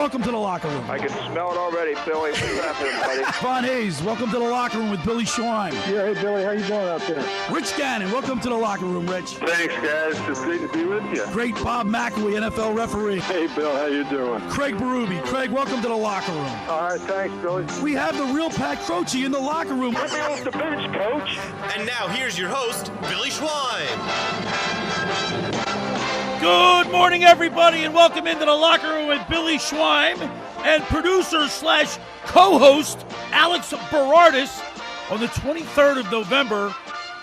Welcome to the locker room. I can smell it already, Billy. What's happening, buddy? Von Hayes, welcome to the locker room with Billy Schwein. Yeah, hey, Billy, how you doing out there? Rich Gannon, welcome to the locker room, Rich. Thanks, guys. It's great to be with you. Great Bob McElwee, NFL referee. Hey, Bill, how you doing? Craig Berube. Craig, welcome to the locker room. All right, thanks, Billy. We have the real Pat Croce in the locker room. Let me off the bench, coach. And now here's your host, Billy Schwein. Good morning, everybody, and welcome into the locker room with Billy Schwein and producer/co-host Alex Berardis on the 23rd of November,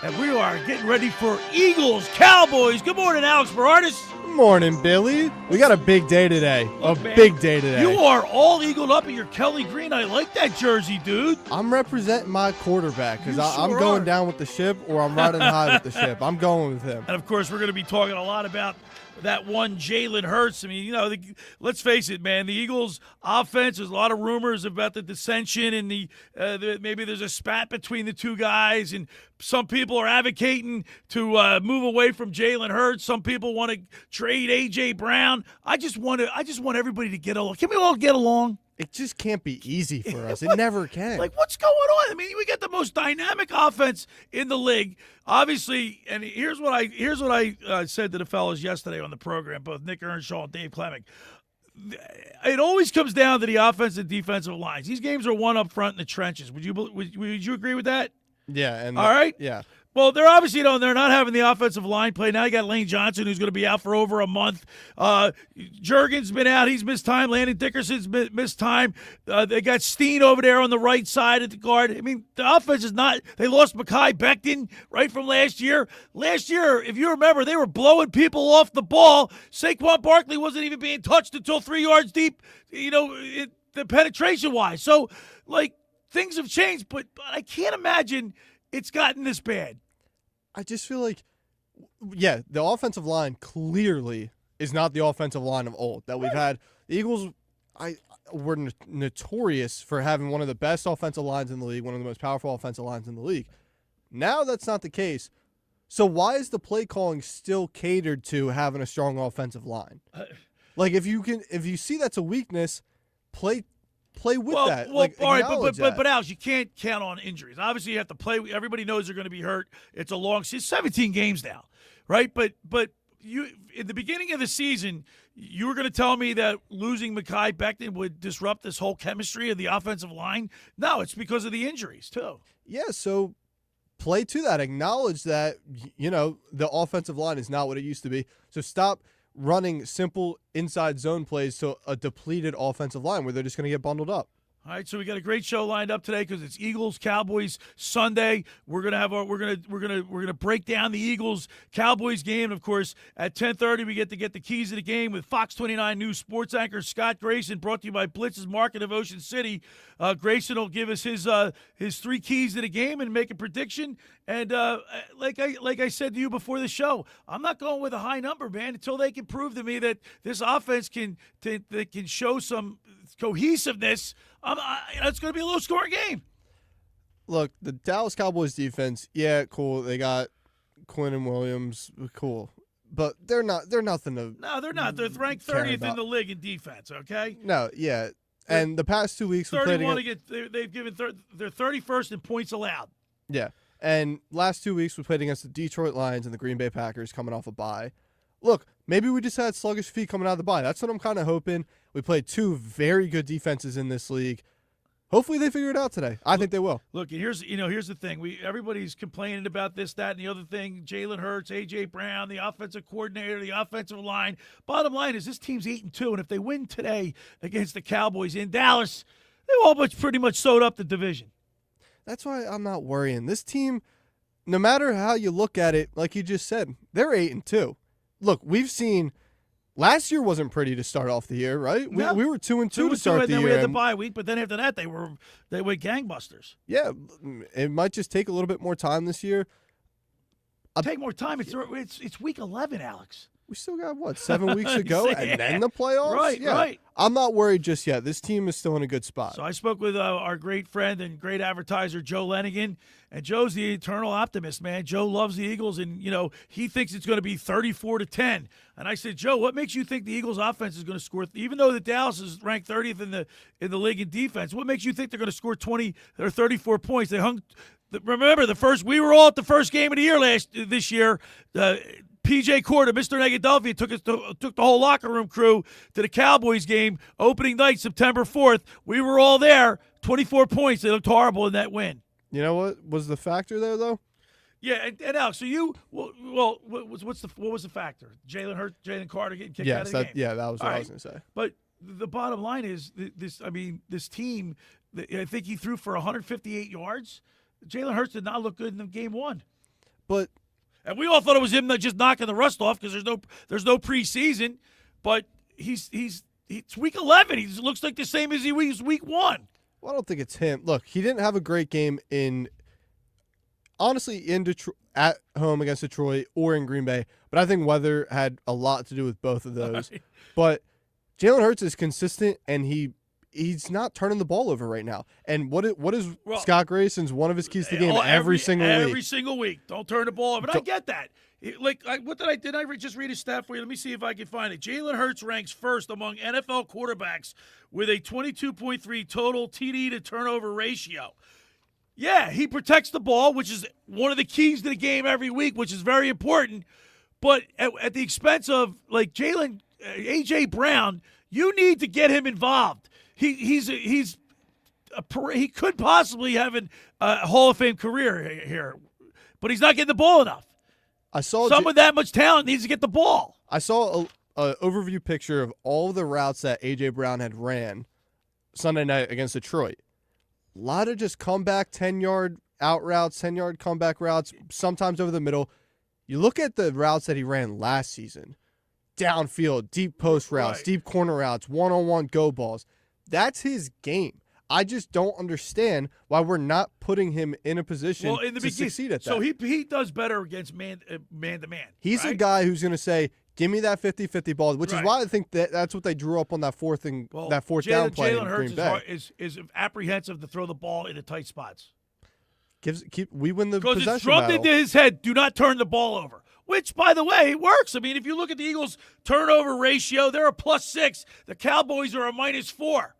and we are getting ready for Eagles Cowboys. Good morning, Alex Berardis. Good morning, Billy. We got a big day today. Big day today. You are all eagled up in your Kelly Green. I like that jersey, dude. I'm representing my quarterback because I'm sure going are. down with the ship or I'm riding high with the ship. I'm going with him. And, of course, we're going to be talking a lot about that one Jalen Hurts. I mean, let's face it, man. The Eagles' offense, there's a lot of rumors about the dissension and maybe there's a spat between the two guys, and some people are advocating to move away from Jalen Hurts. Some people want to trade A.J. Brown. I just want everybody to get along. Can we all get along? It just can't be easy for us. It never can. Like, what's going on? I mean, we got the most dynamic offense in the league, obviously. And here's what I said to the fellas yesterday on the program, both Nick Earnshaw and Dave Clemick. It always comes down to the offensive and defensive lines. These games are won up front in the trenches. Would you agree with that? Yeah. And all right. Yeah. Well, they're obviously, they're not having the offensive line play. Now you got Lane Johnson, who's going to be out for over a month. Jurgen's been out. He's missed time. Landon Dickerson's missed time. They got Steen over there on the right side at the guard. I mean, the offense is not – they lost Mekhi Becton right from last year. Last year, if you remember, they were blowing people off the ball. Saquon Barkley wasn't even being touched until 3 yards deep, the penetration-wise. So, things have changed, but I can't imagine it's gotten this bad. I just feel like, the offensive line clearly is not the offensive line of old that we've had. The Eagles were notorious for having one of the best offensive lines in the league, one of the most powerful offensive lines in the league. Now that's not the case. So why is the play calling still catered to having a strong offensive line? If you see that's a weakness, play with that. Well, all right, but Alex, you can't count on injuries. Obviously, you have to play. Everybody knows they're going to be hurt. It's a long season, 17 games now, right? But you, in the beginning of the season, you were going to tell me that losing Mekhi Becton would disrupt this whole chemistry of the offensive line. No, it's because of the injuries too. Yeah, so play to that. Acknowledge that the offensive line is not what it used to be. So stop running simple inside zone plays to a depleted offensive line where they're just going to get bundled up. All right, so we got a great show lined up today because it's Eagles Cowboys Sunday. We're gonna break down the Eagles Cowboys game. Of course, at 10:30 we get the keys of the game with Fox 29 News sports anchor Scott Grayson, brought to you by Blitz's Market of Ocean City. Grayson will give us his 3 keys to the game and make a prediction. And like I said to you before the show, I'm not going with a high number, man, until they can prove to me that this offense can show some cohesiveness. It's going to be a low-scoring game. Look, the Dallas Cowboys defense, cool. They got Quinn and Williams, cool. But they're nothing to. No, they're not. They're ranked 30th in the league in defense, okay? No, yeah. And the past 2 weeks, 31 they've given they're 31st in points allowed. Yeah. And last 2 weeks we played against the Detroit Lions and the Green Bay Packers coming off a bye. Look, maybe we just had sluggish feet coming out of the bye. That's what I'm kind of hoping. We played 2 very good defenses in this league. Hopefully they figure it out today. I think they will. Look, here's the thing. Everybody's complaining about this, that, and the other thing. Jalen Hurts, A.J. Brown, the offensive coordinator, the offensive line. Bottom line is this team's 8-2, and if they win today against the Cowboys in Dallas, they've all pretty much sewed up the division. That's why I'm not worrying. This team, no matter how you look at it, like you just said, they're 8-2. Look, we've seen last year wasn't pretty to start off the year, right? No. We were 2-2 to start the year. And then we had the bye week, but then after that they were gangbusters. Yeah, it might just take a little bit more time this year. Take more time. It's week 11, Alex. We still got, what, 7 weeks to go, and then the playoffs? Right, yeah. right. I'm not worried just yet. This team is still in a good spot. So I spoke with our great friend and great advertiser, Joe Lenigan, and Joe's the eternal optimist, man. Joe loves the Eagles, and, he thinks it's going to be 34-10. And I said, Joe, what makes you think the Eagles' offense is going to score, even though the Dallas is ranked 30th in the league in defense, what makes you think they're going to score 20 or 34 points? They hung – remember, we were all at the first game of the year this year. PJ Corda, Mr. Negadelphia, took the whole locker room crew to the Cowboys game opening night, September 4th. We were all there. 24 points. They looked horrible in that win. You know what was the factor there, though? Yeah, and Alex, so what was the factor? Jalen Carter getting kicked out of the game. Yeah, that was what all I was going to say. But the bottom line is this team. I think he threw for 158 yards. Jalen Hurts did not look good in game one. But. And we all thought it was him just knocking the rust off because there's no preseason, but he's week 11. He looks like the same as he was week 1. Well, I don't think it's him. Look, he didn't have a great game in Detroit, at home against Detroit or in Green Bay, but I think weather had a lot to do with both of those. Right. But Jalen Hurts is consistent, and he's not turning the ball over right now. And what is Scott Grayson's one of his keys to the game every single week? Every single week. Don't turn the ball over. And I get that. Did I just read his stat for you? Let me see if I can find it. Jalen Hurts ranks first among NFL quarterbacks with a 22.3 total TD to turnover ratio. Yeah, he protects the ball, which is one of the keys to the game every week, which is very important. But at the expense of Jalen, A.J. Brown, you need to get him involved. He could possibly have a Hall of Fame career here, but he's not getting the ball enough. Someone with that much talent needs to get the ball. I saw a overview picture of all the routes that A.J. Brown had ran Sunday night against Detroit. A lot of just comeback 10-yard out routes, 10-yard comeback routes, sometimes over the middle. You look at the routes that he ran last season, downfield, deep post routes, deep corner routes, one-on-one go balls. That's his game. I just don't understand why we're not putting him in a position to succeed at that. So he does better against man-to-man. He's a guy who's going to say, give me that 50-50 ball, which is why I think that's what they drew up on that fourth down play in Green Bay. Is apprehensive to throw the ball into tight spots. We win the because possession it's drummed battle. into his head, do not turn the ball over. Which, by the way, works. I mean, if you look at the Eagles' turnover ratio, they're a +6. The Cowboys are a -4.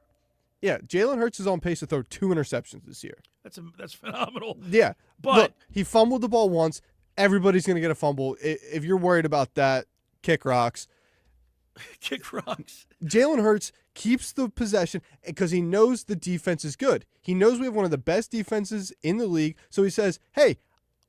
Yeah, Jalen Hurts is on pace to throw 2 interceptions this year. That's phenomenal. Yeah, but look, he fumbled the ball once. Everybody's going to get a fumble. If you're worried about that, kick rocks. Kick rocks. Jalen Hurts keeps the possession because he knows the defense is good. He knows we have one of the best defenses in the league, so he says, hey,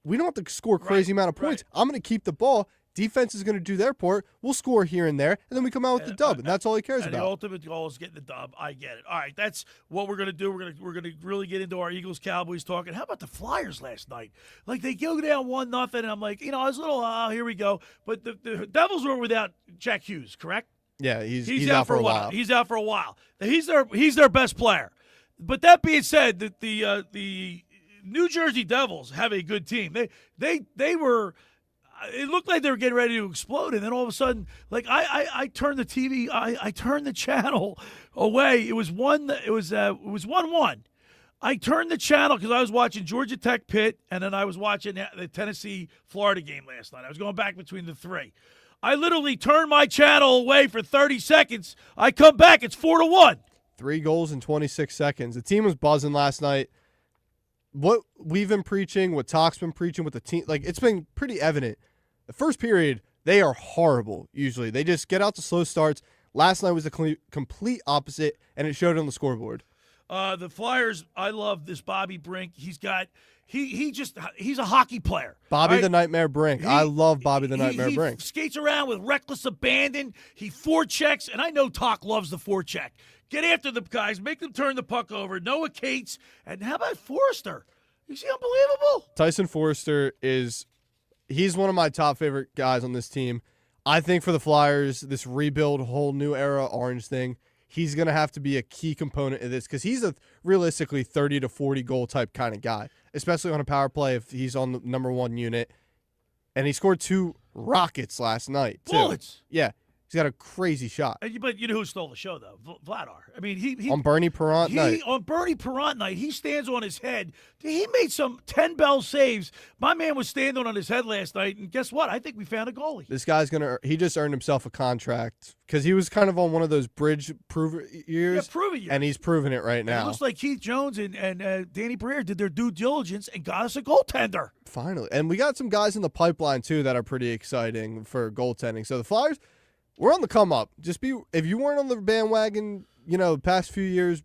we don't have to score a crazy amount of points. I'm going to keep the ball. Defense is going to do their part. We'll score here and there, and then we come out with the dub, and that's all he cares about. The ultimate goal is getting the dub. I get it. All right, that's what we're going to do. We're going to really get into our Eagles-Cowboys talking. How about the Flyers last night? They go down 1-0, and I'm like, I was a little, here we go. But the Devils were without Jack Hughes, correct? Yeah, he's out for a while. He's out for a while. He's their best player. But that being said, the New Jersey Devils have a good team. They were. It looked like they were getting ready to explode, and then all of a sudden, I turned the TV, I turned the channel away. It was 1-1. I turned the channel because I was watching Georgia Tech Pitt, and then I was watching the Tennessee-Florida game last night. I was going back between the three. I literally turned my channel away for 30 seconds. I come back, it's 4-1. 3 goals in 26 seconds. The team was buzzing last night. What we've been preaching, what Talk's been preaching with the team, it's been pretty evident. The first period, they are horrible, usually. They just get out to slow starts. Last night was the complete opposite, and it showed on the scoreboard. The Flyers, I love this Bobby Brink. He's a hockey player. Bobby the Nightmare Brink. I love Bobby the Nightmare Brink. He skates around with reckless abandon. He forechecks, and I know Talk loves the forecheck. Get after the guys, make them turn the puck over. Noah Cates, and how about Forrester? Is he unbelievable? Tyson Forrester he's one of my top favorite guys on this team. I think for the Flyers, this rebuild, whole new era orange thing, he's going to have to be a key component of this because he's a realistically 30 to 40 goal type kind of guy, especially on a power play if he's on the number 1 unit. And he scored 2 rockets last night, too. Bullets. Yeah. He's got a crazy shot. But you know who stole the show, though? Vladar. I mean, he on Bernie Perrant night. On Bernie Perrant night, he stands on his head. He made some 10-bell saves. My man was standing on his head last night, and guess what? I think we found a goalie. This guy's he just earned himself a contract because he was kind of on one of those bridge years. Yeah, prove it. And he's proving it right now. It looks like Keith Jones and Danny Briere did their due diligence and got us a goaltender. Finally. And we got some guys in the pipeline, too, that are pretty exciting for goaltending. So the Flyers, we're on the come up. If you weren't on the bandwagon, the past few years,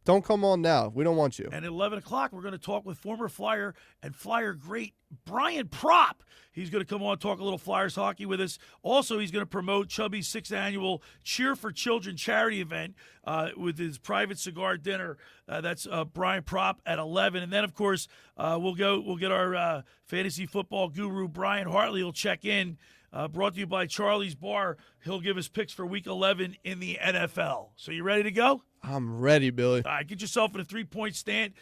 don't come on now. We don't want you. And at 11 o'clock, we're going to talk with former Flyer and Flyer great Brian Propp. He's going to come on and talk a little Flyers hockey with us. Also, he's going to promote Chubby's 6th annual Cheer for Children charity event with his private cigar dinner. That's Brian Propp at 11. And then, of course, we'll get our fantasy football guru, Brian Hartley, will check in. Brought to you by Charlie's Bar. He'll give us picks for Week 11 in the NFL. So you ready to go? I'm ready, Billy. All right, get yourself in a 3-point stand.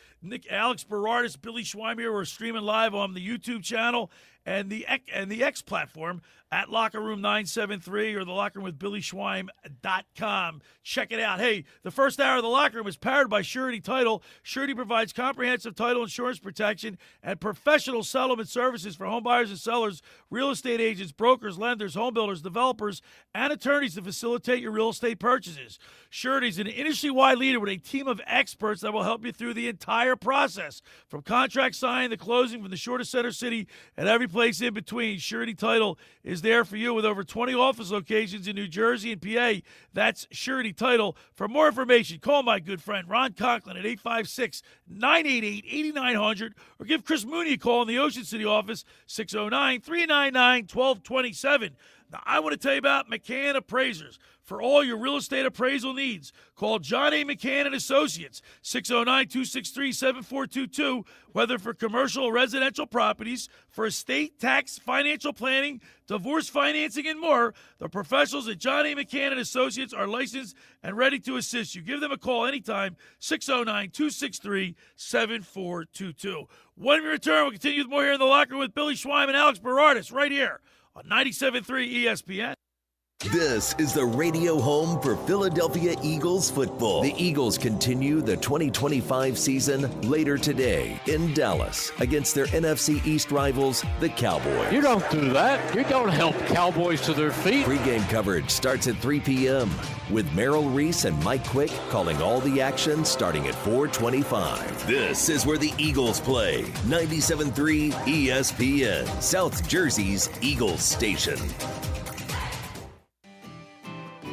Alex Berardis, Billy Schweimer, we're streaming live on the YouTube channel and the X platform at Locker Room 973 or the Locker Room with BillySchweim.com. Check it out. Hey, the first hour of the Locker Room is powered by Surety Title. Surety provides comprehensive title insurance protection and professional settlement services for home buyers and sellers, real estate agents, brokers, lenders, home builders, developers, and attorneys to facilitate your real estate purchases. Surety is an industry-wide leader with a team of experts that will help you through the entire process, from contract signing to closing, from the shortest center city and every place in between. Surety Title is there for you with over 20 office locations in New Jersey and PA. That's Surety Title. For more information, call my good friend Ron Conklin at 856-988-8900 or give Chris Mooney a call in the Ocean City office, 609-399-1227. Now, I want to tell you about McCann Appraisers. For all your real estate appraisal needs, call John A. McCann & Associates, 609-263-7422, whether for commercial or residential properties, for estate, tax, financial planning, divorce financing, and more. The professionals at John A. McCann & Associates are licensed and ready to assist you. Give them a call anytime, 609-263-7422. When we return, we'll continue with more here in the Locker Room with Billy Schweim and Alex Berardis right here on 97.3 ESPN. This is the radio home for Philadelphia Eagles football. The Eagles continue the 2025 season later today in Dallas against their NFC East rivals, the Cowboys. You don't do that. You don't help Cowboys to their feet. Pre-game coverage starts at 3 p.m. with Merrill Reese and Mike Quick calling all the action starting at 4:25. This is where the Eagles play. 97.3 ESPN, South Jersey's Eagles station.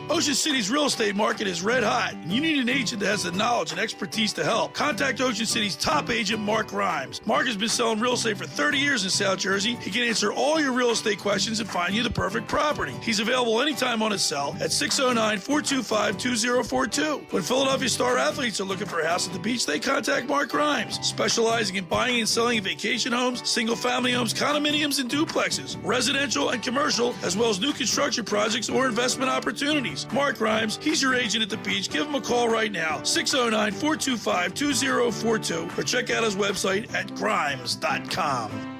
Ocean City's real estate market is red hot, and you need an agent that has the knowledge and expertise to help. Contact Ocean City's top agent, Mark Grimes. Mark has been selling real estate for 30 years in South Jersey. He can answer all your real estate questions and find you the perfect property. He's available anytime on his cell at 609-425-2042. When Philadelphia star athletes are looking for a house at the beach, they contact Mark Grimes, specializing in buying and selling vacation homes, single-family homes, condominiums, and duplexes, residential and commercial, as well as new construction projects or investment opportunities. Mark Grimes, he's your agent at the beach. Give him a call right now, 609-425-2042, or check out his website at grimes.com.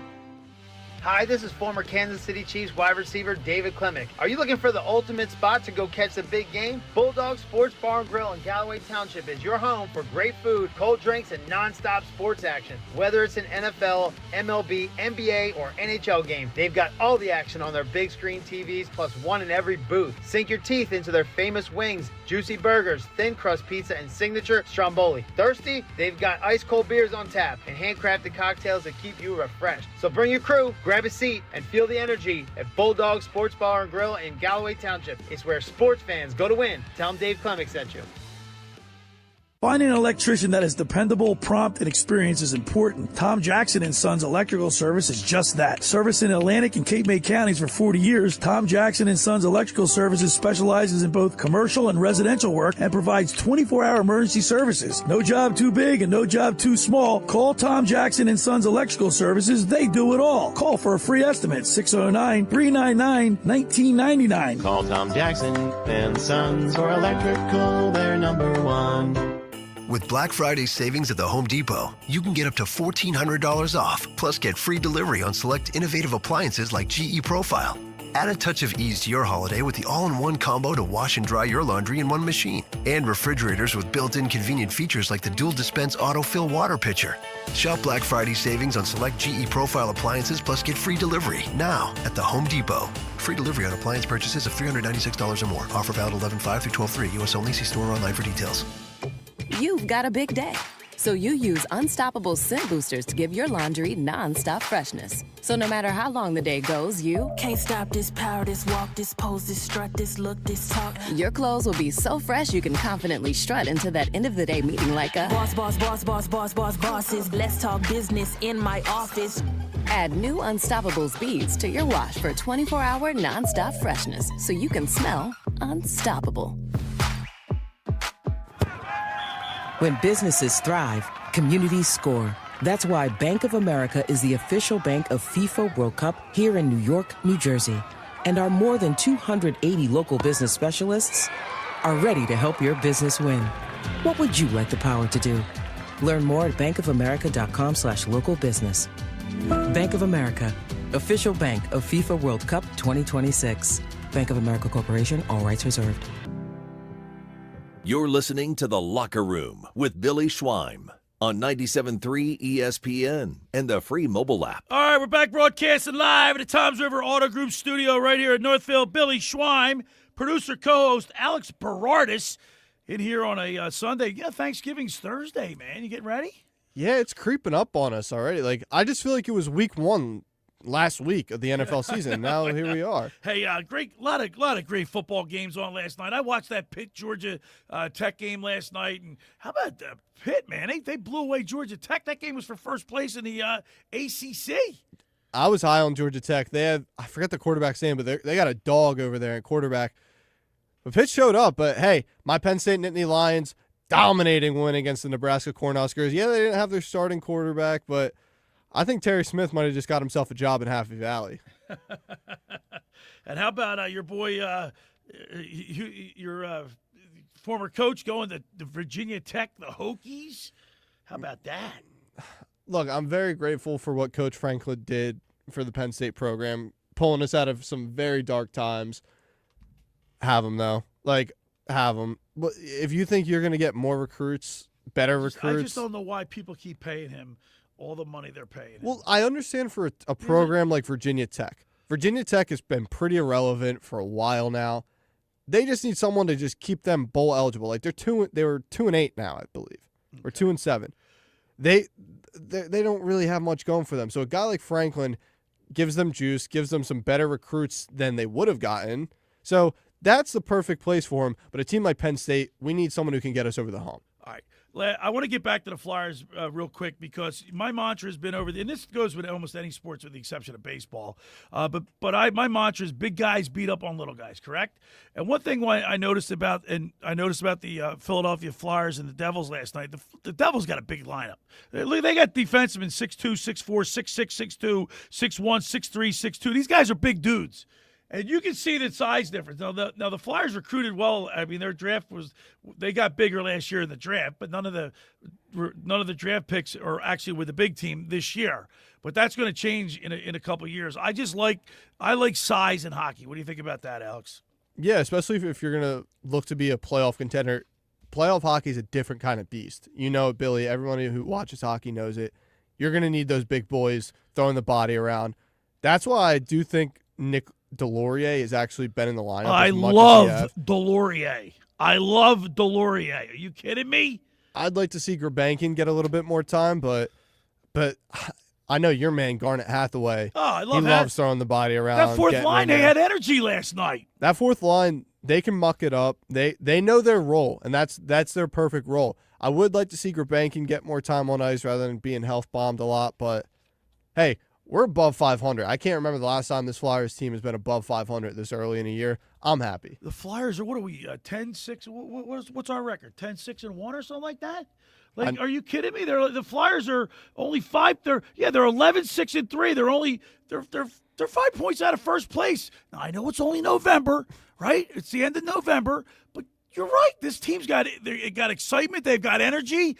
Hi, this is former Kansas City Chiefs wide receiver David Klemick. Are you looking for the ultimate spot to go catch the big game? Bulldog Sports Bar and Grill in Galloway Township is your home for great food, cold drinks, and non-stop sports action. Whether it's an NFL, MLB, NBA, or NHL game, they've got all the action on their big screen TVs, plus one in every booth. Sink your teeth into their famous wings, juicy burgers, thin crust pizza, and signature stromboli. Thirsty? They've got ice cold beers on tap and handcrafted cocktails that keep you refreshed. So bring your crew, grab a seat, and feel the energy at Bulldog Sports Bar and Grill in Galloway Township. It's where sports fans go to win. Tell them Dave Klemick sent you. Finding an electrician that is dependable, prompt, and experienced is important. Tom Jackson & Sons Electrical Service is just that. Service in Atlantic and Cape May counties for 40 years, Tom Jackson & Sons Electrical Services specializes in both commercial and residential work and provides 24-hour emergency services. No job too big and no job too small. Call Tom Jackson & Sons Electrical Services. They do it all. Call for a free estimate, 609-399-1999. Call Tom Jackson & Sons for electrical, they're number one. With Black Friday savings at the Home Depot, you can get up to $1,400 off, plus get free delivery on select innovative appliances like GE Profile. Add a touch of ease to your holiday with the all-in-one combo to wash and dry your laundry in one machine. And refrigerators with built-in convenient features like the dual dispense autofill water pitcher. Shop Black Friday savings on select GE Profile appliances plus get free delivery now at the Home Depot. Free delivery on appliance purchases of $396 or more. Offer valid 11/5 through 12/3. U.S. only. See store or online for details. You've got a big day, so you use Unstoppable Scent Boosters to give your laundry non-stop freshness. So no matter how long the day goes, you can't stop this power, this walk, this pose, this strut, this look, this talk. Your clothes will be so fresh you can confidently strut into that end of the day meeting like a boss, boss, boss, boss, boss, boss, bosses. Let's talk business in my office. Add new Unstoppables beads to your wash for 24-hour non-stop freshness so you can smell unstoppable. When businesses thrive, communities score. That's why Bank of America is the official bank of FIFA World Cup here in New York, New Jersey. And our more than 280 local business specialists are ready to help your business win. What would you like the power to do? Learn more at bankofamerica.com/local business. Bank of America, official bank of FIFA World Cup 2026. Bank of America Corporation, all rights reserved. You're listening to The Locker Room with Billy Schweim on 97.3 ESPN and the free mobile app. All right, we're back broadcasting live at the Toms River Auto Group studio right here at Northfield. Billy Schweim, producer, co-host Alex Berardis in here on a Sunday. Yeah, Thanksgiving's Thursday, man. You getting ready? Yeah, it's creeping up on us already. Like, I just feel like it was week 1 last week of the NFL season. Now here we are. Hey, lot of great football games on last night. I watched that Pitt Georgia Tech game last night, and how about Pitt, man? They blew away Georgia Tech. That game was for first place in the ACC. I was high on Georgia Tech. They have, I forget the quarterback's name, but they got a dog over there at quarterback. But Pitt showed up. But hey, my Penn State Nittany Lions dominating win against the Nebraska Cornhuskers. Yeah, they didn't have their starting quarterback, but I think Terry Smith might have just got himself a job in Happy Valley. And how about your boy, your former coach going to the Virginia Tech, the Hokies? How about that? Look, I'm very grateful for what Coach Franklin did for the Penn State program, pulling us out of some very dark times. Have him, though. Have him. But if you think you're going to get more recruits, better recruits. I just don't know why people keep paying him all the money they're paying him. Well, I understand for a program like Virginia Tech. Virginia Tech has been pretty irrelevant for a while now. They just need someone to just keep them bowl eligible. Like they were 2-8 now, I believe, or 2-7. They don't really have much going for them. So a guy like Franklin gives them juice, gives them some better recruits than they would have gotten. So that's the perfect place for him. But a team like Penn State, we need someone who can get us over the hump. All right. I want to get back to the Flyers real quick because my mantra has been and this goes with almost any sports with the exception of baseball. But my mantra is big guys beat up on little guys, correct? And one thing I noticed about the Philadelphia Flyers and the Devils last night, the Devils got a big lineup. They got defensemen 6'2", 6'4", 6'6", 6'2", 6'1", 6'3", 6'2". These guys are big dudes. And you can see the size difference. Now the Flyers recruited well. I mean, their draft they got bigger last year in the draft, but none of the draft picks are actually with the big team this year. But that's going to change in a couple of years. I like size in hockey. What do you think about that, Alex? Yeah, especially if you're going to look to be a playoff contender. Playoff hockey is a different kind of beast. You know it, Billy. Everyone who watches hockey knows it. You're going to need those big boys throwing the body around. That's why I do think Nick Delorier has actually been in the lineup. I love Delorier. Are you kidding me? I'd like to see Gurbankin get a little bit more time, but I know your man Garnet Hathaway. Oh, I love He loves throwing the body around. That fourth line, they had energy last night. That fourth line, they can muck it up. They know their role, and that's their perfect role. I would like to see Gurbankin get more time on ice rather than being health bombed a lot, but hey, we're above 500. I can't remember the last time this Flyers team has been above 500 this early in a year. I'm happy. The Flyers are, what are we, 10-6? What's our record? 10-6-1 or something like that? Are you kidding me? The Flyers are only 5. They're 11-6-3. They're 5 points out of first place. Now I know it's only November, right? It's the end of November, but you're right. This team's got excitement. They've got energy.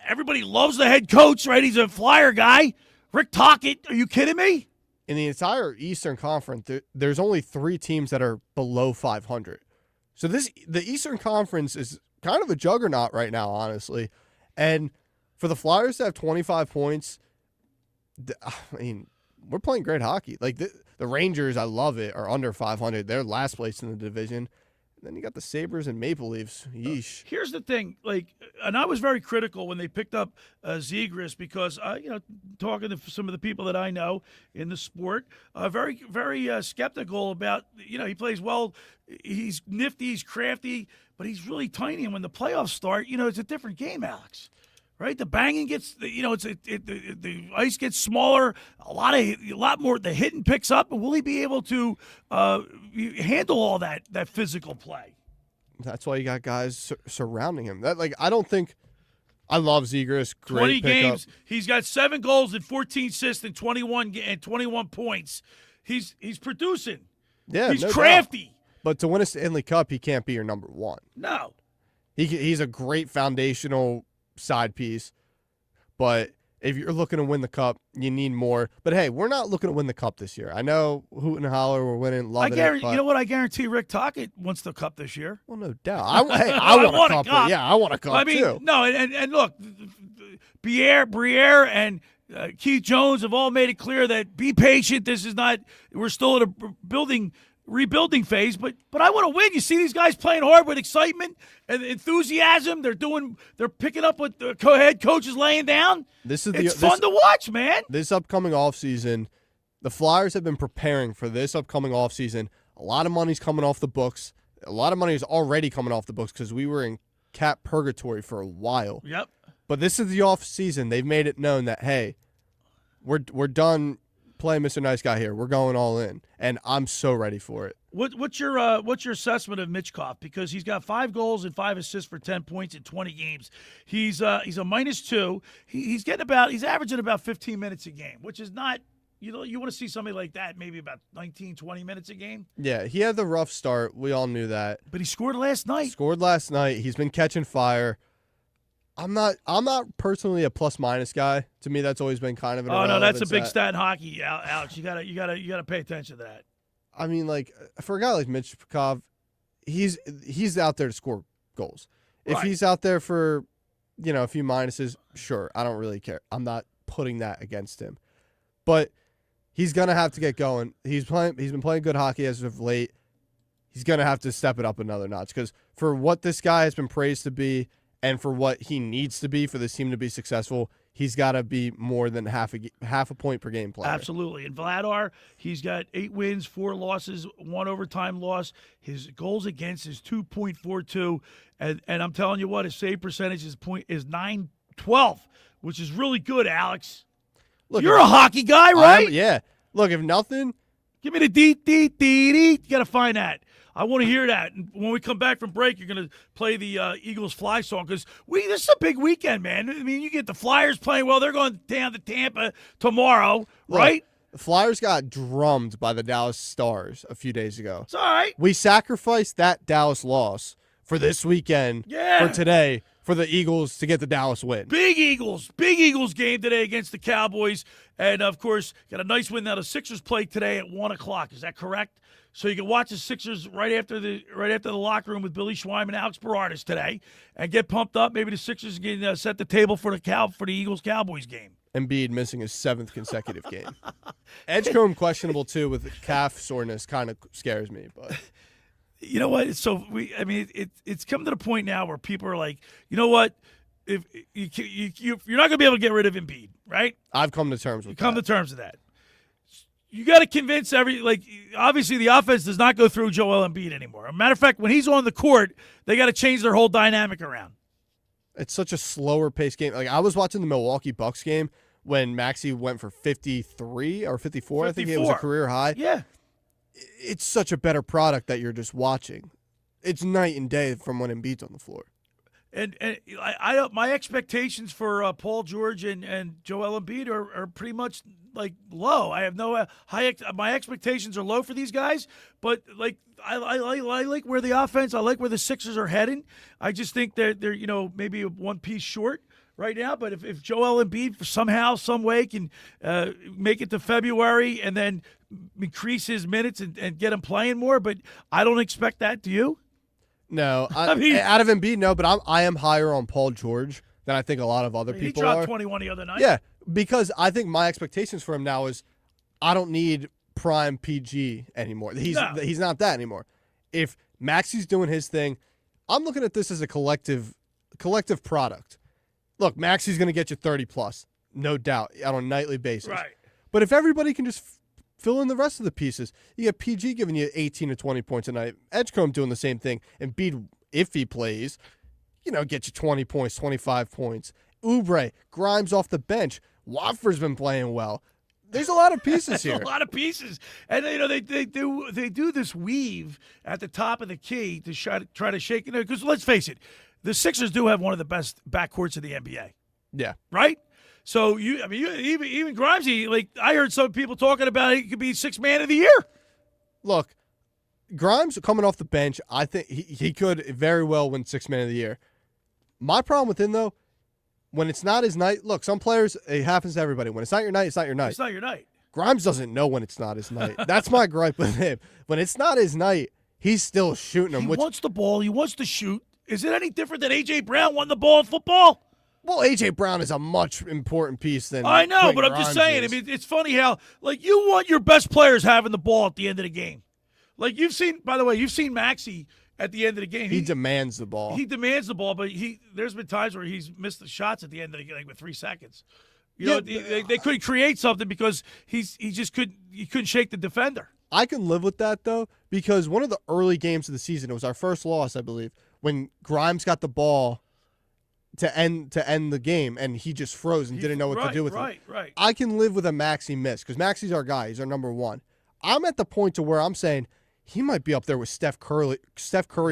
Everybody loves the head coach, right? He's a Flyer guy. Rick Tocchet. Are you kidding me? In the entire Eastern Conference, there's only 3 teams that are below 500. So the Eastern Conference is kind of a juggernaut right now, honestly. And for the Flyers to have 25 points, I mean, we're playing great hockey. Like the Rangers, I love it, are under 500. They're last place in the division. Then you got the Sabres and Maple Leafs. Yeesh. Here's the thing, and I was very critical when they picked up Zegras because, talking to some of the people that I know in the sport, very, very skeptical about, he plays well. He's nifty, he's crafty, but he's really tiny. And when the playoffs start, it's a different game, Alex. Right, the banging gets, the ice gets smaller. A lot more. The hitting picks up, but will he be able to handle all that physical play? That's why you got guys surrounding him. I don't think. I love Zegras. Great 20 pickup. games. He's got 7 goals and 14 assists and 21 points. He's producing. Yeah, he's no crafty. doubt. But to win a Stanley Cup, he can't be your number 1. No, he's a great foundational side piece, but if you're looking to win the cup, you need more. But hey, we're not looking to win the cup this year. I know hoot and holler, we're winning, loving it. You know what? I guarantee Rick Tocchet wants the cup this year. Well, no doubt. I want a cup. But yeah, I want a cup too. No, and look, Briere and Keith Jones have all made it clear that be patient. This is not. We're still at a rebuilding phase, but I want to win. You see these guys playing hard with excitement and enthusiasm. They're picking up what the head coach is laying down. It's fun to watch, man. This upcoming offseason, the Flyers have been preparing for this upcoming offseason. A lot of money's coming off the books. A lot of money is already coming off the books because we were in cap purgatory for a while. Yep. But this is the offseason. They've made it known that, hey, we're done playing Mr. Nice Guy here. We're going all in, and I'm so ready for it. What's your assessment of Michkov? Because he's got 5 goals and 5 assists for 10 points in 20 games. He's a -2. He's averaging about 15 minutes a game, which is not. You want to see somebody like that maybe about 19, 20 minutes a game. Yeah, he had the rough start. We all knew that. But he scored last night. He's been catching fire. I'm not personally a plus-minus guy. To me, that's always been kind of an irrelevant that's a big stat in hockey, Alex. You gotta pay attention to that. I mean, for a guy like Michkov, he's out there to score goals. If he's out there for, a few minuses, sure, I don't really care. I'm not putting that against him. But he's gonna have to get going. He's been playing good hockey as of late. He's gonna have to step it up another notch because for what this guy has been praised to be, and for what he needs to be for this team to be successful, he's got to be more than half a point per game player. Absolutely. And Vladar, he's got 8 wins, 4 losses, 1 overtime loss. His goals against is 2.42. And I'm telling you what, his save percentage is .912, which is really good, Alex. Look, you're a hockey guy, right? Yeah. Look, if nothing. Give me the dee. You got to find that. I want to hear that. And when we come back from break, you're going to play the Eagles Fly song because this is a big weekend, man. I mean, you get the Flyers playing well. They're going down to Tampa tomorrow, right? The Flyers got drummed by the Dallas Stars a few days ago. It's all right. We sacrificed that Dallas loss for this weekend, for today, for the Eagles to get the Dallas win. Big Eagles game today against the Cowboys. And, of course, got a nice win now. The Sixers play today at 1 o'clock. Is that correct? So you can watch the Sixers right after the locker room with Billy Schweim and Alex Berardis today and get pumped up. Maybe the Sixers can set the table for the Eagles-Cowboys game. Embiid missing his 7th consecutive game. Edgecombe questionable, too, with calf soreness kind of scares me. But you know what? So, it's come to the point now where people are like, you know what? If you're not going to be able to get rid of Embiid, right? I've come to terms with that. Come to terms with that. You got to convince obviously the offense does not go through Joel Embiid anymore. As a matter of fact, when he's on the court, they got to change their whole dynamic around. It's such a slower paced game. I was watching the Milwaukee Bucks game when Maxey went for 53 or 54. I think it was a career high. Yeah. It's such a better product that you're just watching. It's night and day from when Embiid's on the floor. And my expectations for Paul George and Joel Embiid are pretty much like low. I have no my expectations are low for these guys, but like I like where the offense. I like where the Sixers are heading. I just think they're maybe one piece short right now. But if Joel Embiid somehow, some way can make it to February and then increase his minutes and get him playing more, but I don't expect that. Do you? No, I mean, out of Embiid, no. But I am higher on Paul George than I think a lot of other people are. He dropped 21 the other night. Yeah, because I think my expectations for him now is I don't need prime PG anymore. He's not that anymore. If Maxi's doing his thing, I'm looking at this as a collective product. Look, Maxi's going to get you 30+, no doubt, on a nightly basis. Right. But if everybody can just fill in the rest of the pieces, you get PG giving you 18 to 20 points a night, Edgecombe doing the same thing, and Embiid, if he plays, get you 20 points, 25 points. Oubre, Grimes off the bench. Watford's been playing well. There's a lot of pieces here. A lot of pieces, and they do this weave at the top of the key to try to shake it. Because let's face it, the Sixers do have one of the best backcourts in the NBA. Yeah. Right. So even Grimesy, like I heard some people talking about he could be sixth man of the year. Look, Grimes coming off the bench, I think he could very well win sixth man of the year. My problem with him, though, when it's not his night, look, some players, it happens to everybody. When it's not your night, it's not your night. It's not your night. Grimes doesn't know when it's not his night. That's my gripe with him. When it's not his night, he's still shooting them. He wants the ball. He wants to shoot. Is it any different than A.J. Brown won the ball in football? Well, A.J. Brown is a much important piece than I know, but I'm Grimes just saying. is. I mean, it's funny how, like, you want your best players having the ball at the end of the game. Like, you've seen Maxey at the end of the game. He demands the ball. He demands the ball, but there's been times where he's missed the shots at the end of the game with 3 seconds. They couldn't create something because he couldn't shake the defender. I can live with that, though, because one of the early games of the season, it was our first loss, I believe, when Grimes got the ball to end the game, and he just froze and didn't know what to do with it. Right. I can live with a Maxey miss because Maxey's our guy. He's our number one. I'm at the point to where I'm saying he might be up there with Steph Curry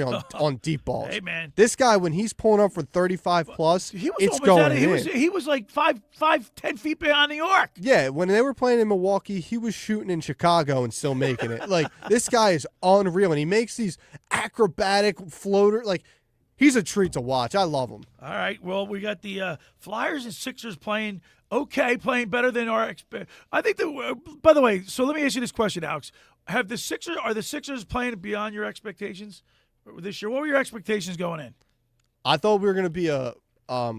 on deep balls. Hey, man. This guy, when he's pulling up for 35+, it's going in. He was like 10 feet behind the arc. Yeah, when they were playing in Milwaukee, he was shooting in Chicago and still making it. Like, this guy is unreal, and he makes these acrobatic floater. Like, he's a treat to watch. I love him. All right. Well, we got the Flyers and Sixers playing playing better than our I think by the way, so let me ask you this question, Alex. Are the Sixers playing beyond your expectations this year? What were your expectations going in? I thought we were going to be a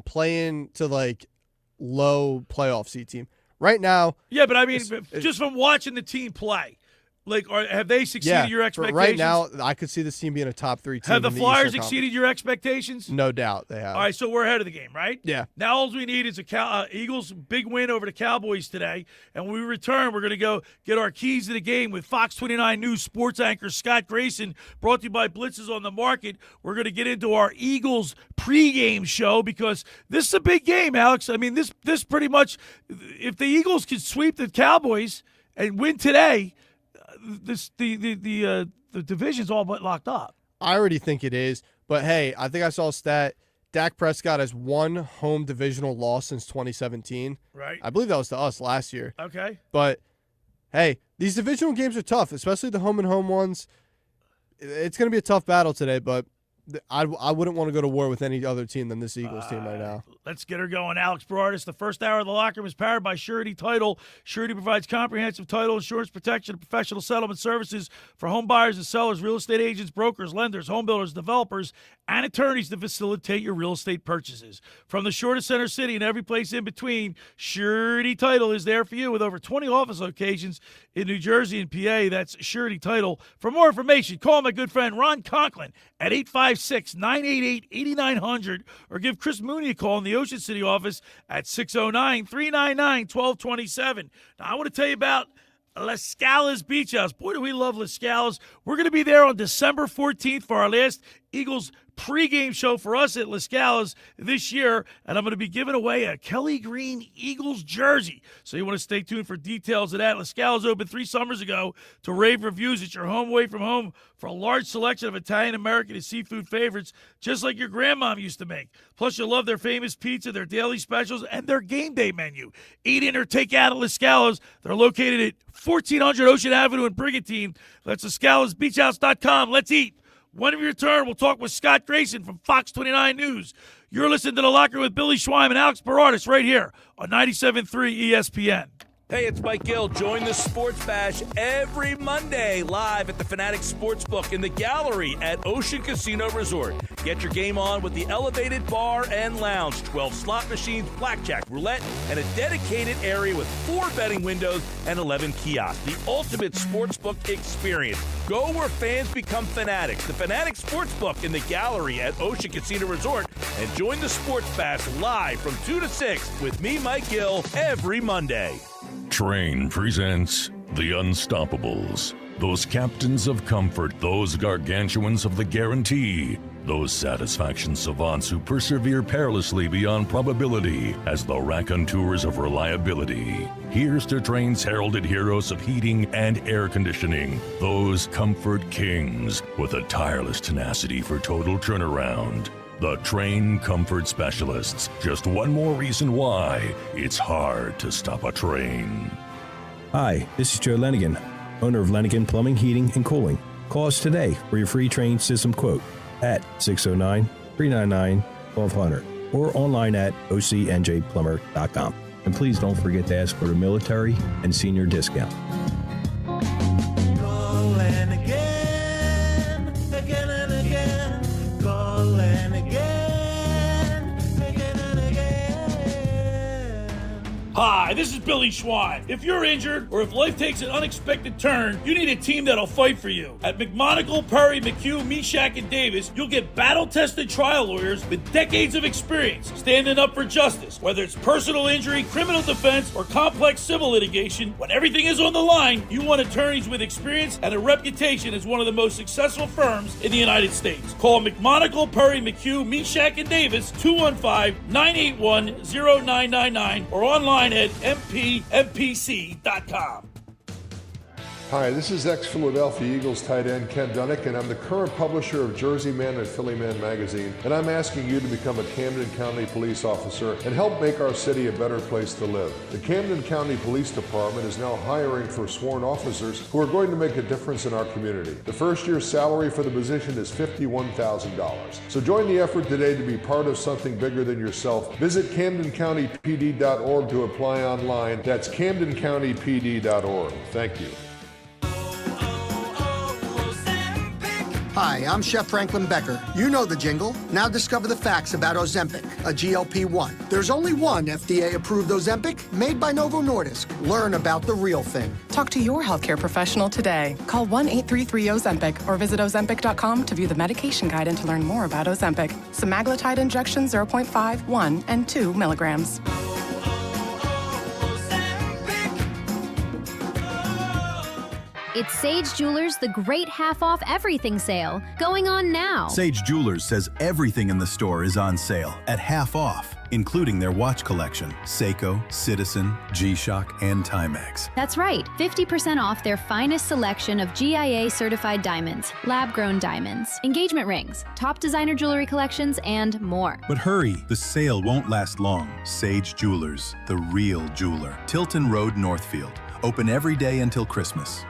playing to like low playoff seed team. Right now. Yeah, but I mean, just from watching the team play, like, have they succeeded your expectations? Right now, I could see this team being a top 3 team. Have the Flyers exceeded your expectations? No doubt they have. All right, so we're ahead of the game, right? Yeah. Now all we need is a Eagles big win over the Cowboys today, and when we return, we're going to go get our keys to the game with Fox 29 News sports anchor Scott Grayson, brought to you by Blitz is on the market. We're going to get into our Eagles pregame show because this is a big game, Alex. I mean, this pretty much, if the Eagles can sweep the Cowboys and win today, the division's all but locked up. I already think it is, but hey, I think I saw a stat. Dak Prescott has one home divisional loss since 2017. Right. I believe that was to us last year. Okay. But hey, these divisional games are tough, especially the home and home ones. It's going to be a tough battle today, but I wouldn't want to go to war with any other team than this Eagles team right now. Let's get her going. Alex Berardis, the first hour of the locker room is powered by Surety Title. Surety provides comprehensive title insurance protection and professional settlement services for home buyers and sellers, real estate agents, brokers, lenders, home builders, developers, and attorneys to facilitate your real estate purchases. From the shore to Center City and every place in between, Surety Title is there for you with over 20 office locations in New Jersey and PA. That's Surety Title. For more information, call my good friend Ron Conklin at 856-988-8900 or give Chris Mooney a call in the Ocean City office at 609-399-1227. Now, I want to tell you about Las Scala's Beach House. Boy, do we love Las Scala's. We're going to be there on December 14th for our last Eagles pregame show for us at La Scala's this year, and I'm going to be giving away a Kelly Green Eagles jersey. So you want to stay tuned for details of that. La Scala's opened 3 summers ago to rave reviews. It's your home away from home for a large selection of Italian, American, and seafood favorites, just like your grandmom used to make. Plus, you'll love their famous pizza, their daily specials, and their game day menu. Eat in or take out at La Scala's. They're located at 1400 Ocean Avenue in Brigantine. That's LaScalasBeachHouse.com. Let's eat. When we return, we'll talk with Scott Grayson from Fox 29 News. You're listening to The Locker with Billy Schweim and Alex Berardis right here on 97.3 ESPN. Hey, it's Mike Gill. Join the Sports Bash every Monday live at the Fanatic Sportsbook in the gallery at Ocean Casino Resort. Get your game on with the elevated bar and lounge, 12 slot machines, blackjack, roulette, and a dedicated area with 4 betting windows and 11 kiosks. The ultimate sportsbook experience. Go where fans become fanatics. The Fanatic Sportsbook in the gallery at Ocean Casino Resort. And join the Sports Bash live from 2 to 6 with me, Mike Gill, every Monday. Train presents The Unstoppables. Those captains of comfort, those gargantuans of the guarantee, those satisfaction savants who persevere perilously beyond probability as the raconteurs of reliability. Here's to Train's heralded heroes of heating and air conditioning, those comfort kings with a tireless tenacity for total turnaround. The Train Comfort Specialists. Just one more reason why it's hard to stop a train. Hi, this is Joe Lenigan, owner of Lenigan Plumbing, Heating, and Cooling. Call us today for your free train system quote at 609-399-1200 or online at ocnjplumber.com. And please don't forget to ask for the military and senior discount. Calling again, again and again. Calling again, again and again. Hi, this is Billy Schwein. If you're injured or if life takes an unexpected turn, you need a team that'll fight for you. At McMonagle, Perry, McHugh, Meshack, and Davis, you'll get battle-tested trial lawyers with decades of experience standing up for justice. Whether it's personal injury, criminal defense, or complex civil litigation, when everything is on the line, you want attorneys with experience and a reputation as one of the most successful firms in the United States. Call McMonagle, Perry, McHugh, Meshack, and Davis, 215-981-0999, or online at mpmpc.com. Hi, this is ex-Philadelphia Eagles tight end Ken Dunnick, and I'm the current publisher of Jersey Man and Philly Man magazine, and I'm asking you to become a Camden County police officer and help make our city a better place to live. The Camden County Police Department is now hiring for sworn officers who are going to make a difference in our community. The first year's salary for the position is $51,000. So join the effort today to be part of something bigger than yourself. Visit CamdenCountyPD.org to apply online. That's CamdenCountyPD.org. Thank you. Hi, I'm Chef Franklin Becker. You know the jingle. Now discover the facts about Ozempic, a GLP-1. There's only one FDA-approved Ozempic made by Novo Nordisk. Learn about the real thing. Talk to your healthcare professional today. Call 1-833-OZEMPIC or visit Ozempic.com to view the medication guide and to learn more about Ozempic. Semaglutide injection 0.5, 1, and 2 milligrams. It's Sage Jewelers, the great half-off everything sale, going on now. Sage Jewelers says everything in the store is on sale at half off, including their watch collection, Seiko, Citizen, G-Shock, and Timex. That's right, 50% off their finest selection of GIA-certified diamonds, lab-grown diamonds, engagement rings, top designer jewelry collections, and more. But hurry, the sale won't last long. Sage Jewelers, the real jeweler. Tilton Road, Northfield. Open every day until Christmas.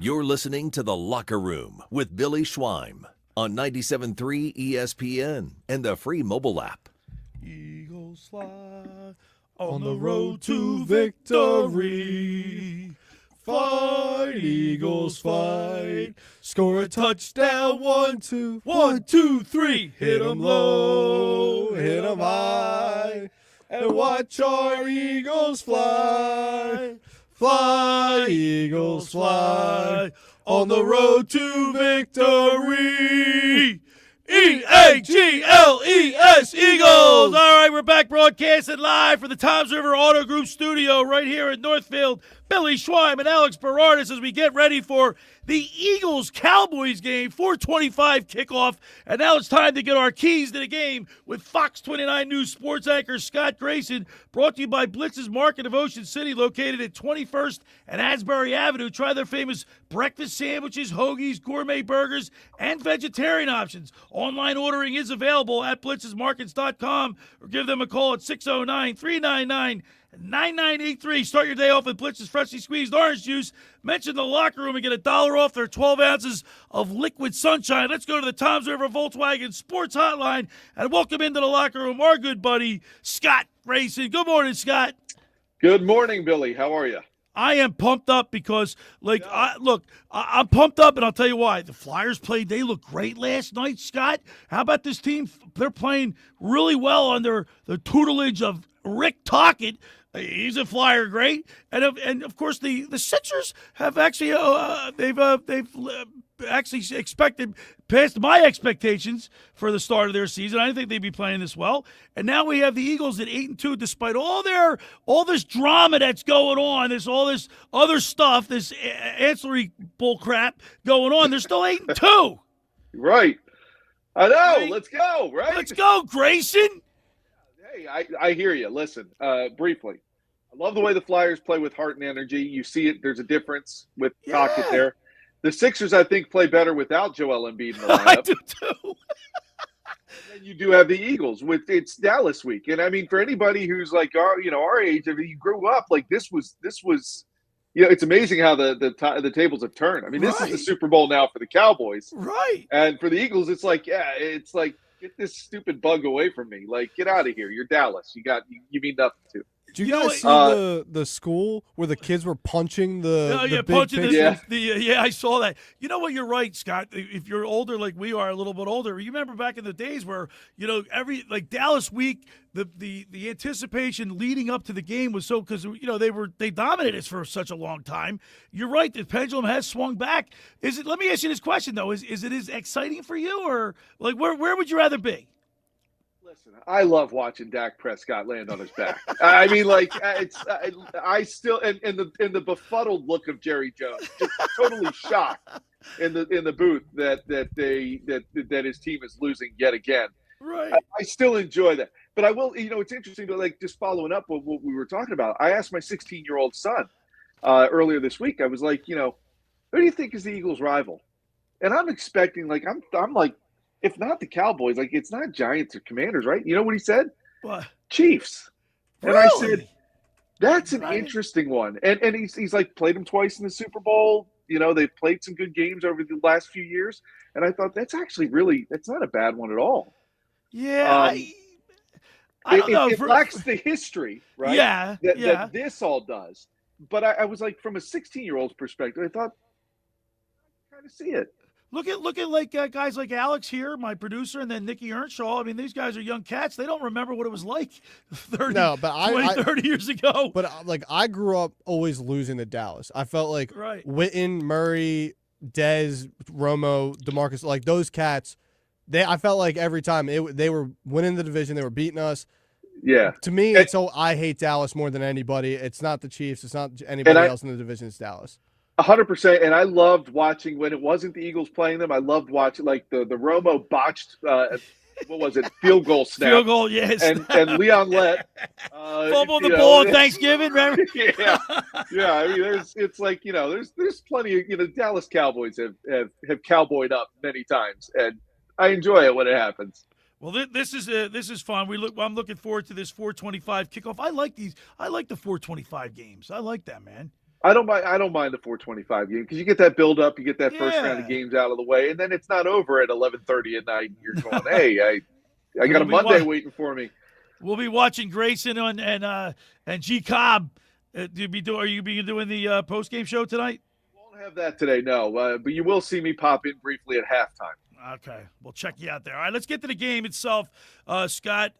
You're listening to The Locker Room with Billy Schweim on 97.3 ESPN and the free mobile app. Eagles fly on the road to victory. Fight, Eagles, fight. Score a touchdown, 1, 2. 1, 2, 3. Hit 'em low, hit 'em high. And watch our Eagles fly. Fly, Eagles, fly, on the road to victory. E-A-G-L-E-S, Eagles. All right, we're back, bro. Broadcasting live from the Toms River Auto Group studio right here in Northfield. Billy Schweim and Alex Berardis as we get ready for the Eagles-Cowboys game, 4:25 kickoff. And now it's time to get our keys to the game with Fox 29 News sports anchor Scott Grayson, brought to you by Blitz's Market of Ocean City, located at 21st and Asbury Avenue. Try their famous breakfast sandwiches, hoagies, gourmet burgers, and vegetarian options. Online ordering is available at blitzesmarkets.com or give them a call at 609-399-9983. Start your day off with Blitz's freshly squeezed orange juice. Mention the locker room and get $1 off their 12 ounces of liquid sunshine. Let's go to the Toms River Volkswagen Sports Hotline and welcome into the locker room our good buddy, Scott Grayson. Good morning, Scott. Good morning, Billy. How are you? I am pumped up because, I'm pumped up, and I'll tell you why. The Flyers played. They looked great last night, Scott. How about this team? They're playing really well under the tutelage of Rick Tocchet. He's a Flyer great, and of course the Sixers have actually they've actually passed my expectations for the start of their season. I didn't think they'd be playing this well, and now we have the Eagles at 8-2, despite all this drama that's going on, all this other stuff, this ancillary bull crap going on. They're still 8-2. Right. I know. Right? Let's go. Right. Let's go, Grayson. Hey, I hear you. Listen, briefly, I love the way the Flyers play with heart and energy. You see it. There's a difference with Tocchet there. The Sixers, I think, play better without Joel Embiid in the lineup. I do too. And you do have the Eagles it's Dallas week, and I mean, for anybody who's like our age, I mean, you grew up like this was. It's amazing how the tables have turned. I mean, this is the Super Bowl now for the Cowboys, right? And for the Eagles, it's like get this stupid bug away from me. Like, get out of here. You're Dallas. You mean nothing to. Did you guys see the school where the kids were punching the big I saw that. You know what? You're right, Scott. If you're older like we are, a little bit older, you remember back in the days where every Dallas week, the anticipation leading up to the game was so because they dominated us for such a long time. You're right. The pendulum has swung back. Let me ask you this question though: Is it as exciting for you, or like where would you rather be? Listen, I love watching Dak Prescott land on his back. I mean, like I still and the befuddled look of Jerry Jones, just totally shocked in the booth that his team is losing yet again. Right. I still enjoy that, but I will. It's interesting to just following up with what we were talking about. I asked my 16-year-old son earlier this week. I was like, who do you think is the Eagles' rival? And I'm expecting I'm like. If not the Cowboys, it's not Giants or Commanders, right? You know what he said? What? Chiefs. Really? And I said, that's an interesting one. And he's played them twice in the Super Bowl. They've played some good games over the last few years. And I thought that's actually that's not a bad one at all. Yeah. I don't know. It lacks the history, right? Yeah. That this all does. But I was like, from a 16-year-old's perspective, I thought, I kind of see it. Look at guys like Alex here, my producer, and then Nikki Earnshaw. I mean, these guys are young cats. They don't remember what it was like 30 years ago. But I grew up always losing to Dallas. I felt like Witten, Murray, Dez, Romo, DeMarcus, those cats. I felt like every time they were winning the division, they were beating us. Yeah. To me, I hate Dallas more than anybody. It's not the Chiefs. It's not anybody else in the division. It's Dallas. 100%, and I loved watching when it wasn't the Eagles playing them. I loved watching the Romo botched field goal snap. Field goal, yes. And Leon Lett fumbled the ball on Thanksgiving, remember? Yeah. I mean, there's plenty of Dallas Cowboys have cowboyed up many times, and I enjoy it when it happens. Well, this is fun. I'm looking forward to this 4:25 kickoff. I like these. I like the 4:25 games. I like that, man. I don't mind the 4:25 game because you get that build up, you get that first round of games out of the way, and then it's not over at 11:30 at night. And you're going, hey, I got a Monday waiting for me. We'll be watching Grayson and G Cobb. Are you doing the post game show tonight? Won't have that today, no. But you will see me pop in briefly at halftime. Okay, we'll check you out there. All right, let's get to the game itself, Scott.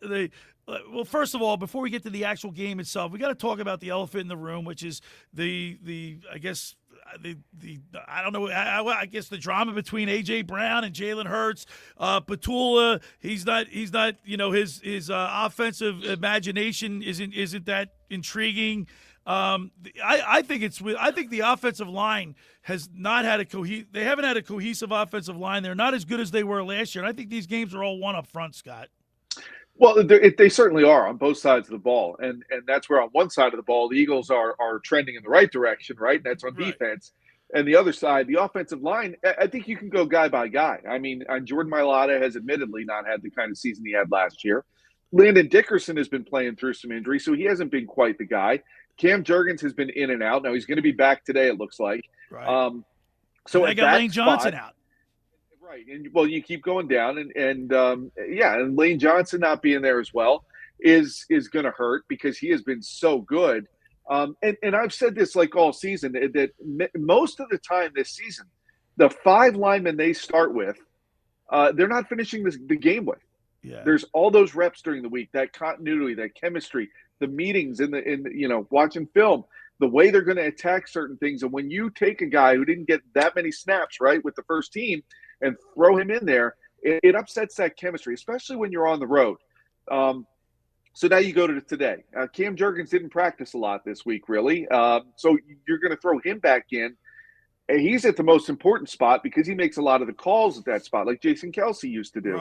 Well, first of all, before we get to the actual game itself, we got to talk about the elephant in the room, which is the I guess I don't know. I guess the drama between A.J. Brown and Jalen Hurts, Petula, he's not. His offensive imagination isn't that intriguing. I think the offensive line has not had they haven't had a cohesive offensive line. They're not as good as they were last year. And I think these games are all won up front, Scott. Well, they certainly are on both sides of the ball, and that's where on one side of the ball the Eagles are trending in the right direction, right? And that's on defense, and the other side, the offensive line. I think you can go guy by guy. I mean, Jordan Mailata has admittedly not had the kind of season he had last year. Landon Dickerson has been playing through some injury, so he hasn't been quite the guy. Cam Jurgens has been in and out. Now he's going to be back today, it looks like. Right. So I got Lane Johnson out. Right, and well, you keep going down, and Lane Johnson not being there as well is going to hurt because he has been so good. And I've said this like all season that most of the time this season, the 5 linemen they start with, they're not finishing the game with. Yeah. There's all those reps during the week, that continuity, that chemistry, the meetings, in watching film, the way they're going to attack certain things. And when you take a guy who didn't get that many snaps right with the first team and throw him in there, it upsets that chemistry, especially when you're on the road. So now you go to today. Cam Jurgens didn't practice a lot this week, really. So you're going to throw him back in. And he's at the most important spot because he makes a lot of the calls at that spot, like Jason Kelsey used to do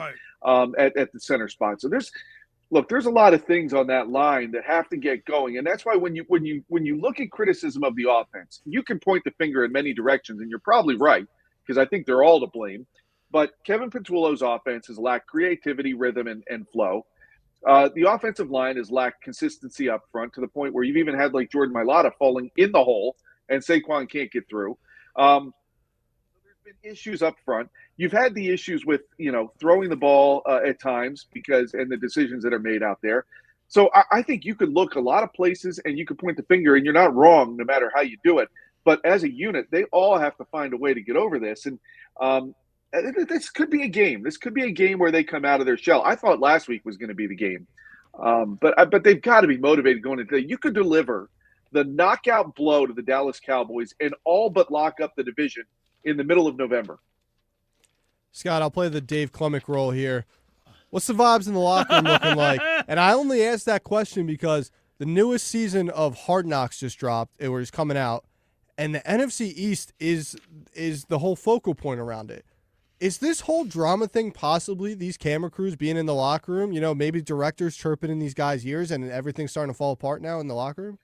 at the center spot. So there's a lot of things on that line that have to get going. And that's why when you look at criticism of the offense, you can point the finger in many directions, and you're probably right, because I think they're all to blame. But Kevin Petullo's offense has lacked creativity, rhythm, and flow. The offensive line has lacked consistency up front to the point where you've even had like Jordan Mailata falling in the hole and Saquon can't get through. There's been issues up front. You've had the issues with, throwing the ball at times and the decisions that are made out there. So I think you could look a lot of places and you could point the finger, and you're not wrong no matter how you do it. But as a unit, they all have to find a way to get over this. And this could be a game. This could be a game where they come out of their shell. I thought last week was going to be the game. But they've got to be motivated going into today. You could deliver the knockout blow to the Dallas Cowboys and all but lock up the division in the middle of November. Scott, I'll play the Dave Klemick role here. What's the vibes in the locker room looking like? And I only asked that question because the newest season of Hard Knocks just dropped. It was coming out. And the NFC East is the whole focal point around it. Is this whole drama thing possibly these camera crews being in the locker room? Maybe directors chirping in these guys' ears and everything's starting to fall apart now in the locker room?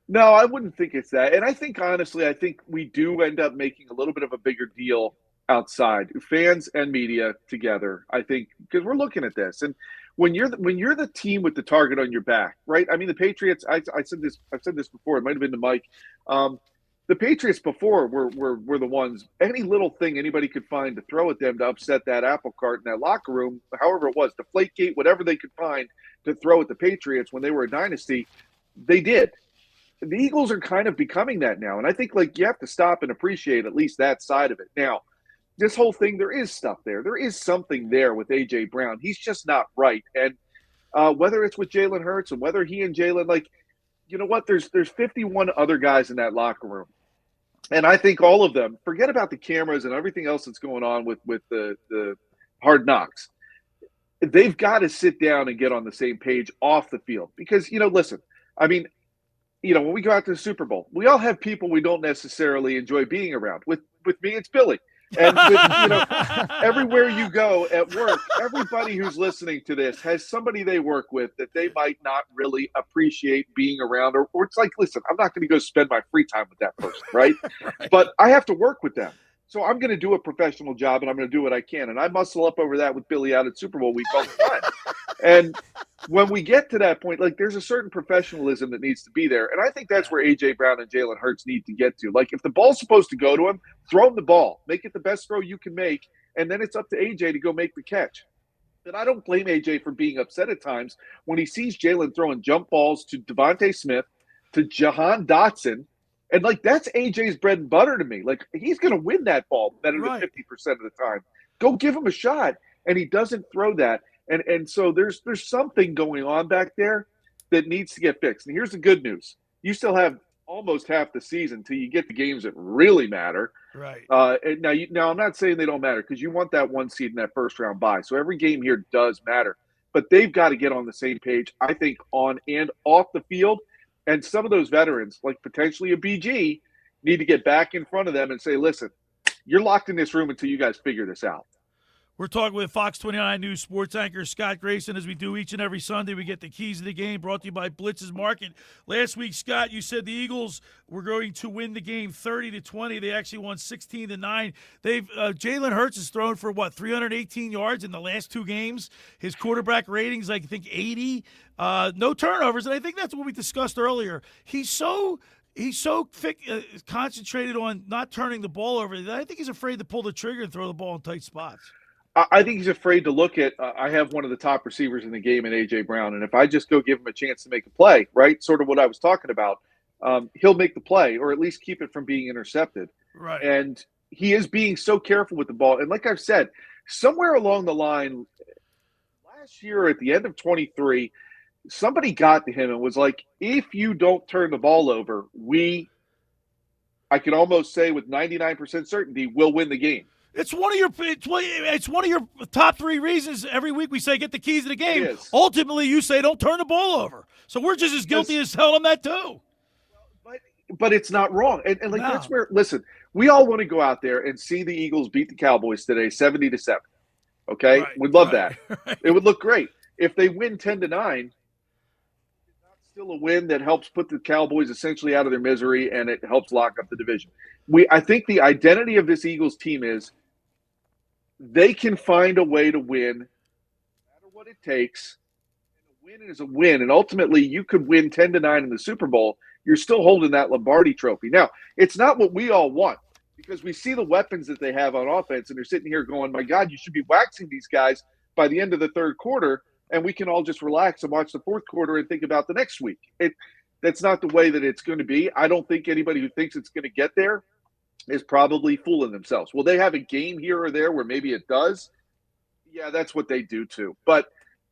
No, I wouldn't think it's that. And I think, honestly, we do end up making a little bit of a bigger deal outside, fans and media together, I think, because we're looking at this. And when you're the team with the target on your back, right? I mean, the Patriots, I've said this before, it might have been to Mike. The Patriots before were the ones, any little thing anybody could find to throw at them to upset that apple cart in that locker room, however it was, Deflategate, whatever they could find to throw at the Patriots when they were a dynasty, they did. The Eagles are kind of becoming that now. And I think you have to stop and appreciate at least that side of it. Now, this whole thing, there is stuff there. There is something there with A.J. Brown. He's just not right. And whether it's with Jalen Hurts and whether he and Jalen, you know what? There's 51 other guys in that locker room. And I think all of them, forget about the cameras and everything else that's going on with the Hard Knocks. They've got to sit down and get on the same page off the field. Because, listen, I mean, when we go out to the Super Bowl, we all have people we don't necessarily enjoy being around. With me, it's Billy. And everywhere you go at work, everybody who's listening to this has somebody they work with that they might not really appreciate being around. Or it's like, listen, I'm not going to go spend my free time with that person, right? But I have to work with them. So I'm going to do a professional job, and I'm going to do what I can. And I muscle up over that with Billy out at Super Bowl week all the time. And when we get to that point, there's a certain professionalism that needs to be there. And I think that's where A.J. Brown and Jalen Hurts need to get to. If the ball's supposed to go to him, throw him the ball. Make it the best throw you can make, and then it's up to A.J. to go make the catch. And I don't blame A.J. for being upset at times when he sees Jalen throwing jump balls to Devontae Smith, to Jahan Dotson. And, that's A.J.'s bread and butter to me. He's going to win that ball better than 50% of the time. Go give him a shot. And he doesn't throw that. And so there's something going on back there that needs to get fixed. And here's the good news. You still have almost half the season till you get the games that really matter. Right. And now I'm not saying they don't matter because you want that one seed in that first round bye. So every game here does matter. But they've got to get on the same page, I think, on and off the field. And some of those veterans, like potentially a BG, need to get back in front of them and say, listen, you're locked in this room until you guys figure this out. We're talking with Fox 29 News sports anchor Scott Grayson. As we do each and every Sunday, we get the keys of the game brought to you by Blitz's Market. Last week, Scott, you said the Eagles were going to win the game 30-20. They actually won 16-9. Jalen Hurts has thrown for 318 yards in the last two games. His quarterback rating's I think 80. No turnovers, and I think that's what we discussed earlier. He's so concentrated on not turning the ball over that I think he's afraid to pull the trigger and throw the ball in tight spots. I think he's afraid to look at I have one of the top receivers in the game in A.J. Brown, and if I just go give him a chance to make a play, right, sort of what I was talking about, he'll make the play or at least keep it from being intercepted. Right. And he is being so careful with the ball. And like I've said, somewhere along the line, last year at the end of 23, somebody got to him and was like, if you don't turn the ball over, I can almost say with 99% certainty, we'll win the game. It's one of your top three reasons every week we say get the keys to the game. Ultimately, you say don't turn the ball over. So we're just as guilty as telling them that too. But it's not wrong. And that's where, listen, we all want to go out there and see the Eagles beat the Cowboys today 70-7. Okay? Right, We'd love right, that. right. It would look great. If they win 10-9, still a win that helps put the Cowboys essentially out of their misery and it helps lock up the division. I think the identity of this Eagles team is they can find a way to win no matter what it takes. And a win is a win. And ultimately, you could win 10-9 in the Super Bowl. You're still holding that Lombardi trophy. Now, it's not what we all want because we see the weapons that they have on offense, and they're sitting here going, my God, you should be waxing these guys by the end of the third quarter, and we can all just relax and watch the fourth quarter and think about the next week. That's not the way that it's going to be. I don't think anybody who thinks it's going to get there is probably fooling themselves. Will they have a game here or there where maybe it does? Yeah, that's what they do too. But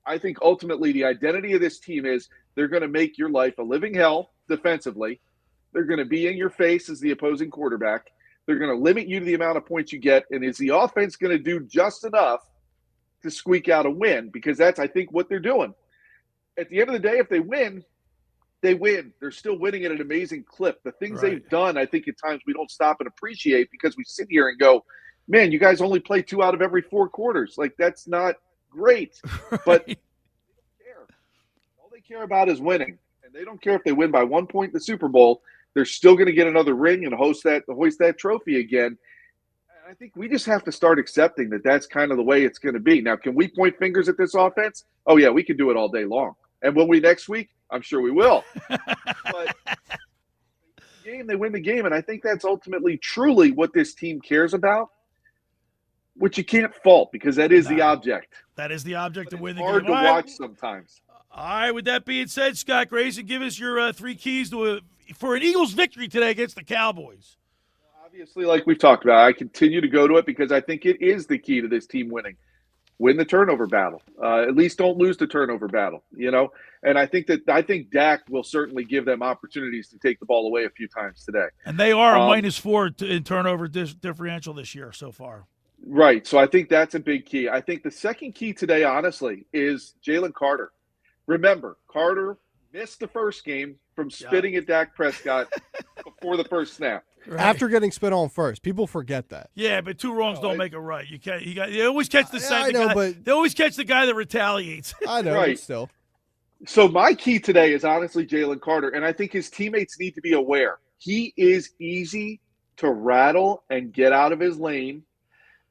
I think ultimately the identity of this team is they're going to make your life a living hell defensively. They're going to be in your face as the opposing quarterback. They're going to limit you to the amount of points you get. And is the offense going to do just enough to squeak out a win? Because that's, I think, what they're doing. At the end of the day, if they win, they win. They're still winning at an amazing clip. The things they've done, I think at times we don't stop and appreciate because we sit here and go, man, you guys only play 2 out of every 4 quarters. Like, that's not great. But they don't care. All they care about is winning. And they don't care if they win by 1 point in the Super Bowl. They're still going to get another ring and hoist that trophy again. And I think we just have to start accepting that that's kind of the way it's going to be. Now, can we point fingers at this offense? Oh, yeah, we can do it all day long. And will we next week? I'm sure we will. But they win the game, and I think that's ultimately truly what this team cares about, which you can't fault because that is the object. That is the object to win the game. Hard to watch sometimes. All right, with that being said, Scott Grayson, give us your 3 keys for an Eagles victory today against the Cowboys. Obviously, like we've talked about, I continue to go to it because I think it is the key to this team winning. Win the turnover battle. At least don't lose the turnover battle, And I think Dak will certainly give them opportunities to take the ball away a few times today. And they are a -4 in turnover differential this year so far. Right. So I think that's a big key. I think the second key today, honestly, is Jalen Carter. Remember, Carter missed the first game from spitting at Dak Prescott before the first snap. Right. After getting spit on first, people forget that. Yeah, but 2 wrongs don't make a right. You can't. They always catch the second guy. But they always catch the guy that retaliates. I know, but still. So my key today is honestly Jalen Carter, and I think his teammates need to be aware. He is easy to rattle and get out of his lane,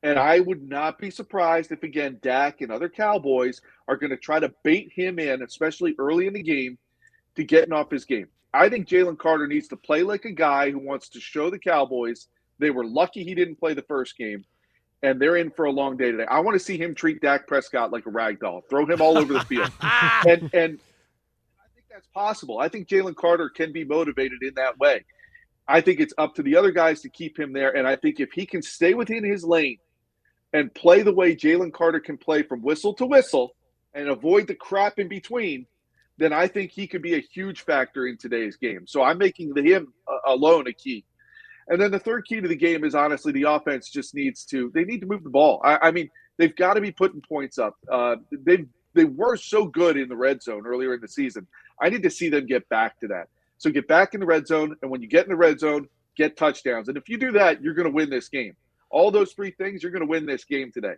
and I would not be surprised if, again, Dak and other Cowboys are going to try to bait him in, especially early in the game, to getting off his game. I think Jalen Carter needs to play like a guy who wants to show the Cowboys they were lucky he didn't play the first game, and they're in for a long day today. I want to see him treat Dak Prescott like a rag doll, throw him all over the field. And I think that's possible. I think Jalen Carter can be motivated in that way. I think it's up to the other guys to keep him there, and I think if he can stay within his lane and play the way Jalen Carter can play from whistle to whistle and avoid the crap in between, then I think he could be a huge factor in today's game. So I'm making him alone a key. And then the third key to the game is honestly the offense just needs to move the ball. I mean, they've got to be putting points up. They were so good in the red zone earlier in the season. I need to see them get back to that. So get back in the red zone, and when you get in the red zone, get touchdowns. And if you do that, you're going to win this game. All those three things, you're going to win this game today.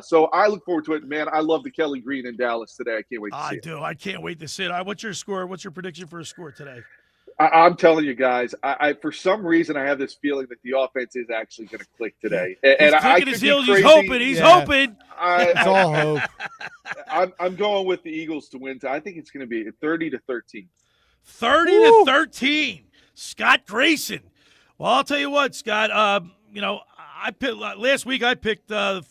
So I look forward to it. Man, I love the Kelly Green in Dallas today. I can't wait to see it. I do. I can't wait to see it. What's your score? What's your prediction for a score today? I'm telling you guys, I for some reason I have this feeling that the offense is actually going to click today. And I could his be heels. crazy. He's hoping. It's all hope. I'm going with the Eagles to win. I think it's going to be 30-13. 30-13. Scott Grayson. Well, I'll tell you what, Scott. I picked last week. I picked the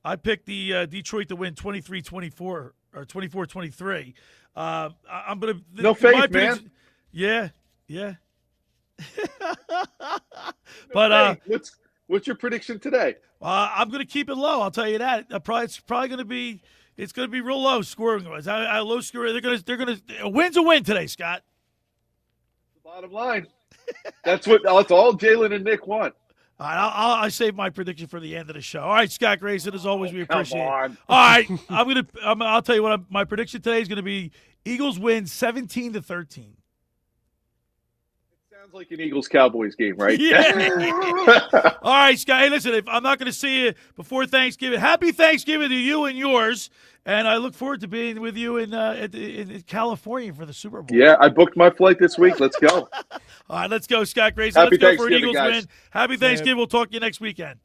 Detroit to win 23-24 or 24-23. I'm gonna no faith, man. Yeah. But what's your prediction today? I'm gonna keep it low. I'll tell you that. It's probably gonna be real low scoring wise. Low scoring. They're gonna a win's a win today, Scott. The bottom line. That's all Jalen and Nick want. All right, I save my prediction for the end of the show. All right, Scott Grayson, as always, we appreciate it. on. All right, I'll tell you what. My prediction today is going to be Eagles win 17-13. Sounds like an Eagles-Cowboys game, right? Yeah. All right, Scott. Hey, listen, if I'm not going to see you before Thanksgiving, happy Thanksgiving to you and yours. And I look forward to being with you in California for the Super Bowl. Yeah, I booked my flight this week. Let's go. All right, let's go, Scott Grayson. Happy Let's go for an Thanksgiving, Eagles guys. win. Happy Thanksgiving. We'll talk to you next weekend.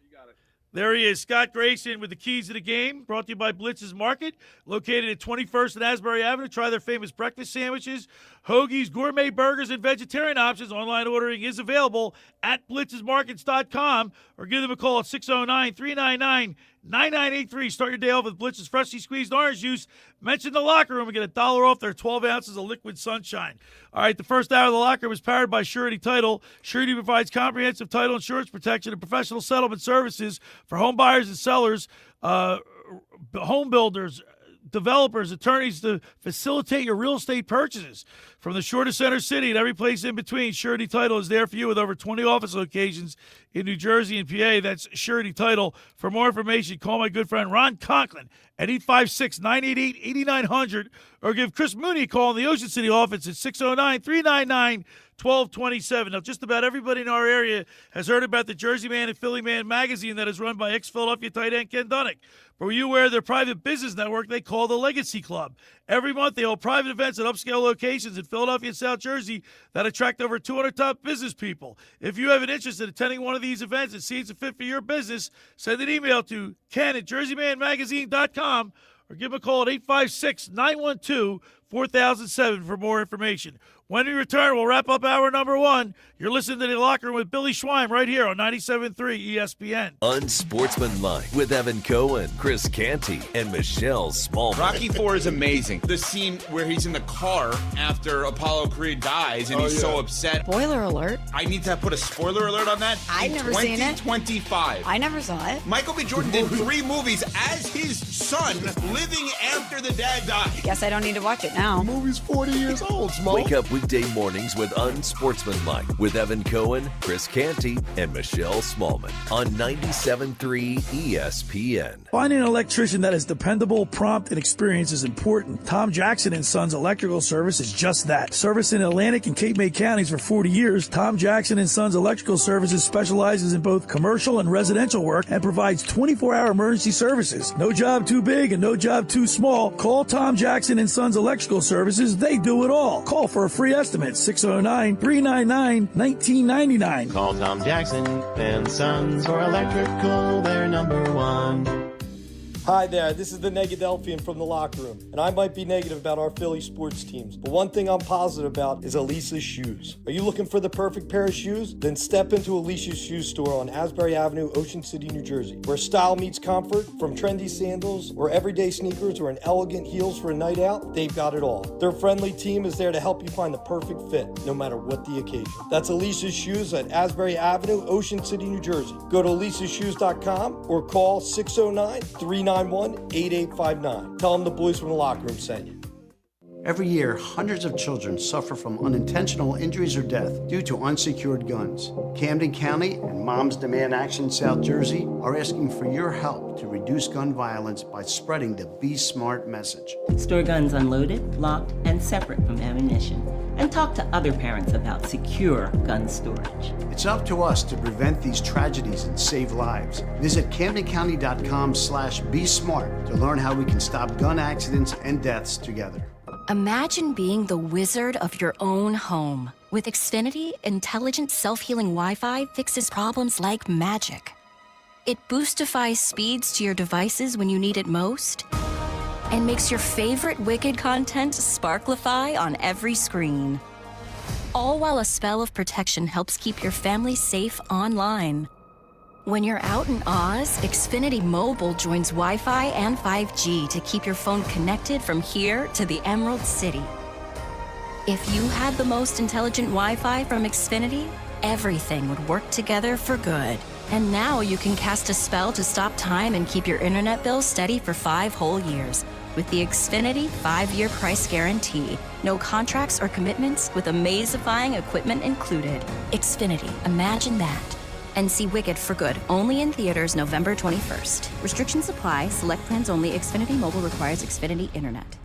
You got it. There he is, Scott Grayson with the keys to the game, brought to you by Blitz's Market, located at 21st and Asbury Avenue. Try their famous breakfast sandwiches, hoagies, gourmet burgers, and vegetarian options. Online ordering is available at blitzesmarkets.com or give them a call at 609-399-9983. Start your day off with Blitz's freshly squeezed orange juice. Mention the locker room and get $1 off their 12 ounces of liquid sunshine. All right, the first hour of the locker room is powered by Surety Title. Surety provides comprehensive title insurance protection and professional settlement services for home buyers and sellers, home builders, developers, attorneys to facilitate your real estate purchases. From the shore to center city and every place in between, Surety Title is there for you with over 20 office locations in New Jersey and PA. That's Surety Title. For more information, call my good friend Ron Conklin at 856-988-8900 or give Chris Mooney a call in the Ocean City office at 609-399-1227. Now, just about everybody in our area has heard about the Jersey Man and Philly Man magazine that is run by ex-Philadelphia tight end Ken Dunnick. But were you aware of their private business network they call the Legacy Club? Every month, they hold private events at upscale locations in Philadelphia and South Jersey that attract over 200 top business people. If you have an interest in attending one of these events and see it's a fit for your business, send an email to ken@jerseymanmagazine.com or give them a call at 856-912-4007 for more information. When we return, we'll wrap up hour number one. You're listening to The Locker Room with Billy Schwein right here on 97.3 ESPN. Unsportsmanlike with Evan Cohen, Chris Canty, and Michelle Smallman. Rocky IV is amazing. The scene where he's in the car after Apollo Creed dies and he's so upset. Spoiler alert. I need to put a spoiler alert on that. I've never seen it. 2025. I never saw it. Michael B. Jordan did 3 movies as his son living after the dad died. Guess I don't need to watch it now. The movie's 40 years old, Small. Wake up weekday mornings with Unsportsmanlike with Evan Cohen, Chris Canty, and Michelle Smallman on 97.3 ESPN. Finding an electrician that is dependable, prompt, and experienced is important. Tom Jackson & Sons Electrical Service is just that. Service in Atlantic and Cape May counties for 40 years, Tom Jackson & Sons Electrical Services specializes in both commercial and residential work and provides 24-hour emergency services. No job too big and no job too small. Call Tom Jackson & Sons Electrical Services. They do it all. Call for a free estimate, 609-399-1999. Call Tom Jackson and Sons for electrical, they're number one. Hi there, this is the Negadelphian from the Locker Room, and I might be negative about our Philly sports teams, but one thing I'm positive about is Elisa's shoes. Are you looking for the perfect pair of shoes? Then step into Elisa's shoe store on Asbury Avenue, Ocean City, New Jersey, where style meets comfort. From trendy sandals or everyday sneakers or an elegant heels for a night out, they've got it all. Their friendly team is there to help you find the perfect fit, no matter what the occasion. That's Elisa's Shoes at Asbury Avenue, Ocean City, New Jersey. Go to elisashoes.com or call 609-399 491-8859. Tell them the boys from the locker room sent you. Every year, hundreds of children suffer from unintentional injuries or death due to unsecured guns. Camden County and Moms Demand Action South Jersey are asking for your help to reduce gun violence by spreading the Be Smart message. Store guns unloaded, locked, and separate from ammunition. And talk to other parents about secure gun storage. It's up to us to prevent these tragedies and save lives. Visit CamdenCounty.com/BeSmart to learn how we can stop gun accidents and deaths together. Imagine being the wizard of your own home. With Xfinity, intelligent self-healing Wi-Fi fixes problems like magic. It boostifies speeds to your devices when you need it most, and makes your favorite Wicked content sparklify on every screen. All while a spell of protection helps keep your family safe online. When you're out in Oz, Xfinity Mobile joins Wi-Fi and 5G to keep your phone connected from here to the Emerald City. If you had the most intelligent Wi-Fi from Xfinity, everything would work together for good. And now you can cast a spell to stop time and keep your internet bill steady for 5 whole years with the Xfinity 5-year price guarantee. No contracts or commitments with amazifying equipment included. Xfinity, imagine that. And see Wicked for good, only in theaters November 21st. Restrictions apply. Select plans only. Xfinity Mobile requires Xfinity Internet.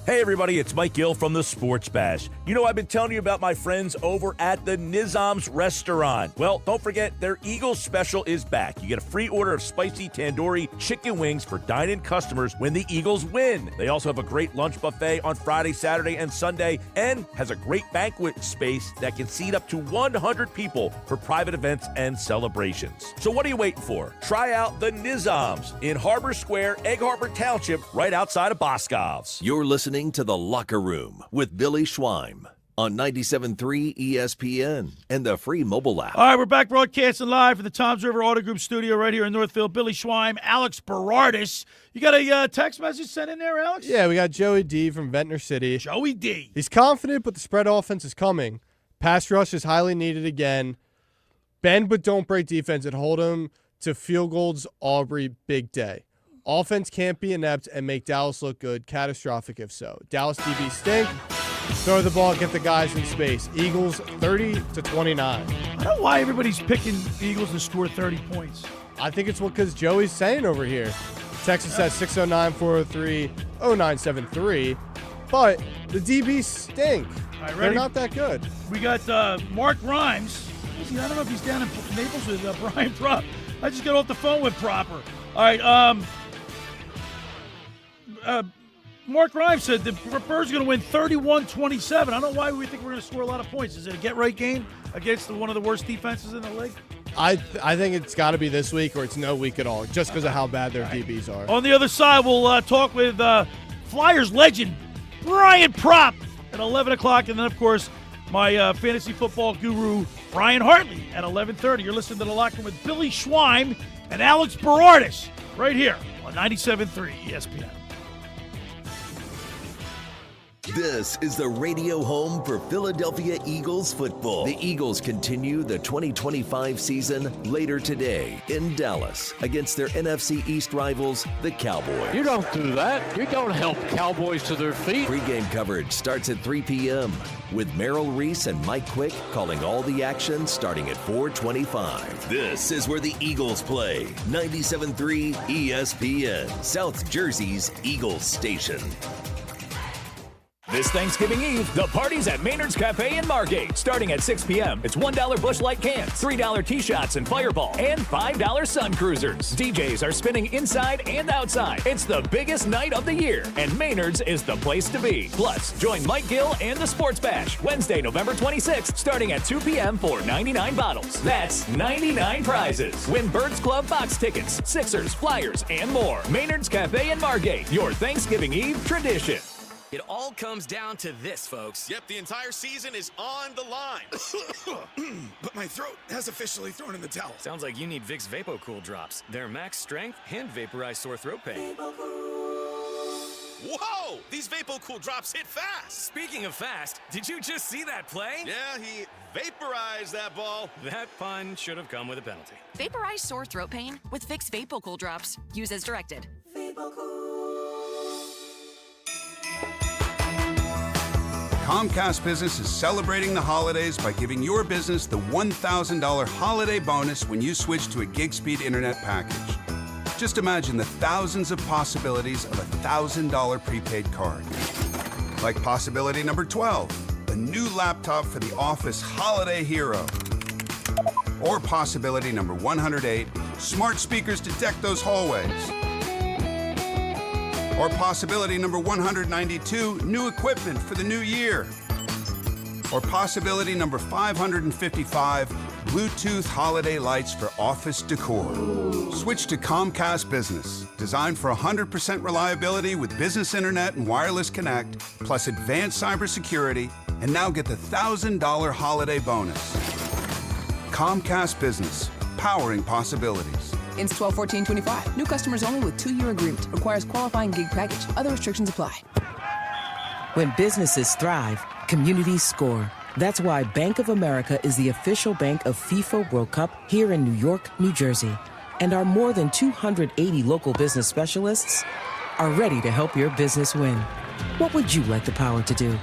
Hey everybody, it's Mike Gill from the Sports Bash. You know, I've been telling you about my friends over at the Nizam's Restaurant. Well, don't forget, their Eagles special is back. You get a free order of spicy tandoori chicken wings for dine-in customers when the Eagles win. They also have a great lunch buffet on Friday, Saturday, and Sunday, and has a great banquet space that can seat up to 100 people for private events and celebrations. So what are you waiting for? Try out the Nizam's in Harbor Square, Egg Harbor Township, right outside of Boscov's. You're listening to The Locker Room with Billy Schweim on 97.3 ESPN and the free mobile app. All right, we're back broadcasting live from the Toms River Auto Group studio right here in Northfield. Billy Schweim, Alex Berardis. You got a text message sent in there, Alex? Yeah, we got Joey D from Ventnor City. Joey D. He's confident, but the spread offense is coming. Pass rush is highly needed again. Bend but don't break defense and hold him to field goals. Aubrey, big day. Offense can't be inept and make Dallas look good. Catastrophic if so. Dallas DB stink. Throw the ball, get the guys in space. Eagles 30-29. I don't know why everybody's picking the Eagles to score 30 points. I think it's because Joey's saying over here. Texas at 609-403-0973. But the DBs stink. All right, They're ready? not that good. We got Mark Rhymes. I don't know if he's down in Naples with Brian Prop. I just got off the phone with Proper. All right, Mark Rhymes said the Birds are going to win 31-27. I don't know why we think we're going to score a lot of points. Is it a get-right game against one of the worst defenses in the league? I think it's got to be this week or it's no week at all, just because of how bad their DBs are. On the other side, we'll talk with Flyers legend Brian Prop at 11 o'clock. And then, of course, my fantasy football guru, Brian Hartley, at 11:30. You're listening to The Locker Room with Billy Schweim and Alex Berardis right here on 97.3 ESPN. This is the radio home for Philadelphia Eagles football. The Eagles continue the 2025 season later today in Dallas against their NFC East rivals, the Cowboys. You don't do that. You don't help Cowboys to their feet. Pre-game coverage starts at 3 p.m. with Merrill Reese and Mike Quick calling all the action starting at 4:25. This is where the Eagles play. 97.3 ESPN, South Jersey's Eagles station. This Thanksgiving Eve, the party's at Maynard's Cafe in Margate. Starting at 6 p.m., it's $1 Busch Light cans, $3 T-Shots and Fireball, and $5 Sun Cruisers. DJs are spinning inside and outside. It's the biggest night of the year, and Maynard's is the place to be. Plus, join Mike Gill and the Sports Bash, Wednesday, November 26th, starting at 2 p.m. for 99 bottles. That's 99 prizes. Win Birds Club box tickets, Sixers, Flyers, and more. Maynard's Cafe in Margate, your Thanksgiving Eve tradition. It all comes down to this, folks. Yep, the entire season is on the line. But my throat has officially thrown in the towel. Sounds like you need Vicks VapoCool drops. They're max strength and vaporize sore throat pain. Whoa! These VapoCool drops hit fast. Speaking of fast, did you just see that play? Yeah, he vaporized that ball. That pun should have come with a penalty. Vaporize sore throat pain with Vicks VapoCool drops. Use as directed. Comcast Business is celebrating the holidays by giving your business the $1,000 holiday bonus when you switch to a gig speed internet package. Just imagine the thousands of possibilities of a $1,000 prepaid card. Like possibility number 12, a new laptop for the office holiday hero. Or possibility number 108, smart speakers to deck those hallways. Or possibility number 192, new equipment for the new year. Or possibility number 555, Bluetooth holiday lights for office decor. Switch to Comcast Business, designed for 100% reliability with business internet and wireless connect, plus advanced cybersecurity, and now get the $1,000 holiday bonus. Comcast Business, powering possibilities. Ends 12/14/25. New customers only with 2-year agreement. Requires qualifying gig package. Other restrictions apply. When businesses thrive, communities score. That's why Bank of America is the official bank of FIFA World Cup here in New York, New Jersey. And our more than 280 local business specialists are ready to help your business win. What would you like the power to do?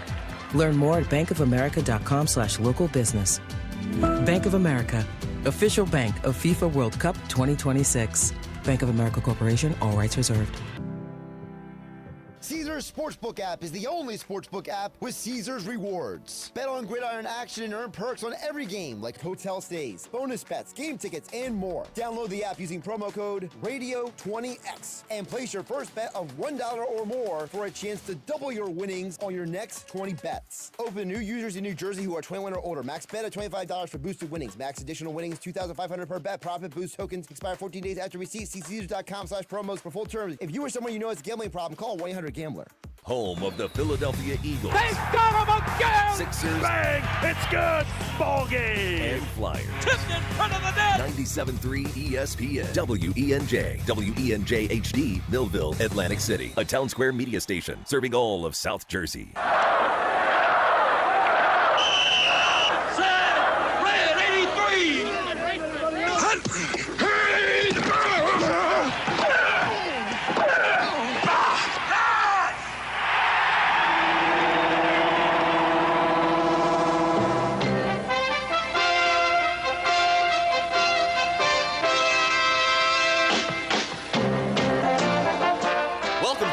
Learn more at bankofamerica.com/local business. Bank of America, official bank of FIFA World Cup 2026. Bank of America Corporation, all rights reserved. Caesars Sportsbook app is the only sportsbook app with Caesars rewards. Bet on gridiron action and earn perks on every game like hotel stays, bonus bets, game tickets, and more. Download the app using promo code RADIO20X and place your first bet of $1 or more for a chance to double your winnings on your next 20 bets. Open to new users in New Jersey who are 21 or older. Max bet at $25 for boosted winnings. Max additional winnings $2,500 per bet. Profit boost tokens expire 14 days after receipt. See Caesars.com/promos for full terms. If you or someone you know has a gambling problem, call 1-800-GAMBLER. Home of the Philadelphia Eagles. They got him again! Sixers. Bang! It's good! Ball game! And Flyers. Tipped in front of the net! 97.3 ESPN. WENJ. WENJ HD. Millville, Atlantic City. A Town Square media station serving all of South Jersey. Red 83!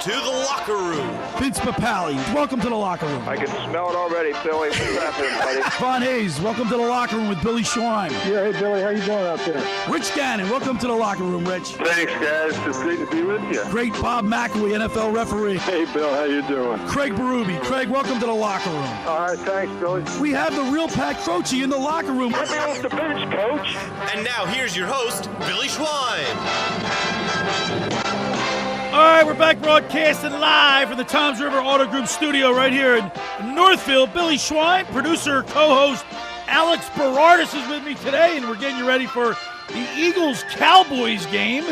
To the locker room. Vince Papali, welcome to the locker room. I can smell it already, Billy. What's happening, buddy? Von Hayes, welcome to the locker room with Billy Schwein. Yeah, hey, Billy, how you doing out there? Rich Gannon, welcome to the locker room, Rich. Thanks, guys. It's great to be with you. Great Bob McElwee, NFL referee. Hey, Bill, how you doing? Craig Berube. Craig, welcome to the locker room. All right, thanks, Billy. We have the real Pat Croce in the locker room. Get me off the bench, Coach. And now here's your host, Billy Schwein. All right, we're back broadcasting live from the Toms River Auto Group studio right here in Northfield. Billy Schwein, producer, co-host Alex Berardis is with me today, and we're getting you ready for the Eagles-Cowboys game.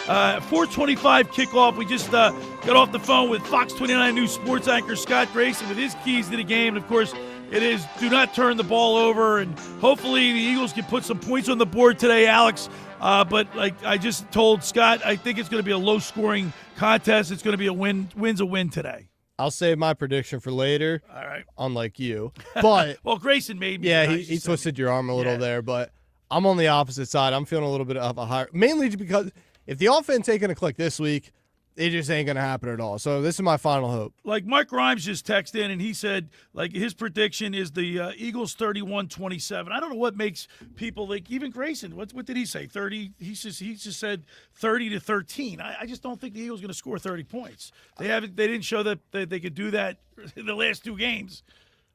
4:25 kickoff. We just got off the phone with Fox 29 News sports anchor Scott Grayson with his keys to the game. And, of course, it is do not turn the ball over, and hopefully the Eagles can put some points on the board today, Alex. But like I just told Scott, I think it's going to be a low-scoring contest. It's going to be a win's a win today. I'll save my prediction for later. All right. Unlike you. But well, Grayson made me. Yeah, he twisted your arm a little there, but I'm on the opposite side. I'm feeling a little bit of a higher, mainly because if the offense ain't going to click this week, it just ain't going to happen at all. So this is my final hope. Like Mike Grimes just texted in, and he said, like, his prediction is the Eagles 31-27. I don't know what makes people, like, even Grayson, what did he say, 30? He just said 30-13. I just don't think the Eagles are going to score 30 points. They didn't show that they could do that in the last two games.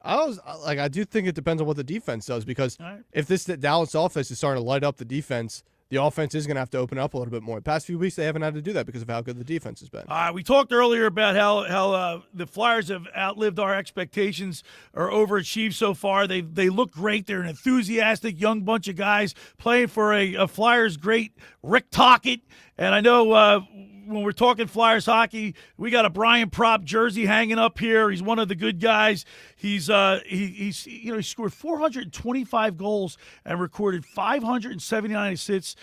I do think it depends on what the defense does, because if this Dallas offense is starting to light up the defense, the offense is going to have to open up a little bit more. The past few weeks, they haven't had to do that because of how good the defense has been. We talked earlier about how the Flyers have outlived our expectations or overachieved so far. They look great. They're an enthusiastic young bunch of guys playing for a Flyers great Rick Tocchet. And I know when we're talking Flyers hockey, we got a Brian Propp jersey hanging up here. He's one of the good guys. He scored 425 goals and recorded 579 assists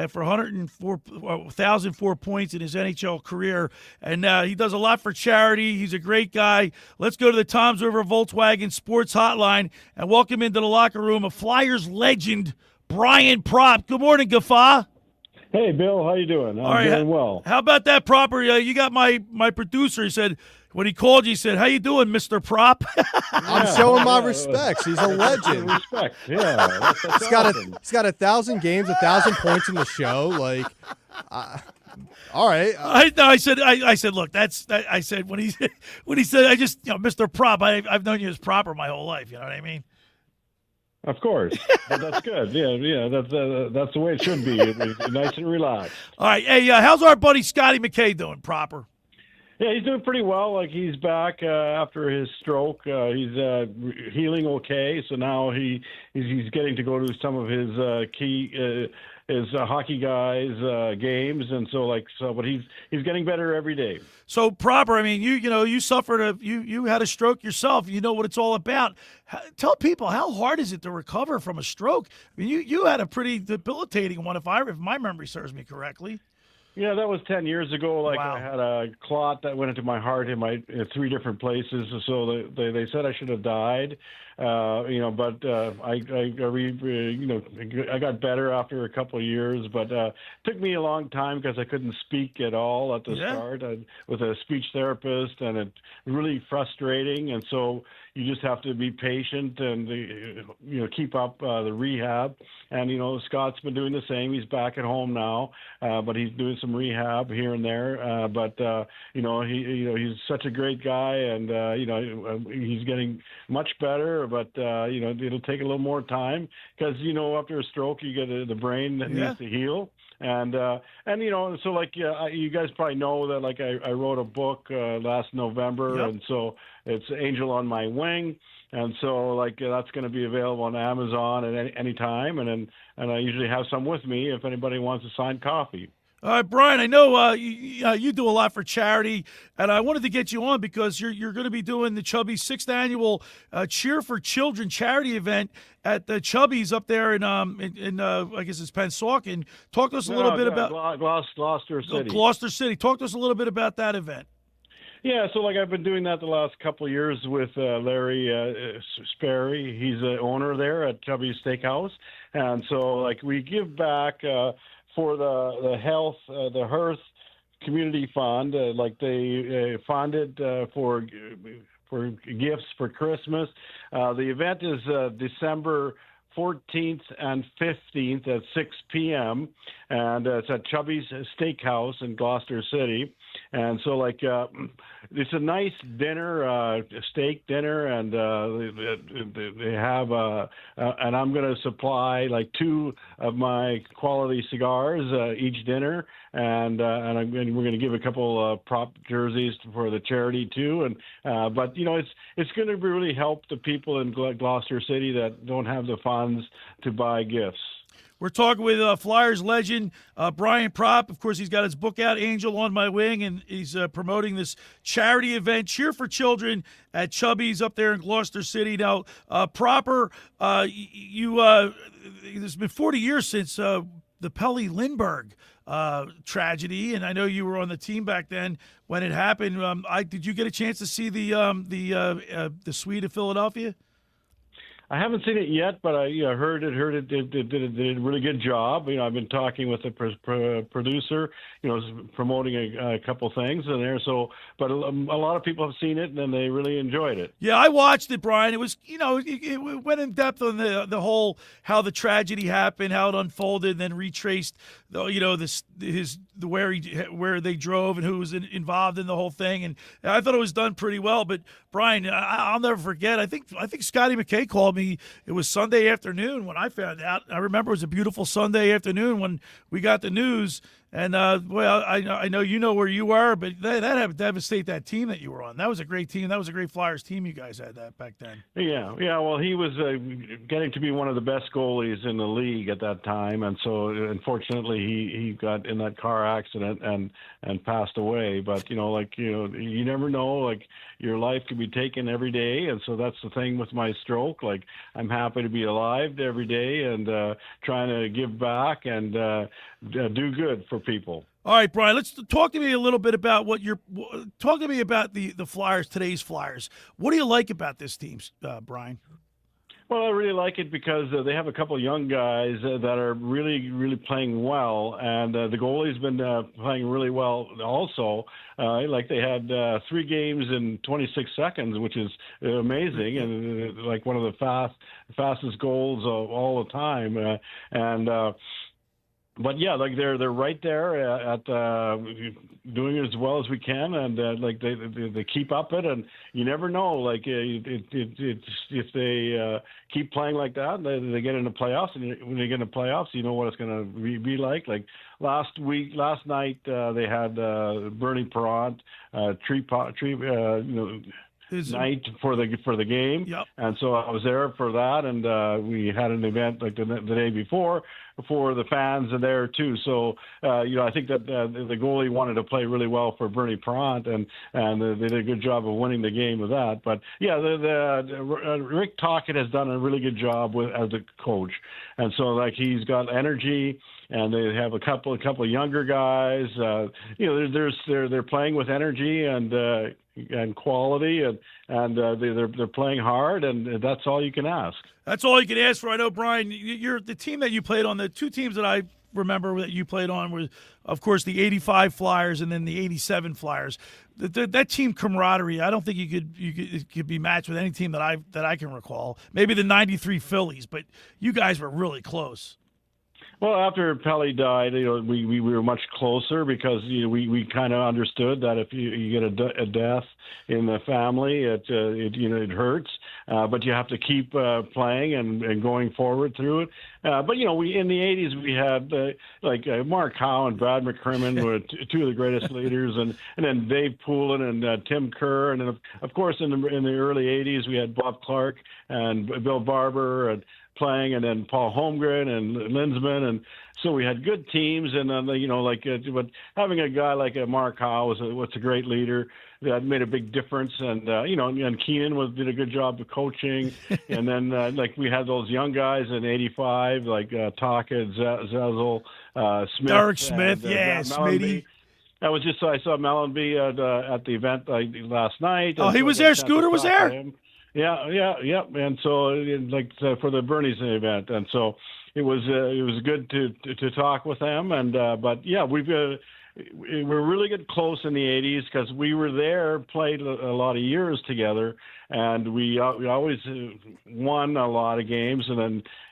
for 1,004 points in his NHL career. And he does a lot for charity. He's a great guy. Let's go to the Toms River Volkswagen Sports Hotline and welcome into the locker room a Flyers legend, Brian Propp. Good morning, Gaffa. Hey, Bill. How you doing? I'm doing well. How about that, Propper? You got my producer. He said, when he called you, he said, "How you doing, Mr. Propp?" I'm showing my respects. He's a legend. Respect, yeah. He's got 1,000 games, 1,000 points in the show. Like, all right. I said, look, I said when he said, Mr. Propp, I've known you as Propper my whole life. You know what I mean? Of course, but that's good. Yeah. That's the way it should be. It's nice and relaxed. All right. Hey, how's our buddy Scotty McKay doing, Propper? Yeah, he's doing pretty well. Like, he's back after his stroke. He's healing okay. So now he's getting to go to some of his key hockey guys games, and but he's getting better every day. So, Propper, I mean, you suffered you had a stroke yourself. You know what it's all about. Tell people, how hard is it to recover from a stroke? I mean, you had a pretty debilitating one, if my memory serves me correctly. Yeah, that was 10 years ago. Wow. I had a clot that went into my heart in 3 different places. So they said I should have died. But I got better after a couple of years. But it took me a long time because I couldn't speak at all at the start with a speech therapist, and it's really frustrating. And so you just have to be patient and keep up the rehab. And Scott's been doing the same. He's back at home now, but he's doing some rehab here and there. He's such a great guy, and he's getting much better. But it'll take a little more time because after a stroke you get the brain that needs to heal. And you guys probably know that I wrote a book last November, and so it's Angel on My Wing, and so that's going to be available on Amazon at any time, and I usually have some with me if anybody wants a signed copy. All right, Brian, I know you do a lot for charity, and I wanted to get you on because you're going to be doing the Chubby's 6th annual Cheer for Children charity event at the Chubby's up there in I guess it's Pennsauken. Talk to us a little bit about Gloucester City. Gloucester City. Talk to us a little bit about that event. Yeah, so I've been doing that the last couple of years with Larry Sperry. He's the owner there at Chubby's Steakhouse, and so we give back for the Hearth Community Fund. They funded for gifts for Christmas. The event is December 14th and 15th at 6 p.m. and it's at Chubby's Steakhouse in Gloucester City. And so it's a nice dinner, steak dinner, and they have and I'm going to supply 2 of my quality cigars each dinner, and we're going to give a couple prop jerseys for the charity too. And but it's going to really help the people in Gloucester City that don't have the funds to buy gifts. We're talking with Flyers legend Brian Propp. Of course, he's got his book out, Angel on My Wing, and he's promoting this charity event, Cheer for Children, at Chubby's up there in Gloucester City. Now, Propper, it's been 40 years since the Pelle Lindbergh tragedy, and I know you were on the team back then when it happened. Did you get a chance to see the Suite of Philadelphia? I haven't seen it yet, but I heard it did a really good job. I've been talking with the producer, promoting a couple things in there. So, but a lot of people have seen it and they really enjoyed it. Yeah, I watched it, Brian. It was, it went in depth on the whole, how the tragedy happened, how it unfolded, and then retraced, where they drove and who was involved in the whole thing. And I thought it was done pretty well. But Brian, I'll never forget. I think Scotty McKay called me. It was Sunday afternoon when I found out. I remember it was a beautiful Sunday afternoon when we got the news, And well, I know you know where you were, but that had to devastate that team that you were on. That was a great team. That was a great Flyers team you guys had that back then. Yeah. Well, he was getting to be one of the best goalies in the league at that time, and so unfortunately he got in that car accident and passed away. But you never know. Like, your life can be taken every day, and so that's the thing with my stroke. Like, I'm happy to be alive every day and trying to give back and do good for people. All right, Brian, let's talk to me a little bit about talk to me about the Flyers, today's Flyers. What do you like about this team, Brian? Well, I really like it because they have a couple of young guys that are really, really playing well, and the goalie's been playing really well also. Like, they had 3 games in 26 seconds, which is amazing, and like one of the fastest goals of all the time. But yeah, like they're right there at doing it as well as we can, and like they keep up it, and you never know. Like if they keep playing like that, they get into playoffs, and when they get into playoffs, you know what it's going to be like. Like last night they had Bernie Perrant, night for the game. Yep. And so I was there for that, and we had an event like the day before for the fans are there too. So I think that the goalie wanted to play really well for Bernie Perrant, and they did a good job of winning the game with that. But yeah, Rick Tocchet has done a really good job as a coach, and so like he's got energy. And they have a couple of younger guys. They're playing with energy and quality, and they're playing hard, and that's all you can ask. That's all you can ask for. I know, Brian, you're the team that you played on. The 2 teams that I remember that you played on were, of course, the '85 Flyers and then the '87 Flyers. That team camaraderie, I don't think it could be matched with any team that I can recall. Maybe the '93 Phillies, but you guys were really close. Well, after Pelly died, we were much closer because we kind of understood that if you get a death in the family, it hurts, but you have to keep playing and going forward through it. But we in the '80s we had Mark Howe and Brad McCrimmon were 2 of the greatest leaders, and then Dave Poulin and Tim Kerr, and then of course in the early '80s we had Bob Clark and Bill Barber and playing, and then Paul Holmgren and Linsman, and so we had good teams. And then but having a guy like Mark Howe was a great leader that made a big difference. And and Keenan did a good job of coaching. And then we had those young guys in '85 like Tocchet, Zezel, Smith, Derek Smith, Smitty. I saw Mellenby at the event last night. Oh, he was there. Scooter was there. Yeah. And so, for the Bernie's event, and so it was good to talk with them. And but yeah, we're really good close in the '80s because we were there, played a lot of years together, and we always won a lot of games. And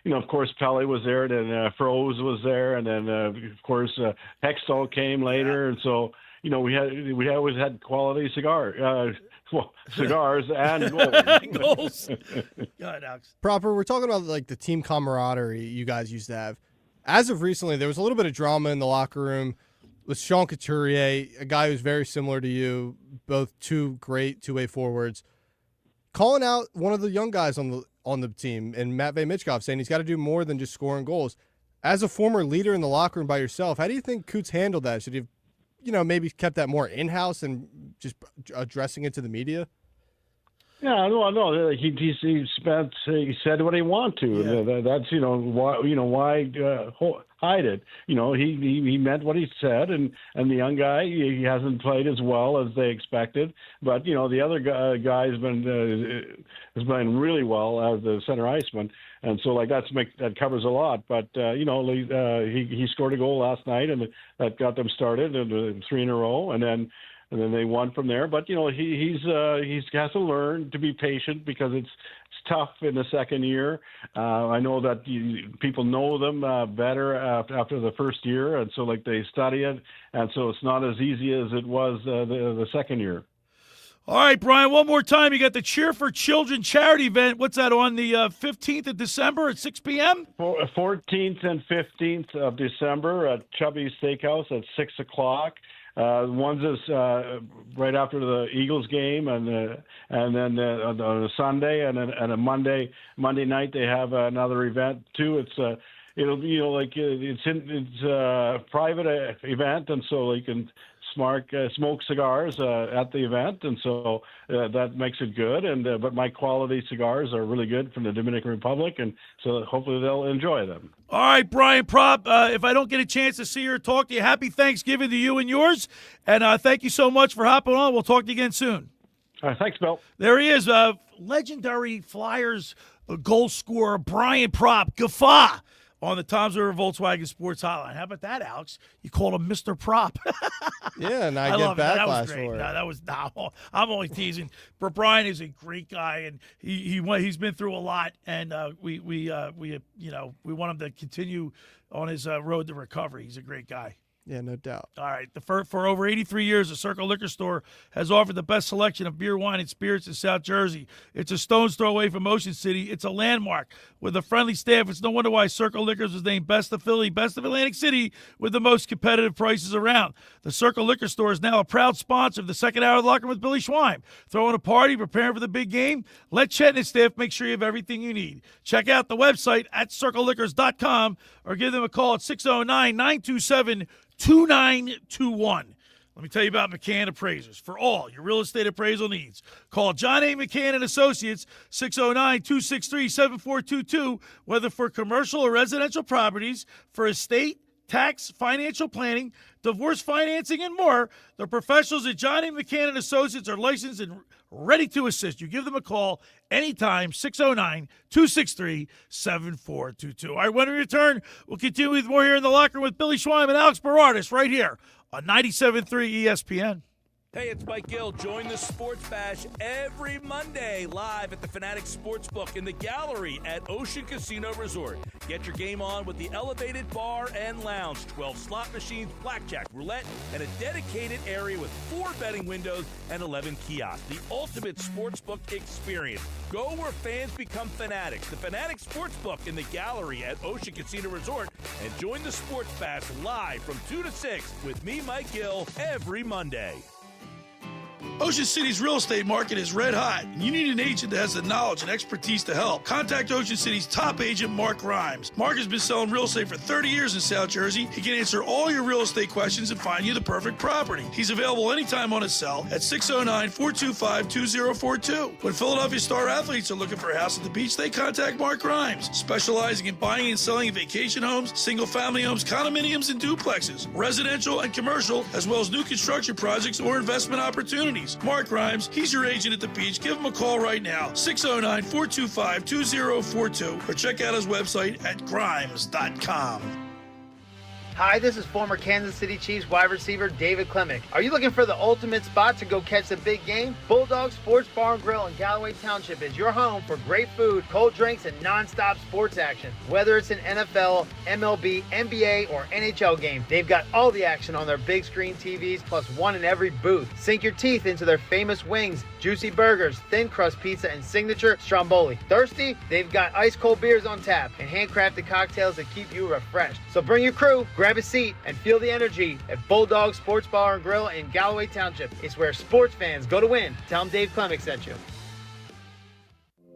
then of course Pelly was there, and then Froze was there, and then of course Hextall came later, and so we always had quality cigars and goals. God, Alex. Proper, we're talking about the team camaraderie you guys used to have. As of recently, there was a little bit of drama in the locker room with Sean Couturier, a guy who's very similar to you, both 2 great two-way forwards, calling out one of the young guys on the team, and Matvei Michkov, saying he's got to do more than just scoring goals. As a former leader in the locker room by yourself, how do you think Coots handled that? Should he have maybe kept that more in-house and just addressing it to the media? Yeah, no. He said what he wanted to. Yeah. That's why hide it. He meant what he said, and the young guy he hasn't played as well as they expected, but the other guy has been really well as the center iceman, and so that covers a lot. But he scored a goal last night, and that got them started, and 3 in a row, and then they won from there. But he has to learn to be patient because it's tough in the second year. I know that people know them better after the first year, and so they study it, and so it's not as easy as it was the second year. All right, Brian, one more time. You got the Cheer for Children charity event. What's that, on the 15th of December at 6 p.m.? 14th and 15th of December at Chubby's Steakhouse at 6 o'clock. One's is right after the Eagles game, and then on a Sunday, and a Monday night they have another event too. It's it'll be it's a private event, and so you can smoke cigars at the event, and so that makes it good. And but my quality cigars are really good from the Dominican Republic, and so hopefully they'll enjoy them. All right, Brian Prop, if I don't get a chance to see you or talk to you, happy Thanksgiving to you and yours, and thank you so much for hopping on. We'll talk to you again soon. All right, thanks, Bill. There he is, legendary Flyers goal scorer Brian Prop, Guffaw, on the Toms River Volkswagen Sports Hotline. How about that, Alex? You called him Mr. Prop. Yeah, and I get backlash for it. No, that was I'm only teasing. But Brian is a great guy, and he's been through a lot, and we want him to continue on his road to recovery. He's a great guy. Yeah, no doubt. All right. For over 83 years, the Circle Liquor Store has offered the best selection of beer, wine, and spirits in South Jersey. It's a stone's throw away from Ocean City. It's a landmark with a friendly staff. It's no wonder why Circle Liquors was named Best of Philly, Best of Atlantic City, with the most competitive prices around. The Circle Liquor Store is now a proud sponsor of the second hour of the Locker Room with Billy Schwein. Throwing a party, preparing for the big game? Let Chet and his staff make sure you have everything you need. Check out the website at circleliquors.com or give them a call at 609-927-2921. Let me tell you about McCann Appraisers. For all your real estate appraisal needs, call John A. McCann and Associates, 609-263-7422, whether for commercial or residential properties, for estate, tax, financial planning, divorce financing, and more. The professionals at John A. McCann and Associates are licensed and ready to assist you. Give them a call anytime, 609-263-7422. All right, when we return, we'll continue with more here in the Locker Room with Billy Schwein and Alex Berardis right here on 97.3 ESPN. Hey, it's Mike Gill. Join the Sports Bash every Monday live at the Fanatic Sportsbook in the gallery at Ocean Casino Resort. Get your game on with the elevated bar and lounge, 12 slot machines, blackjack, roulette, and a dedicated area with 4 betting windows and 11 kiosks. The ultimate sportsbook experience. Go where fans become fanatics. The Fanatic Sportsbook in the gallery at Ocean Casino Resort. And join the Sports Bash live from 2 to 6 with me, Mike Gill, every Monday. Ocean City's real estate market is red hot, and you need an agent that has the knowledge and expertise to help. Contact Ocean City's top agent, Mark Grimes. Mark has been selling real estate for 30 years in South Jersey. He can answer all your real estate questions and find you the perfect property. He's available anytime on his cell at 609-425-2042. When Philadelphia star athletes are looking for a house at the beach, they contact Mark Grimes, specializing in buying and selling vacation homes, single-family homes, condominiums, and duplexes, residential and commercial, as well as new construction projects or investment opportunities. Mark Grimes, he's your agent at the beach. Give him a call right now, 609-425-2042, or check out his website at grimes.com. Hi, this is former Kansas City Chiefs wide receiver David Klemick. Are you looking for the ultimate spot to go catch the big game? Bulldog Sports Bar and Grill in Galloway Township is your home for great food, cold drinks, and non-stop sports action. Whether it's an NFL, MLB, NBA, or NHL game, they've got all the action on their big screen TVs, plus one in every booth. Sink your teeth into their famous wings, juicy burgers, thin crust pizza, and signature stromboli. Thirsty? They've got ice cold beers on tap and handcrafted cocktails that keep you refreshed. So bring your crew, grab a seat, and feel the energy at Bulldog Sports Bar and Grill in Galloway Township. It's where sports fans go to win. Tell them Dave Klemick sent you.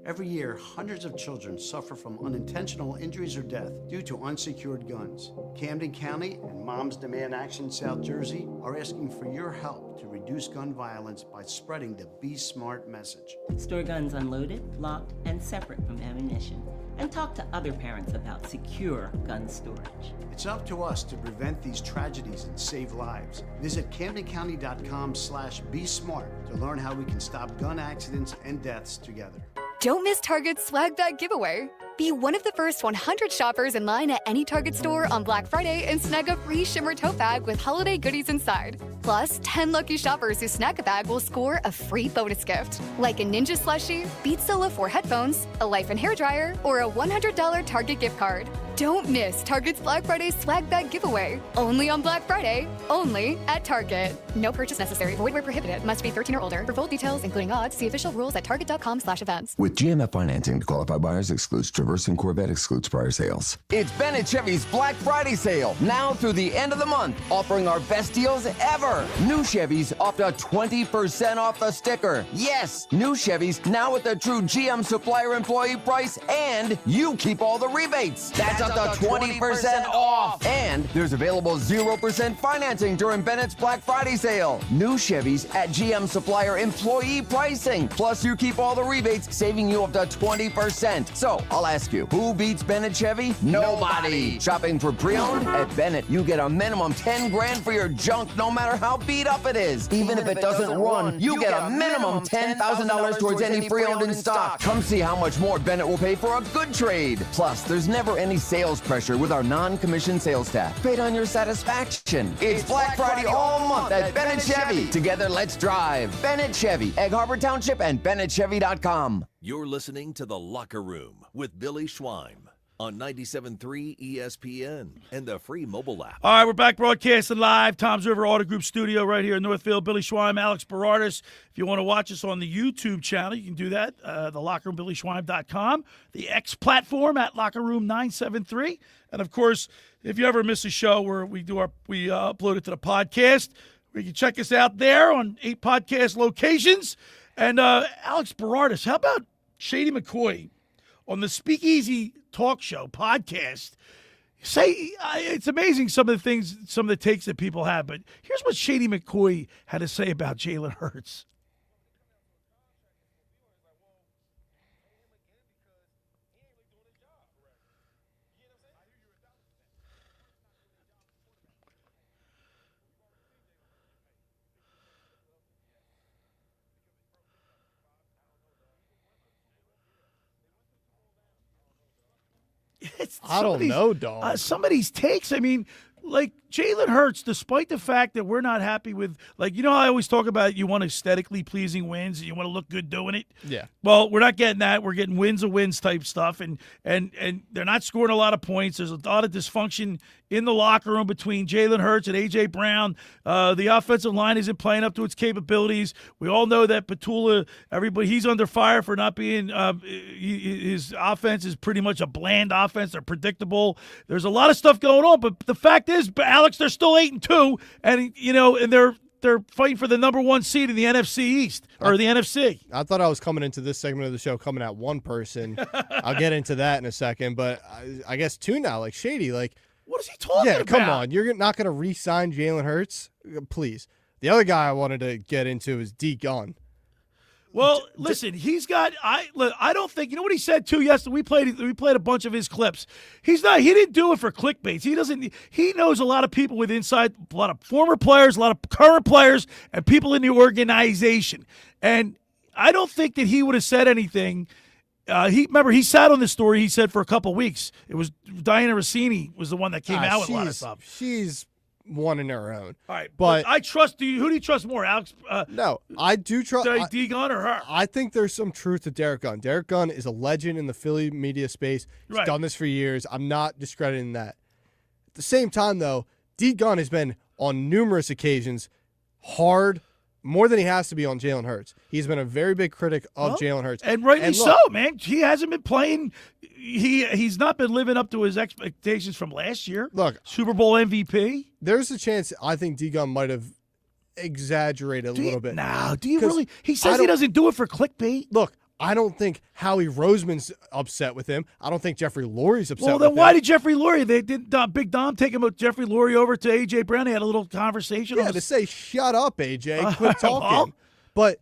Every year, hundreds of children suffer from unintentional injuries or death due to unsecured guns. Camden County and Moms Demand Action South Jersey are asking for your help to reduce gun violence by spreading the Be Smart message. Store guns unloaded, locked, and separate from ammunition. And talk to other parents about secure gun storage. It's up to us to prevent these tragedies and save lives. Visit CamdenCounty.com/BeSmart to learn how we can stop gun accidents and deaths together. Don't miss Target's Swag Bag giveaway. Be one of the first 100 shoppers in line at any Target store on Black Friday and snag a free Shimmer tote bag with holiday goodies inside. Plus, 10 lucky shoppers who snag a bag will score a free bonus gift, like a Ninja slushie, Beats Solo 4 headphones, a Life and hairdryer, or a $100 Target gift card. Don't miss Target's Black Friday swag bag giveaway. Only on Black Friday, only at Target. No purchase necessary. Void where prohibited. Must be 13 or older. For full details, including odds, see official rules at target.com/events. With GMF financing to qualify buyers excludes Traverse and Corvette excludes prior sales. It's Bennett Chevy's Black Friday sale, now through the end of the month, offering our best deals ever. New Chevys up to 20% off the sticker. Yes, new Chevys now with the true GM supplier employee price, and you keep all the rebates. That's up to 20% off. And there's available 0% financing during Bennett's Black Friday sale. New Chevys at GM supplier employee pricing. Plus, you keep all the rebates, saving you up to 20%. So, I'll ask you, who beats Bennett Chevy? Nobody. Shopping for pre-owned? At Bennett, you get a minimum 10 grand for your junk, no matter how beat up it is. Even if it doesn't run, you get a minimum $10,000 towards any pre-owned in stock. Come see how much more Bennett will pay for a good trade. Plus, there's never any sales pressure with our non-commissioned sales staff. Paid on your satisfaction. It's Black Friday all month at Bennett Chevy. Together, let's drive. Bennett Chevy, Egg Harbor Township, and BennettChevy.com. You're listening to The Locker Room with Billy Schweim on 97.3 ESPN and the free mobile app. All right, we're back broadcasting live. Tom's River Auto Group studio right here in Northfield. Billy Schweim, Alex Berardis. If you want to watch us on the YouTube channel, you can do that. The Locker Room, BillySchweim.com. The X platform at Locker Room 973. And, of course, if you ever miss a show where we upload it to the podcast, you can check us out there on 8 podcast locations. And Alex Berardis, how about Shady McCoy on the Speakeasy Talk Show podcast? It's amazing some of the takes that people have, but here's what Shady McCoy had to say about Jalen Hurts. I don't know, dog. Some of these takes, I mean, like Jalen Hurts, despite the fact that we're not happy with, like, you know how I always talk about you want aesthetically pleasing wins and you want to look good doing it? Yeah. Well, we're not getting that. We're getting wins of wins type stuff, and they're not scoring a lot of points. There's a lot of dysfunction in the locker room between Jalen Hurts and A.J. Brown. The offensive line isn't playing up to its capabilities. We all know that Petula, he's under fire for not being his offense is pretty much a bland offense. They're predictable. There's a lot of stuff going on, but the fact is, Alex, they're still 8-2, and they're fighting for the number 1 seed in the NFC East or the NFC. I thought I was coming into this segment of the show coming at one person. I'll get into that in a second, but I guess 2 now, like Shady, like. What is he talking about? Yeah, come on. You're not going to re-sign Jalen Hurts? Please. The other guy I wanted to get into is D. Gunn. Well, listen, he's got. I don't think, you know what he said too yesterday. We played a bunch of his clips. He didn't do it for clickbait. He knows a lot of people with inside, a lot of former players, a lot of current players, and people in the organization. And I don't think that he would have said anything. He sat on this story. He said for a couple weeks. It was Diana Rossini was the one that came out with a lot of stuff. She's one in her own. All right, but I trust you. Who do you trust more, Alex? No, I do trust D. Gunn or her. I think there's some truth to Derek Gunn. Derek Gunn is a legend in the Philly media space. He's done this for years. I'm not discrediting that. At the same time, though, D. Gunn has been on numerous occasions hard. More than he has to be on Jalen Hurts. He's been a very big critic of Jalen Hurts. And rightly so, man. He hasn't been playing. He's not been living up to his expectations from last year. Look, Super Bowl MVP. There's a chance I think D. Gunn might have exaggerated a little bit. No, do you really? He says he doesn't do it for clickbait. Look, I don't think Howie Roseman's upset with him. I don't think Jeffrey Lurie's upset with him. Well, then why did Jeffrey Lurie? They did Big Dom take him with Jeffrey Lurie over to A.J. Brown. They had a little conversation. Yeah, to say, shut up, A.J., quit talking. But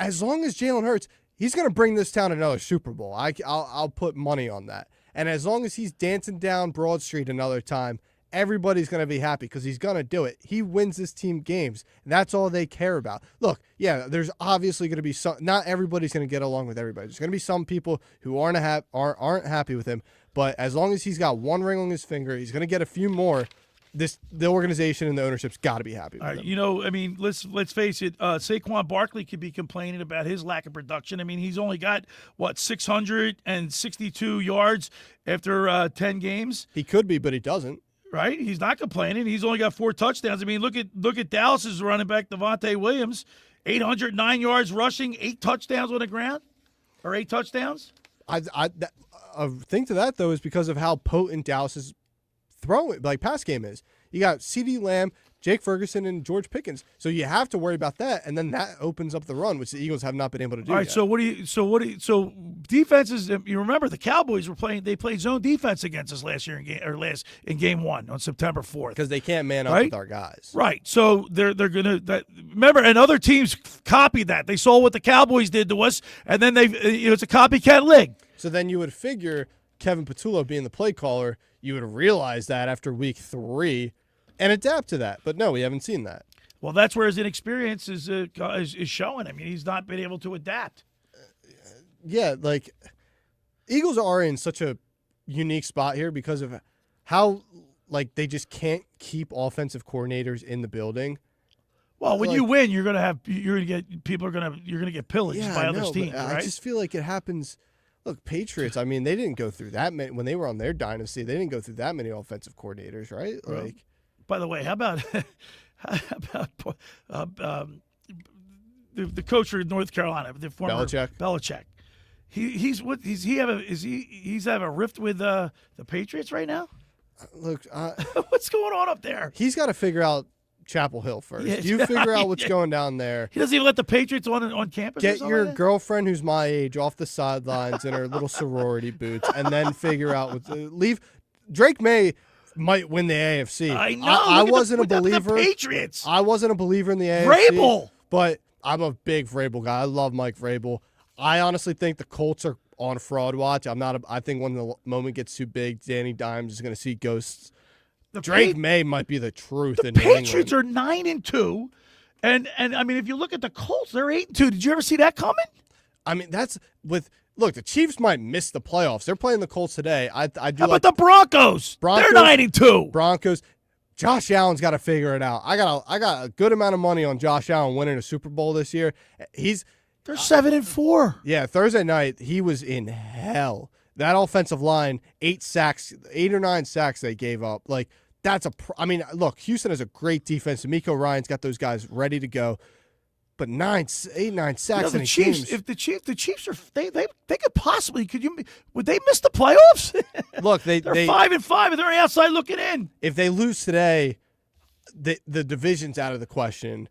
as long as Jalen Hurts, he's going to bring this town another Super Bowl. I'll put money on that. And as long as he's dancing down Broad Street another time everybody's going to be happy because he's going to do it. He wins this team games, and that's all they care about. Look, yeah, there's obviously going to be some. Not everybody's going to get along with everybody. There's going to be some people who aren't happy with him. But as long as he's got one ring on his finger, he's going to get a few more. The organization and the ownership's got to be happy with him. You know, I mean, let's face it. Saquon Barkley could be complaining about his lack of production. I mean, he's only got 662 yards after 10 games. He could be, but he doesn't. Right? He's not complaining. He's only got 4 touchdowns. I mean, look at Dallas's running back Devontae Williams, 809 yards rushing, 8 touchdowns on the ground, or 8 touchdowns. A thing to that though is because of how potent Dallas's pass game is. You got CeeDee Lamb, Jake Ferguson, and George Pickens. So you have to worry about that, and then that opens up the run, which the Eagles have not been able to do. All right, yet. So defenses. You remember the Cowboys were playing. They played zone defense against us last year in game 1 on September 4th because they can't man up right? with our guys. Right. So they're gonna remember, and other teams copied that. They saw what the Cowboys did to us, and then it's a copycat league. So then you would figure Kevin Patullo being the play caller, you would realize that after week 3 and adapt to that. But no, we haven't seen that. Well, that's where his inexperience is showing. I mean, he's not been able to adapt. Yeah, Eagles are in such a unique spot here because of how they just can't keep offensive coordinators in the building. Well, when you win, you're gonna get pillaged by other teams. Right? I just feel like it happens. Look, Patriots, I mean, they didn't go through that many. When they were on their dynasty, they didn't go through that many offensive coordinators, right? Well, by the way, how about the coach of North Carolina, the former Belichick? He's have a rift with the Patriots right now? Look, what's going on up there? He's got to figure out Chapel Hill first. Yeah, you figure out what's going down there. He doesn't even let the Patriots on campus. Get your girlfriend who's my age off the sidelines in her little sorority boots, and then figure out leave. Drake May might win the AFC. I know. I wasn't a believer. The Patriots. I wasn't a believer in the AFC. Vrabel. But I'm a big Vrabel guy. I love Mike Vrabel. I honestly think the Colts are on fraud watch. I think when the moment gets too big, Danny Dimes is going to see ghosts. Drake May might be the truth. The Patriots are 9-2, and I mean, if you look at the Colts, they're 8-2. Did you ever see that coming? I mean, look, the Chiefs might miss the playoffs. They're playing the Colts today. How about the Broncos? They're 9-2. Broncos. Josh Allen's got to figure it out. I got a good amount of money on Josh Allen winning a Super Bowl this year. They're 7-4. Yeah, Thursday night he was in hell. That offensive line, 8 or 9 sacks they gave up. Look, Houston has a great defense. D'Amico Ryan's got those guys ready to go. But 9 sacks in the Chiefs. games. If the Chiefs are they could possibly would they miss the playoffs? Look, they're 5-5 and they're outside looking in. If they lose today, the division's out of the question.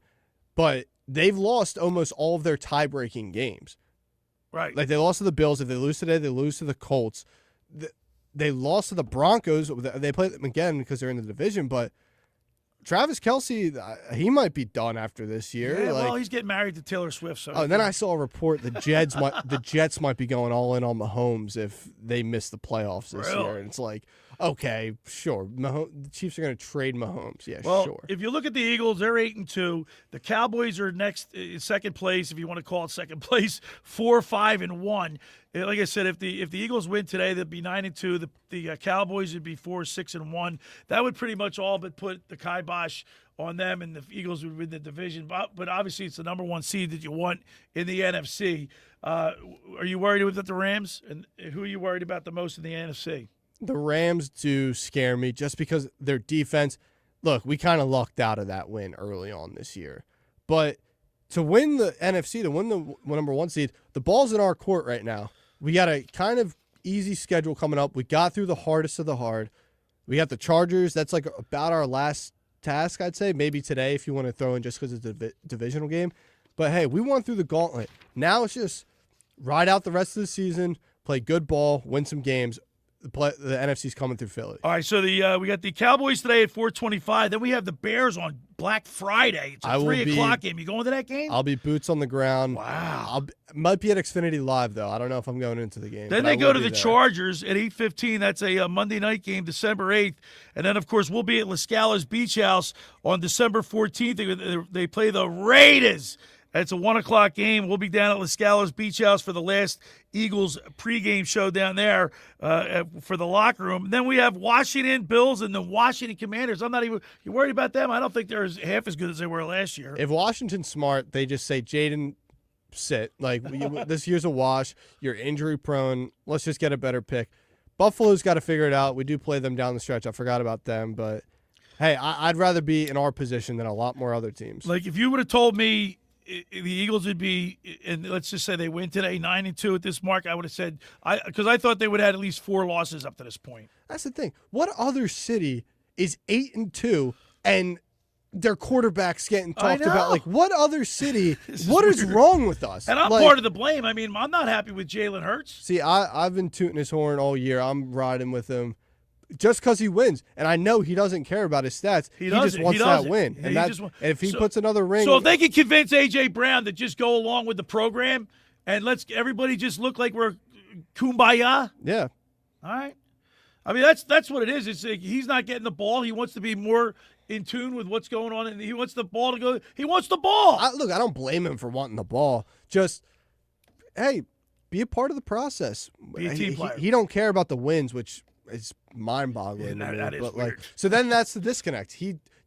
But they've lost almost all of their tie-breaking games. Right. They lost to the Bills. If they lose today, they lose to the Colts. They lost to the Broncos. They play them again because they're in the division, but Travis Kelce, he might be done after this year. Yeah, well, he's getting married to Taylor Swift. So. And then I saw a report the Jets might be going all in on Mahomes if they miss the playoffs this year. And it's like, okay, sure. The Chiefs are going to trade Mahomes. Yeah, sure. If you look at the Eagles, they're 8-2. The Cowboys are next, second place, if you want to call it second place, 4-5-1. Like I said, if the Eagles win today, they'd be 9-2. The Cowboys would be 4-6-1. That would pretty much all but put the kibosh on them, and the Eagles would win the division. But obviously, it's the number 1 seed that you want in the NFC. Are you worried about the Rams? And who are you worried about the most in the NFC? The Rams do scare me just because their defense. Look, we kind of lucked out of that win early on this year, but to win the NFC, to win the number 1 seed, the ball's in our court right now. We got a kind of easy schedule coming up. We got through the hardest of the hard. We got the Chargers. That's like about our last task, I'd say. Maybe today if you want to throw in just because it's a divisional game. But, hey, we went through the gauntlet. Now it's just ride out the rest of the season, play good ball, win some games. the NFC's coming through Philly. All right, so we got the Cowboys today at 4:25. Then we have the Bears on Black Friday. It's a 3 o'clock game. You going to that game? I'll be boots on the ground. Wow. Might be at Xfinity Live, though. I don't know if I'm going into the game. Then they go to the Chargers at 8:15. That's a Monday night game, December 8th. And then, of course, we'll be at La Scala's Beach House on December 14th. They play the Raiders. It's a 1 o'clock game. We'll be down at La Scala's Beach House for the last Eagles pregame show down there for the locker room. And then we have Washington Bills and the Washington Commanders. I'm not even – you worried about them? I don't think they're half as good as they were last year. If Washington's smart, they just say, Jaden, sit. Like, this year's a wash. You're injury prone. Let's just get a better pick. Buffalo's got to figure it out. We do play them down the stretch. I forgot about them. But, hey, I'd rather be in our position than a lot more other teams. Like, if you would have told me – the Eagles would be, and let's just say they win today, 9-2 at this mark, I would have said, because I thought they would have had at least 4 losses up to this point. That's the thing. What other city is 8-2 and their quarterback's getting talked about? Like, what other city? What is wrong with us? And I'm part of the blame. I mean, I'm not happy with Jalen Hurts. See, I've been tooting his horn all year. I'm riding with him. Just because he wins. And I know he doesn't care about his stats. He just wants that win. And if he puts another ring. So if they can convince A.J. Brown to just go along with the program and let's everybody just look like we're kumbaya. Yeah. All right. I mean, that's what it is. It's like he's not getting the ball. He wants to be more in tune with what's going on, and he wants the ball to go. He wants the ball. Look, I don't blame him for wanting the ball. Just, hey, be a part of the process. Be a team player. He don't care about the wins, which is mind-boggling. Yeah, that is weird. Like, so then that's the disconnect.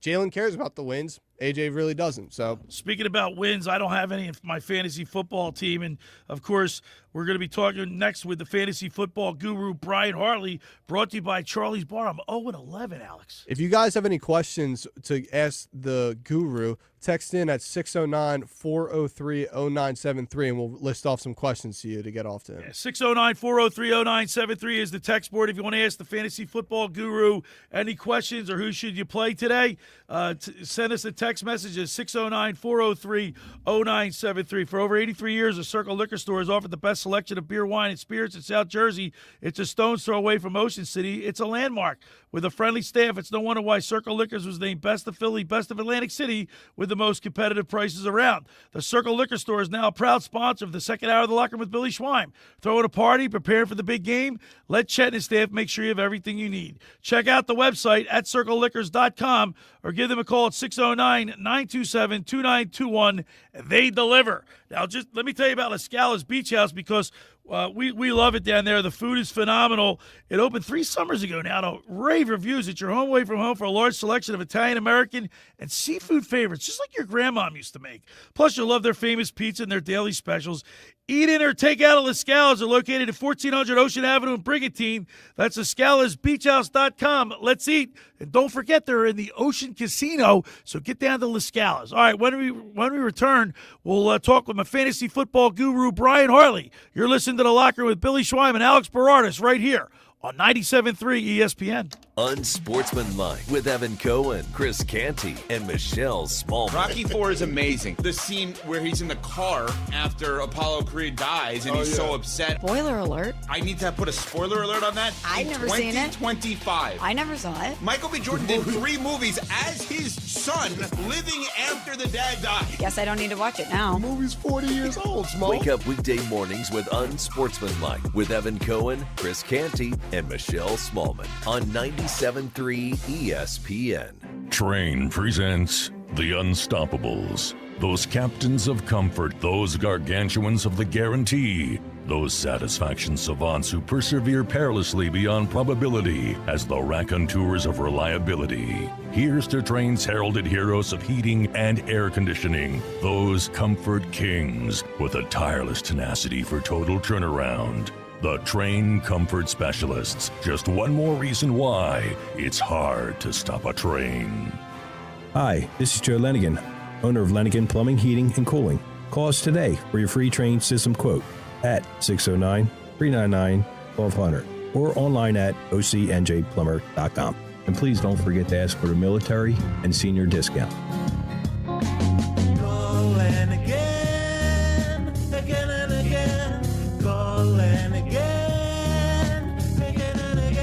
Jalen cares about the wins. AJ really doesn't. So speaking about wins, I don't have any in my fantasy football team, and of course we're going to be talking next with the fantasy football guru Brian Hartley, brought to you by Charlie's Bar. I'm 0-11, Alex. If you guys have any questions to ask the guru, text in at 609-403-0973, and we'll list off some questions to you to get off to him. Yeah, 609-403-0973 is the text board. If you want to ask the fantasy football guru any questions or who should you play today, send us a text message at 609-403-0973. For over 83 years, the Circle Liquor Store has offered the best selection of beer, wine, and spirits in South Jersey. It's a stone's throw away from Ocean City. It's a landmark. With a friendly staff, it's no wonder why Circle Liquors was named Best of Philly, Best of Atlantic City, with the most competitive prices around. The Circle Liquor Store is now a proud sponsor of the second hour of the Locker Room with Billy Schweim. Throwing a party, preparing for the big game? Let Chet and his staff make sure you have everything you need. Check out the website at circleliquors.com or give them a call at 609-927-2921. They deliver. Now, just let me tell you about La Scala's Beach House because we love it down there. The food is phenomenal. It opened 3 summers ago now to rave reviews. It's your home away from home for a large selection of Italian, American, and seafood favorites, just like your grandmom used to make. Plus, you'll love their famous pizza and their daily specials. Eat in or take out at La Scala's. They're located at 1400 Ocean Avenue in Brigantine. That's LaScalasBeachHouse.com. Let's eat. And don't forget, they're in the Ocean Casino, so get down to La Scala's. All right, when we return, we'll talk with my fantasy football guru, Brian Hartley. You're listening to The Locker Room with Billy Schweim and Alex Berardis right here on 97.3 ESPN. Unsportsmanlike with Evan Cohen, Chris Canty, and Michelle Smallman. Rocky IV is amazing. The scene where he's in the car after Apollo Creed dies and he's so upset. Spoiler alert. I need to put a spoiler alert on that. I've never seen it. 2025. I never saw it. Michael B. Jordan did 3 movies as his son living after the dad died. Guess I don't need to watch it now. The movie's 40 years old, Smo. Wake up weekday mornings with Unsportsmanlike with Evan Cohen, Chris Canty, and Michelle Smallman on 97.3 ESPN. Train presents The Unstoppables. Those captains of comfort, those gargantuans of the guarantee, those satisfaction savants who persevere perilously beyond probability as the raconteurs of reliability. Here's to Train's heralded heroes of heating and air conditioning, those comfort kings with a tireless tenacity for total turnaround. The Train Comfort Specialists. Just one more reason why it's hard to stop a train. Hi, this is Joe Lenigan, owner of Lenigan Plumbing, Heating, and Cooling. Call us today for your free train system quote at 609-399-1200 or online at ocnjplumber.com. And please don't forget to ask for the military and senior discount. Calling again, again and again. Calling again, again and again.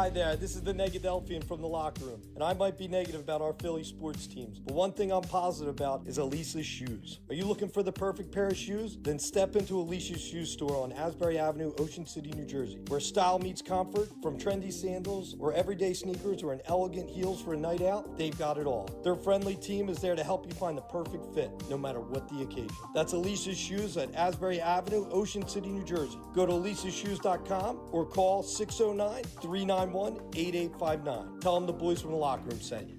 Hi there, this is the Negadelphian from the locker room, and I might be negative about our Philly sports teams, but one thing I'm positive about is Elisa's shoes. Are you looking for the perfect pair of shoes? Then step into Elisa's shoe store on Asbury Avenue, Ocean City, New Jersey, where style meets comfort. From trendy sandals or everyday sneakers or an elegant heels for a night out, they've got it all. Their friendly team is there to help you find the perfect fit, no matter what the occasion. That's Elisa's Shoes at Asbury Avenue, Ocean City, New Jersey. Go to elisashoes.com or call 609-391-8859. Tell them the boys from the locker room sent you.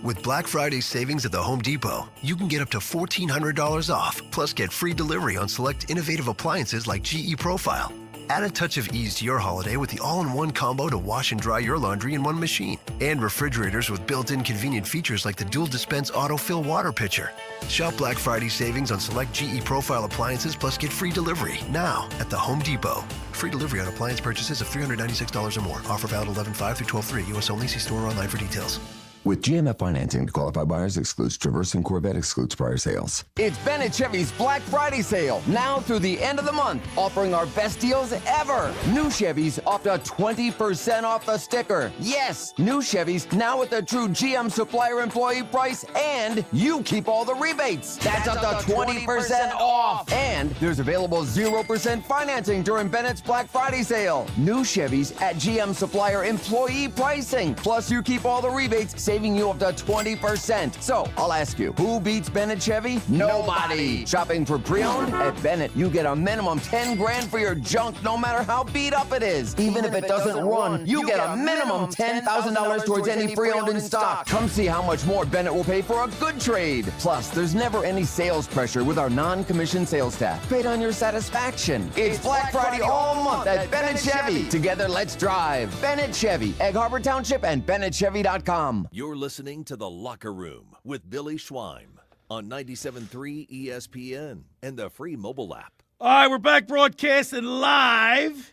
With Black Friday savings at the Home Depot, you can get up to $1,400 off, plus get free delivery on select innovative appliances like GE Profile. Add a touch of ease to your holiday with the all-in-one combo to wash and dry your laundry in one machine. And refrigerators with built-in convenient features like the dual dispense autofill water pitcher. Shop Black Friday savings on select GE Profile appliances, plus get free delivery now at the Home Depot. Free delivery on appliance purchases of $396 or more. Offer valid 11/5 through 12/3. U.S. only. See store or online for details. With GMF financing to qualify buyers, excludes Traverse and Corvette, excludes prior sales. It's Bennett Chevy's Black Friday sale, now through the end of the month, offering our best deals ever. New Chevys up to 20% off the sticker. Yes, new Chevys now with the true GM supplier employee price, and you keep all the rebates. That's up to 20% off. And there's available 0% financing during Bennett's Black Friday sale. New Chevys at GM supplier employee pricing. Plus, you keep all the rebates, saving you up to 20%. So, I'll ask you, who beats Bennett Chevy? Nobody. Shopping for pre-owned? At Bennett, you get a minimum 10 grand for your junk, no matter how beat up it is. Even if it doesn't run, you get a minimum $10,000 towards any pre-owned in stock. Come see how much more Bennett will pay for a good trade. Plus, there's never any sales pressure with our non-commissioned sales staff. Paid on your satisfaction. It's Black Friday all month at Bennett Chevy. Together, let's drive. Bennett Chevy, Egg Harbor Township, and BennettChevy.com. You're listening to The Locker Room with Billy Schweim on 97.3 ESPN and the free mobile app. All right, we're back broadcasting live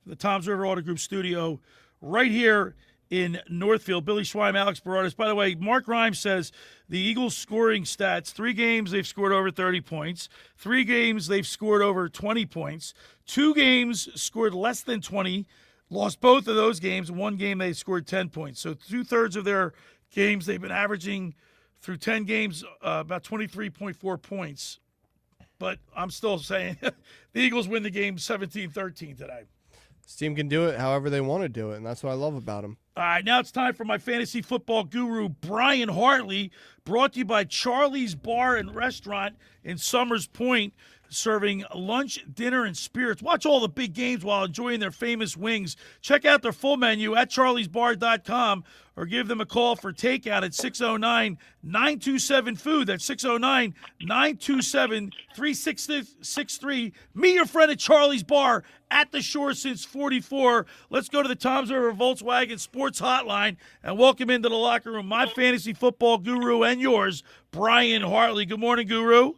from the Toms River Auto Group studio right here in Northfield. Billy Schweim, Alex Berardis. By the way, Mark Rhymes says the Eagles' scoring stats, 3 games they've scored over 30 points, 3 games they've scored over 20 points, 2 games scored less than 20, lost both of those games. 1 game they scored 10 points. So 2/3 of their games they've been averaging through 10 games about 23.4 points. But I'm still saying the Eagles win the game 17-13 today. This team can do it however they want to do it, and that's what I love about them. All right, now it's time for my fantasy football guru, Brian Hartley, brought to you by Charlie's Bar and Restaurant in Summers Point, serving lunch, dinner, and spirits. Watch all the big games while enjoying their famous wings. Check out their full menu at charliesbar.com or give them a call for takeout at 609-927-FOOD. That's 609-927-3663. Meet your friend at Charlie's Bar at the shore since 44. Let's go to the Toms River Volkswagen Sports Hotline and welcome into the locker room my fantasy football guru and yours, Brian Hartley. Good morning, Guru.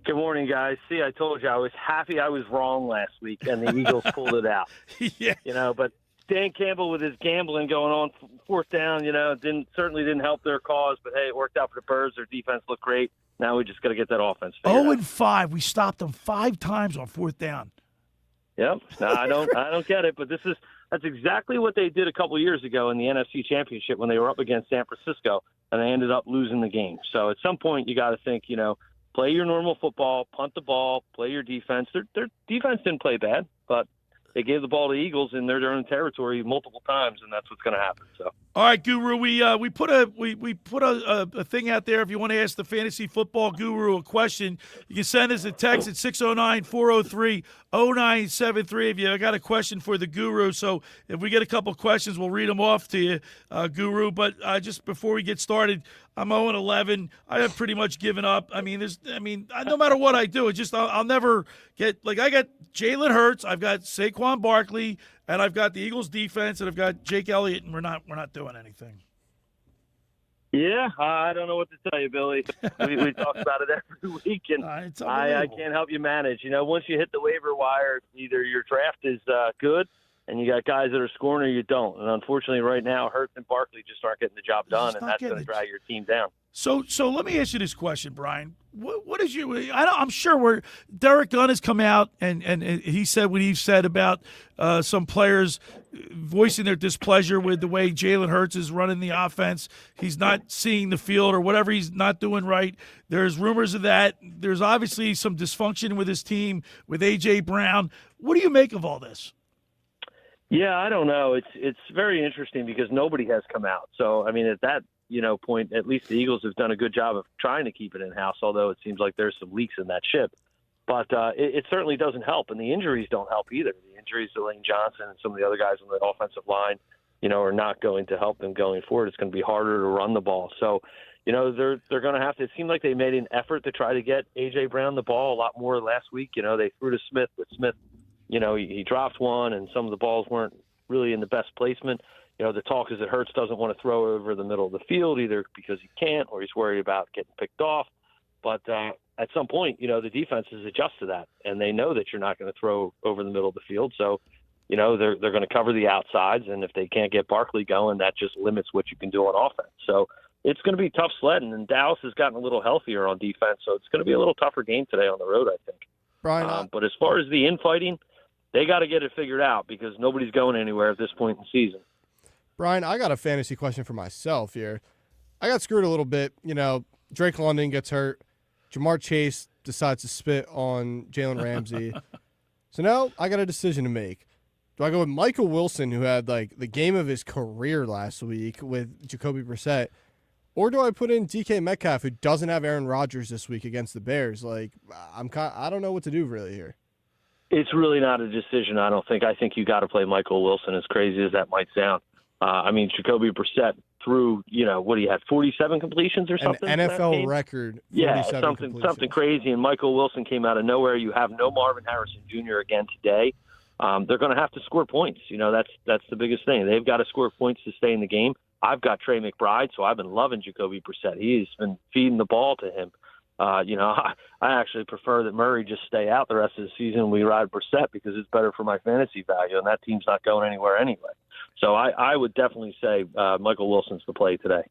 Good morning, guys. See, I told you I was happy I was wrong last week, and the Eagles pulled it out. Yeah. But Dan Campbell with his gambling going on, 4th down, certainly didn't help their cause. But hey, it worked out for the Birds. Their defense looked great. Now we just got to get that offense figured out. 0-5. We stopped them 5 times on 4th down. Yep. No, I don't get it. But that's exactly what they did a couple of years ago in the NFC Championship when they were up against San Francisco, and they ended up losing the game. So at some point, you got to think, play your normal football, punt the ball, play your defense. Their defense didn't play bad, but they gave the ball to the Eagles in their own territory multiple times, and that's what's going to happen. So, all right, Guru, we put a thing out there. If you want to ask the fantasy football guru a question, you can send us a text at 609-403-0973 if you got a question for the Guru. So if we get a couple questions, we'll read them off to you, Guru. But just before we get started, I'm 0-11. I have pretty much given up. No matter what I do, I'll never get I got Jalen Hurts, I've got Saquon Barkley, and I've got the Eagles defense, and I've got Jake Elliott, and we're not doing anything. Yeah, I don't know what to tell you, Billy. We talk about it every week, and I can't help you manage. Once you hit the waiver wire, either your draft is good, and you got guys that are scoring, or you don't. And unfortunately, right now, Hurts and Barkley just aren't getting the job done, and that's going to drag your team down. So let me ask you this question, Brian. What is your? I'm sure Derek Gunn has come out and he said what he said about some players voicing their displeasure with the way Jalen Hurts is running the offense. He's not seeing the field or whatever he's not doing right. There's rumors of that. There's obviously some dysfunction with his team with A.J. Brown. What do you make of all this? Yeah, I don't know. It's very interesting because nobody has come out. So, I mean, at that point, at least the Eagles have done a good job of trying to keep it in-house, although it seems like there's some leaks in that ship. But it certainly doesn't help, and the injuries don't help either. The injuries to Lane Johnson and some of the other guys on the offensive line, are not going to help them going forward. It's going to be harder to run the ball. So, they're going to have to – it seemed like they made an effort to try to get A.J. Brown the ball a lot more last week. They threw to Smith, but Smith, he dropped one, and some of the balls weren't really in the best placement. The talk is that Hurts doesn't want to throw over the middle of the field either because he can't or he's worried about getting picked off. But at some point, the defenses adjust to that, and they know that you're not going to throw over the middle of the field. So, they're going to cover the outsides, and if they can't get Barkley going, that just limits what you can do on offense. So it's going to be tough sledding, and Dallas has gotten a little healthier on defense, so it's going to be a little tougher game today on the road, I think. Brian, but as far as the infighting, they got to get it figured out because nobody's going anywhere at this point in the season. Brian, I got a fantasy question for myself here. I got screwed a little bit. Drake London gets hurt. Jamar Chase decides to spit on Jalen Ramsey. So now I got a decision to make. Do I go with Michael Wilson, who had the game of his career last week with Jacoby Brissett, or do I put in DK Metcalf, who doesn't have Aaron Rodgers this week against the Bears? I don't know what to do really here. It's really not a decision, I don't think. I think you got to play Michael Wilson, as crazy as that might sound. Jacoby Brissett threw, what he had, 47 completions or something? An NFL record. Yeah, something crazy. And Michael Wilson came out of nowhere. You have no Marvin Harrison Jr. again today. They're going to have to score points. That's the biggest thing. They've got to score points to stay in the game. I've got Trey McBride, so I've been loving Jacoby Brissett. He's been feeding the ball to him. I actually prefer that Murray just stay out the rest of the season and we ride Brissett because it's better for my fantasy value, and that team's not going anywhere anyway. So I would definitely say Michael Wilson's the play today.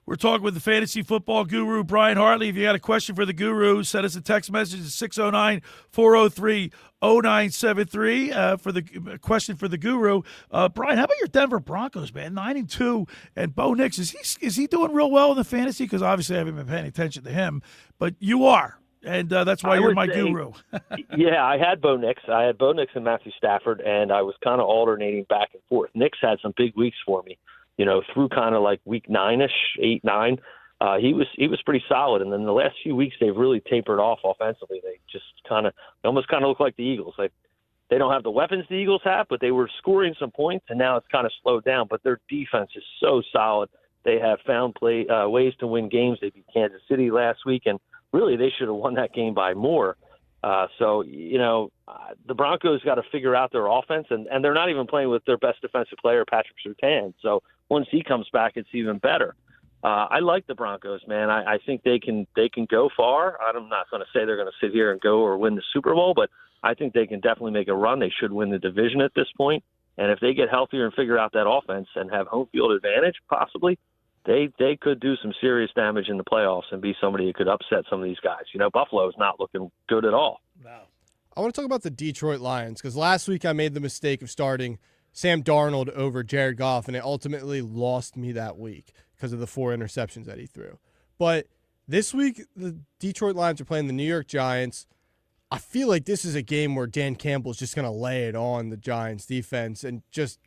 We're talking with the fantasy football guru, Brian Hartley. If you got a question for the guru, send us a text message at 609-403-0973 for the question for the guru. Brian, how about your Denver Broncos, man? 9-2, and Bo Nix, is he doing real well in the fantasy? Because obviously I haven't been paying attention to him, but you are, and that's why you're my guru. Yeah, I had Bo Nix. I had Bo Nix and Matthew Stafford, and I was kind of alternating back and forth. Nix had some big weeks for me. Through kind of like week 9-ish, 8-9, he was pretty solid. And then the last few weeks, they've really tapered off offensively. They just almost look like the Eagles. They don't have the weapons the Eagles have, but they were scoring some points, and now it's kind of slowed down. But their defense is so solid. They have found ways to win games. They beat Kansas City last week, and really they should have won that game by more. The Broncos got to figure out their offense, and they're not even playing with their best defensive player, Patrick Surtain. So once he comes back, it's even better. I like the Broncos, man. I think they can go far. I'm not going to say they're going to sit here and go or win the Super Bowl, but I think they can definitely make a run. They should win the division at this point. And if they get healthier and figure out that offense and have home field advantage, possibly, they could do some serious damage in the playoffs and be somebody who could upset some of these guys. Buffalo's not looking good at all. No. I want to talk about the Detroit Lions because last week I made the mistake of starting Sam Darnold over Jared Goff, and it ultimately lost me that week because of the 4 interceptions that he threw. But this week, the Detroit Lions are playing the New York Giants. I feel like this is a game where Dan Campbell's just going to lay it on the Giants defense and just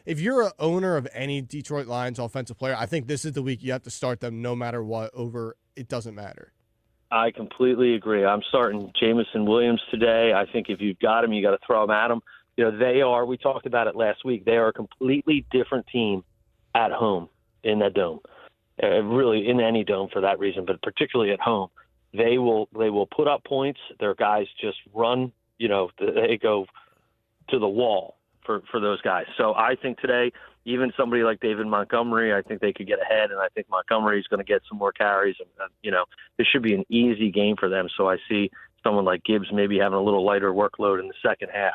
if you're an owner of any Detroit Lions offensive player, I think this is the week you have to start them no matter what over it doesn't matter. I completely agree. I'm starting Jameson Williams today. I think if you've got him, you got to throw him at him. They are, we talked about it last week, they are a completely different team at home in that dome. Really in any dome for that reason, but particularly at home. They will put up points. Their guys just run, they go to the wall for those guys. So I think today, even somebody like David Montgomery, I think they could get ahead, and I think Montgomery's going to get some more carries. And this should be an easy game for them. So I see someone like Gibbs maybe having a little lighter workload in the second half.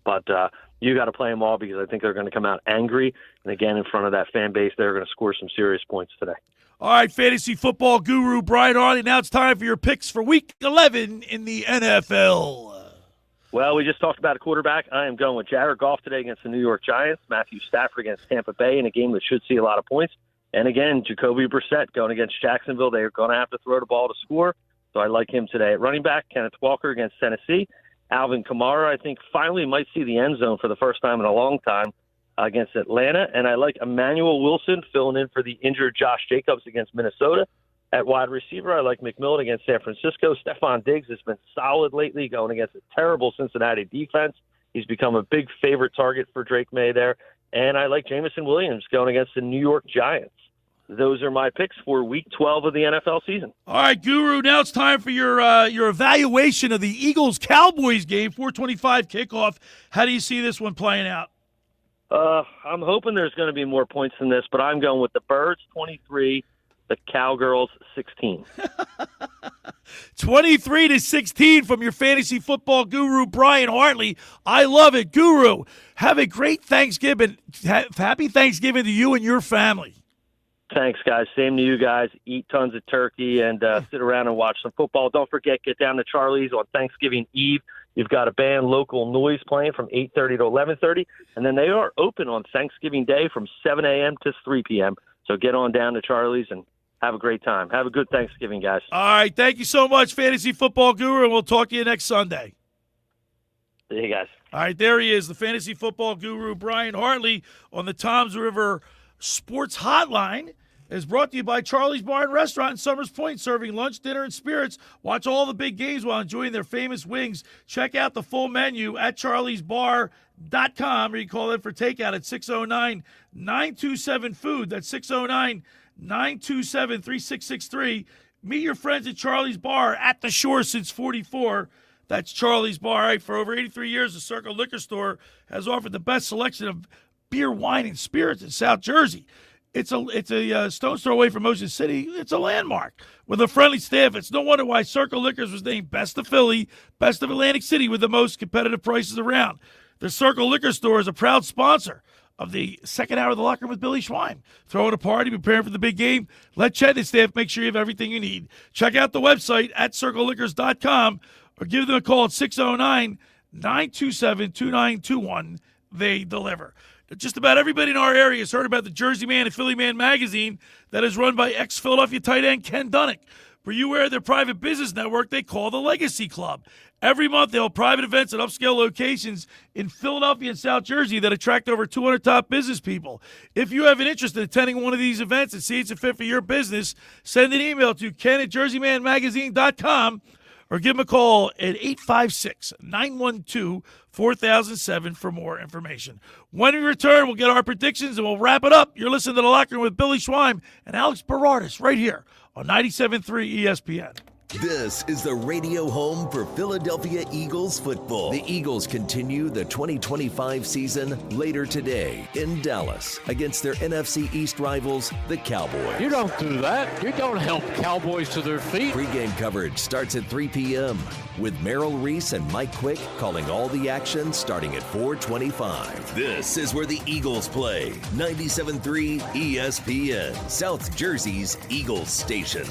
But you got to play them all because I think they're going to come out angry. And again, in front of that fan base, they're going to score some serious points today. All right, fantasy football guru Brian Hartley. Now it's time for your picks for Week 11 in the NFL. Well, we just talked about a quarterback. I am going with Jared Goff today against the New York Giants, Matthew Stafford against Tampa Bay in a game that should see a lot of points. And again, Jacoby Brissett going against Jacksonville. They're going to have to throw the ball to score, so I like him today. At running back, Kenneth Walker against Tennessee. Alvin Kamara, I think, finally might see the end zone for the first time in a long time against Atlanta. And I like Emmanuel Wilson filling in for the injured Josh Jacobs against Minnesota. At wide receiver, I like McMillan against San Francisco. Stephon Diggs has been solid lately going against a terrible Cincinnati defense. He's become a big favorite target for Drake May there. And I like Jameson Williams going against the New York Giants. Those are my picks for Week 12 of the NFL season. All right, Guru, now it's time for your evaluation of the Eagles-Cowboys game, 4:25 kickoff. How do you see this one playing out? I'm hoping there's going to be more points than this, but I'm going with the Birds 23, the Cowgirls 16. 23-16 from your fantasy football guru, Brian Hartley. I love it. Guru, have a great Thanksgiving. Happy Thanksgiving to you and your family. Thanks, guys. Same to you guys. Eat tons of turkey and sit around and watch some football. Don't forget, get down to Charlie's on Thanksgiving Eve. You've got a band, Local Noise, playing from 8:30 to 11:30. And then they are open on Thanksgiving Day from 7 a.m. to 3 p.m. So get on down to Charlie's and have a great time. Have a good Thanksgiving, guys. All right. Thank you so much, fantasy football guru, and we'll talk to you next Sunday. See you guys. All right, there he is, the fantasy football guru, Brian Hartley, on the Toms River Sports Hotline. Is brought to you by Charlie's Bar and Restaurant in Summers Point, serving lunch, dinner, and spirits. Watch all the big games while enjoying their famous wings. Check out the full menu at charliesbar.com, or you call in for takeout at 609-927-FOOD. That's 609-927-3663. Meet your friends at Charlie's Bar at the shore since 44. That's Charlie's Bar. All right, for over 83 years, the Circle Liquor Store has offered the best selection of beer, wine, and spirits in South Jersey. It's a stone's throw away from Ocean City. It's a landmark with a friendly staff. It's no wonder why Circle Liquors was named Best of Philly, Best of Atlantic City with the most competitive prices around. The Circle Liquor Store is a proud sponsor of the second hour of the Locker Room with Billy Schwein. Throwing a party, preparing for the big game. Let Chet and his staff make sure you have everything you need. Check out the website at circleliquors.com or give them a call at 609-927-2921. They deliver. Just about everybody in our area has heard about the Jersey Man and Philly Man magazine that is run by ex-Philadelphia tight end Ken Dunnick. Were you aware of their private business network they call the Legacy Club? Every month they'll have private events at upscale locations in Philadelphia and South Jersey that attract over 200 top business people. If you have an interest in attending one of these events and see it's a fit for your business, send an email to ken@jerseymanmagazine.com or give them a call at 856-912-4007 for more information. When we return, we'll get our predictions and we'll wrap it up. You're listening to The Locker Room with Billy Schwein and Alex Berardis right here on 97.3 ESPN. This is the radio home for Philadelphia Eagles football. The Eagles continue the 2025 season later today in Dallas against their NFC East rivals, the Cowboys. You don't do that. You don't help Cowboys to their feet. Pre-game coverage starts at 3 p.m. with Merrill Reese and Mike Quick calling all the action starting at 4:25. This is where the Eagles play. 97.3 ESPN, South Jersey's Eagles station.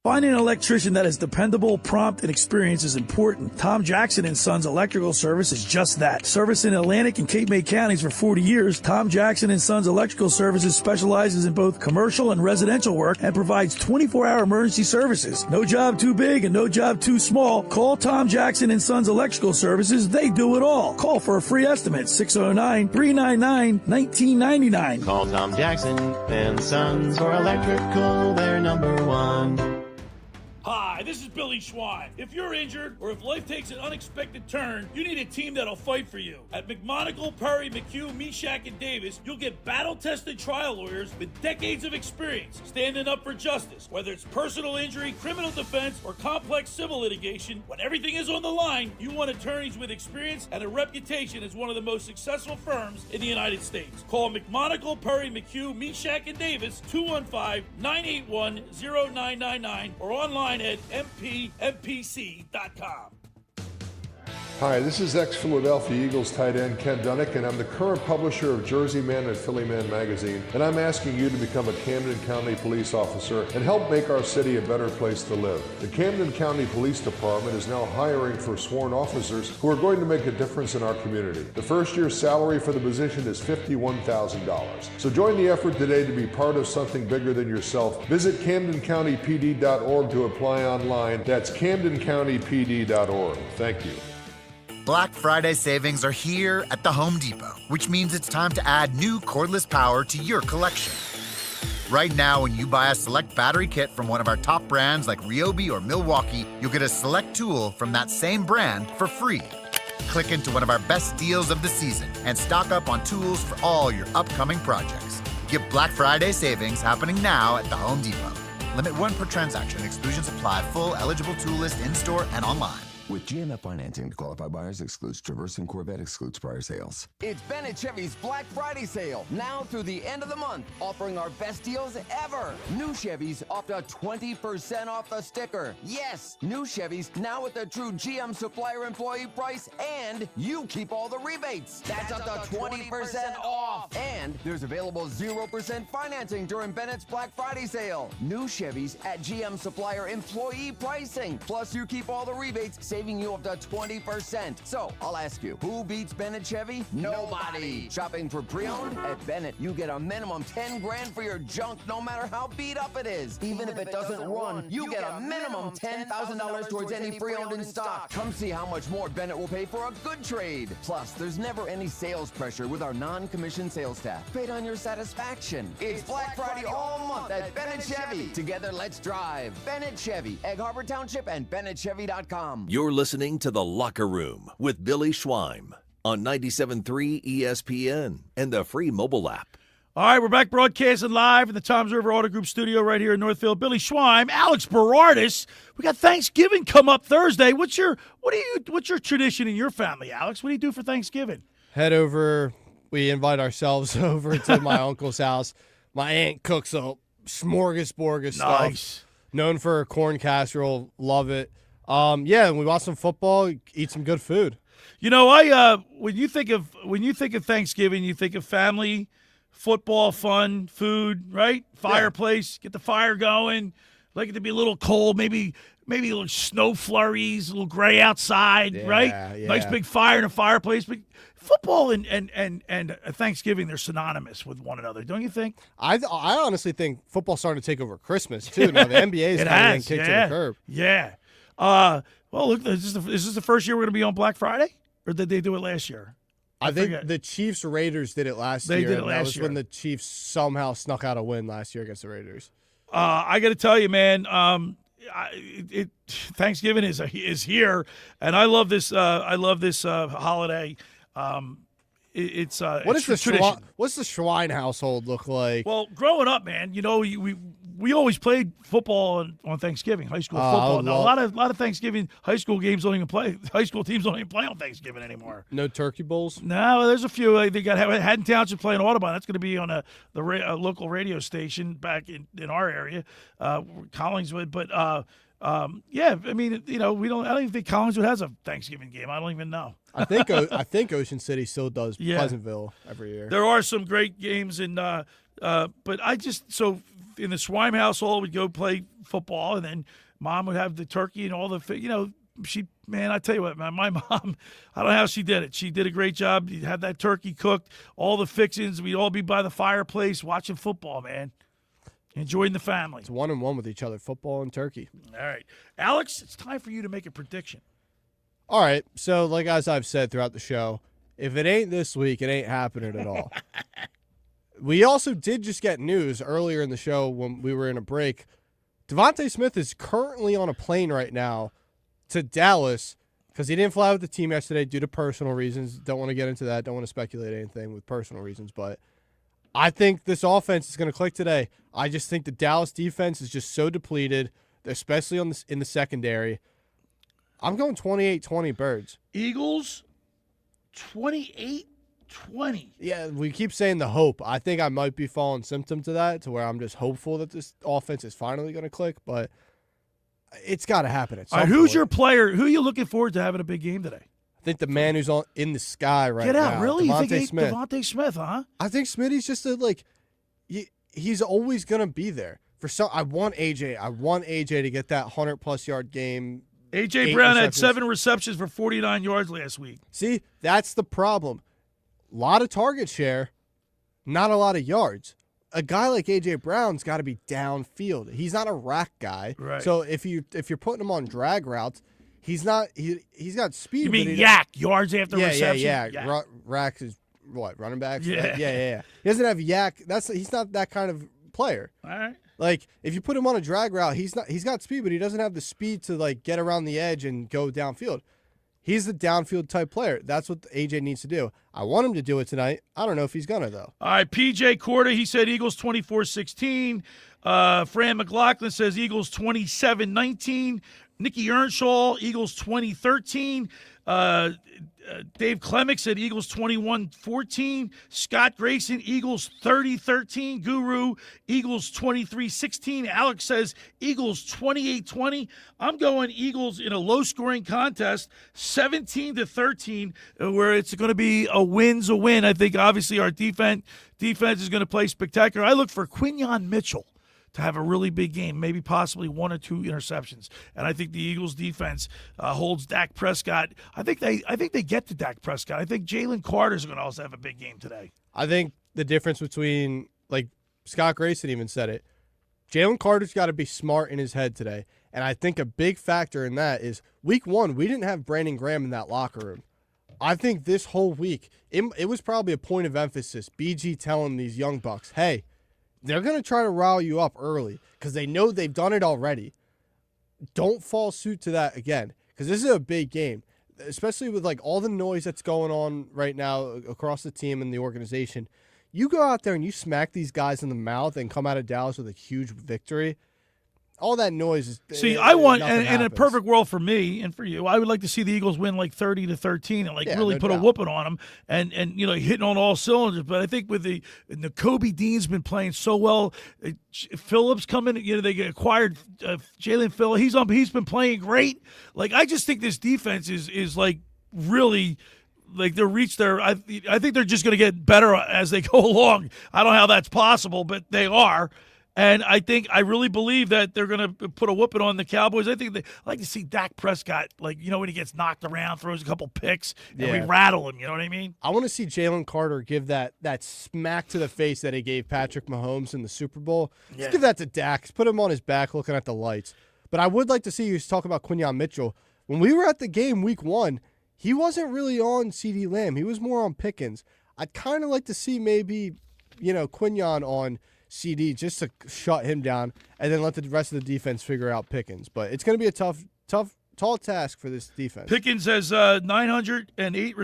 Finding an electrician that is dependable, prompt, and experienced is important. Tom Jackson & Sons Electrical Service is just that. Service in Atlantic and Cape May counties for 40 years, Tom Jackson & Sons Electrical Services specializes in both commercial and residential work and provides 24-hour emergency services. No job too big and no job too small. Call Tom Jackson & Sons Electrical Services. They do it all. Call for a free estimate, 609-399-1999. Call Tom Jackson & Sons for electrical. They're number one. Hi, this is Billy Schwein. If you're injured or if life takes an unexpected turn, you need a team that'll fight for you. At McMonagle, Perry, McHugh, Meshack, and Davis, you'll get battle-tested trial lawyers with decades of experience standing up for justice. Whether it's personal injury, criminal defense, or complex civil litigation, when everything is on the line, you want attorneys with experience and a reputation as one of the most successful firms in the United States. Call McMonagle, Perry, McHugh, Meshack, and Davis, 215-981-0999, or online at mpmpc.com. Hi, this is ex-Philadelphia Eagles tight end Ken Dunnick, and I'm the current publisher of Jersey Man and Philly Man magazine, and I'm asking you to become a Camden County police officer and help make our city a better place to live. The Camden County Police Department is now hiring for sworn officers who are going to make a difference in our community. The first year's salary for the position is $51,000. So join the effort today to be part of something bigger than yourself. Visit CamdenCountyPD.org to apply online. That's CamdenCountyPD.org. Thank you. Black Friday savings are here at the Home Depot, which means it's time to add new cordless power to your collection. Right now, when you buy a select battery kit from one of our top brands like Ryobi or Milwaukee, you'll get a select tool from that same brand for free. Click into one of our best deals of the season and stock up on tools for all your upcoming projects. Get Black Friday savings happening now at the Home Depot. Limit 1 per transaction. Exclusions apply. Full eligible tool list in-store and online. With GMF financing to qualified buyers, excludes Traverse and Corvette, excludes prior sales. It's Bennett Chevy's Black Friday sale, now through the end of the month, offering our best deals ever. New Chevys up to 20% off the sticker. Yes, new Chevys now with the true GM supplier employee price, and you keep all the rebates. That's up to 20% off. And there's available 0% financing during Bennett's Black Friday sale. New Chevys at GM supplier employee pricing. Plus, you keep all the rebates, saving you up to 20%. So, I'll ask you, who beats Bennett Chevy? Nobody. Shopping for pre-owned? At Bennett, you get a minimum 10 grand for your junk, no matter how beat up it is. Even if it doesn't run, you get a minimum $10,000 towards any pre-owned in stock. Come see how much more Bennett will pay for a good trade. Plus, there's never any sales pressure with our non-commissioned sales staff. Paid on your satisfaction. It's Black Friday all month at Bennett Chevy. Together, let's drive. Bennett Chevy, Egg Harbor Township, and BennettChevy.com. You're listening to The Locker Room with Billy Schweim on 97.3 ESPN and the free mobile app. All right, we're back broadcasting live in the Toms River Auto Group studio right here in Northfield. Billy Schweim, Alex Berardis. We got Thanksgiving come up Thursday. What's your tradition in your family, Alex? What do you do for Thanksgiving? Head over. We invite ourselves over to my uncle's house. My aunt cooks a smorgasbord stuff. Nice. Known for her corn casserole. Love it. Yeah, we watch some football, eat some good food. You know, when you think of Thanksgiving, you think of family, football, fun, food, right? Fireplace, get the fire going. Like it to be a little cold, maybe a little snow flurries, a little gray outside, right? Yeah. Nice big fire in a fireplace. But football and Thanksgiving, they're synonymous with one another, don't you think? I honestly think football's starting to take over Christmas too. Now the NBA is kind of kicked to the curb. Yeah. Well, look, is this the first year we're going to be on Black Friday, or did they do it last year? I think the Chiefs Raiders did it last year. They did it last that was year. when the Chiefs somehow snuck out a win last year against the Raiders. I got to tell you, man, Thanksgiving is here, and I love this. Holiday. It's What's the Schwein household look like? Well, growing up, man, you know, we always played football on Thanksgiving, high school football. Now, a lot of Thanksgiving high school games don't even play. High school teams don't even play on Thanksgiving anymore. No turkey bowls? No, there's a few. They got Haddon Township playing Audubon. That's going to be on a local radio station back in our area, Collingswood. But yeah, I mean, you know, I don't even think Collingswood has a Thanksgiving game. I don't even know. I think Ocean City still does Pleasantville every year. There are some great games, but in the Schweim household, we'd go play football, and then Mom would have the turkey and all the, I tell you what, man, my mom, I don't know how she did it. She did a great job. You'd have that turkey cooked, all the fixings. We'd all be by the fireplace watching football, man. Enjoying the family. It's 1-1 with each other, football and turkey. All right. Alex, it's time for you to make a prediction. All right. So, like as I've said throughout the show, if it ain't this week, it ain't happening at all. We also did just get news earlier in the show when we were in a break. Devontae Smith is currently on a plane right now to Dallas because he didn't fly with the team yesterday due to personal reasons. Don't want to get into that. Don't want to speculate anything with personal reasons, but I think this offense is going to click today. I just think the Dallas defense is just so depleted, especially in the secondary. I'm going 28-20 Birds. Eagles, 28-20. Yeah, we keep saying the hope. I think I might be falling symptom to that, to where I'm just hopeful that this offense is finally going to click, but it's got to happen at some point. Who's your player? Who are you looking forward to having a big game today? I think the man who's in the sky right now. Get out, really? Devontae You think Smith. Devontae Smith, huh? I think Smitty's just he's always gonna be there. I want AJ to get that 100+ yard game. A.J. Brown had 7 receptions for 49 yards last week. See, that's the problem. A lot of target share, not a lot of yards. A guy like A.J. Brown's got to be downfield. He's not a rack guy. Right. So if you're putting him on drag routes, he's not. He's got speed. You mean yak, yards after reception? Yeah. Rack is what, running backs? Yeah. Yeah. He doesn't have yak. He's not that kind of player. All right. Like, if you put him on a drag route, he's got speed, but he doesn't have the speed to, like, get around the edge and go downfield. He's the downfield type player. That's what AJ needs to do. I want him to do it tonight. I don't know if he's going to, though. All right, P.J. Corda, he said Eagles 24-16. Fran McLaughlin says Eagles 27-19. Nikki Earnshaw, Eagles 20-13. Dave Clemick said Eagles 21-14. Scott Grayson, Eagles 30-13. Guru, Eagles 23-16. Alex says Eagles 28-20. I'm going Eagles in a low-scoring contest, 17-13, where it's going to be a win's a win. I think, obviously, our defense is going to play spectacular. I look for Quinyon Mitchell to have a really big game, maybe possibly 1 or 2 interceptions. And I think the Eagles defense holds Dak Prescott. I think they get to Dak Prescott. I think Jalen Carter's going to also have a big game today. I think the difference between, like Scott Grayson even said it, Jalen Carter's got to be smart in his head today. And I think a big factor in that is week 1, we didn't have Brandon Graham in that locker room. I think this whole week, it was probably a point of emphasis. BG telling these young bucks, hey, they're going to try to rile you up early because they know they've done it already. Don't fall suit to that again because this is a big game, especially with like all the noise that's going on right now across the team and the organization. You go out there and you smack these guys in the mouth and come out of Dallas with a huge victory. All that noise is. See, I want, and in a perfect world for me and for you, I would like to see the Eagles win like 30-13 and really put a whooping on them and hitting on all cylinders. But I think with the Kobe Dean's been playing so well. Phillips coming, they acquired Jalen Phillips. He's been playing great. Like I just think this defense is like really. Like they're reached their, I think they're just going to get better as they go along. I don't know how that's possible, but they are. And I really believe that they're going to put a whooping on the Cowboys. I think I like to see Dak Prescott, when he gets knocked around, throws a couple picks, and we rattle him. You know what I mean? I want to see Jalen Carter give that smack to the face that he gave Patrick Mahomes in the Super Bowl. Yeah. Let's give that to Dak. Let's put him on his back looking at the lights. But I would like to see you talk about Quinyon Mitchell. When we were at the game week 1, he wasn't really on CeeDee Lamb. He was more on Pickens. I'd kind of like to see maybe, Quinyon on CD just to shut him down and then let the rest of the defense figure out Pickens. But it's going to be a tall task for this defense. Pickens has 908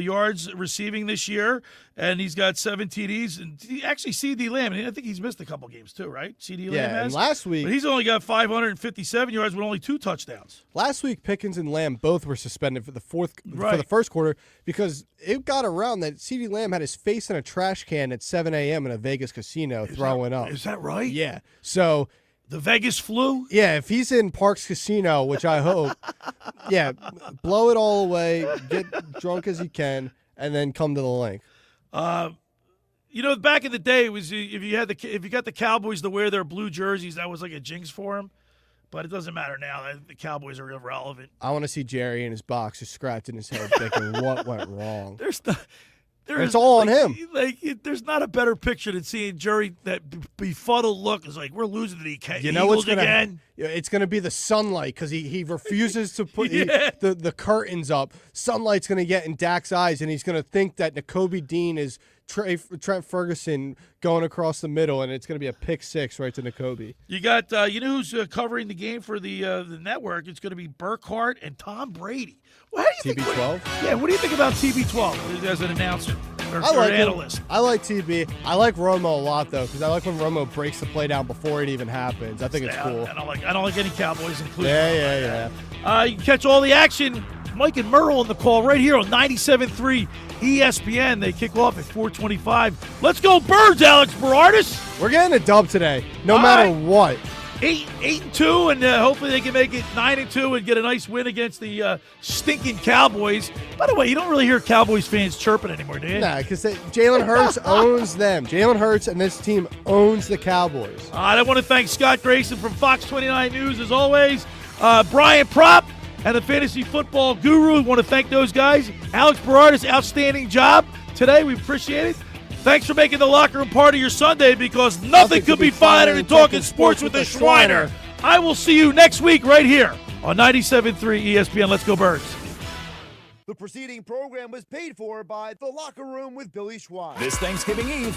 yards receiving this year, and he's got 7 TDs. And actually, CeeDee Lamb, I think he's missed a couple games too, right? CeeDee Lamb has. And last week, but he's only got 557 yards with only 2 touchdowns. Last week, Pickens and Lamb both were suspended for the first quarter because it got around that CeeDee Lamb had his face in a trash can at 7 a.m. in a Vegas casino throwing up. Is that right? Yeah. So. The Vegas flu? Yeah, if he's in Parks Casino, which I hope, blow it all away, get drunk as you can, and then come to the link. Back in the day, it was if you got the Cowboys to wear their blue jerseys, that was like a jinx for them. But it doesn't matter now. The Cowboys are irrelevant. I want to see Jerry in his box just scratching his head thinking, what went wrong? It's all on him. There's not a better picture than seeing Jerry that befuddled look. Is like we're losing to the Eagles again. It's going to be the sunlight because he refuses to put the curtains up. Sunlight's going to get in Dak's eyes, and he's going to think that Nakobe Dean is Trent Ferguson going across the middle, and it's going to be a pick 6 right to Nakobe. You got who's covering the game for the network? It's going to be Burkhardt and Tom Brady. Well, how do you TB12? Yeah, what do you think about TB12 as an announcer or an analyst? I like TB. I like Romo a lot though because I like when Romo breaks the play down before it even happens. I think it's cool. I don't like any Cowboys included. Yeah. You can catch all the action. Mike and Merle on the call right here on 97.3 ESPN. They kick off at 4:25. Let's go Birds, Alex Berardis. We're getting a dub today, no matter what. 8-2, and hopefully they can make it 9-2 and get a nice win against the stinking Cowboys. By the way, you don't really hear Cowboys fans chirping anymore, do you? Nah, because Jalen Hurts owns them. Jalen Hurts and this team owns the Cowboys. I want to thank Scott Grayson from Fox 29 News, as always. Brian Propp and the Fantasy Football Guru. I want to thank those guys. Alex Berardis, outstanding job today. We appreciate it. Thanks for making the locker room part of your Sunday, because nothing could be finer than talking sports with a Schweiner. I will see you next week right here on 97.3 ESPN. Let's go Birds. The preceding program was paid for by The Locker Room with Billy Schwein. This Thanksgiving Eve,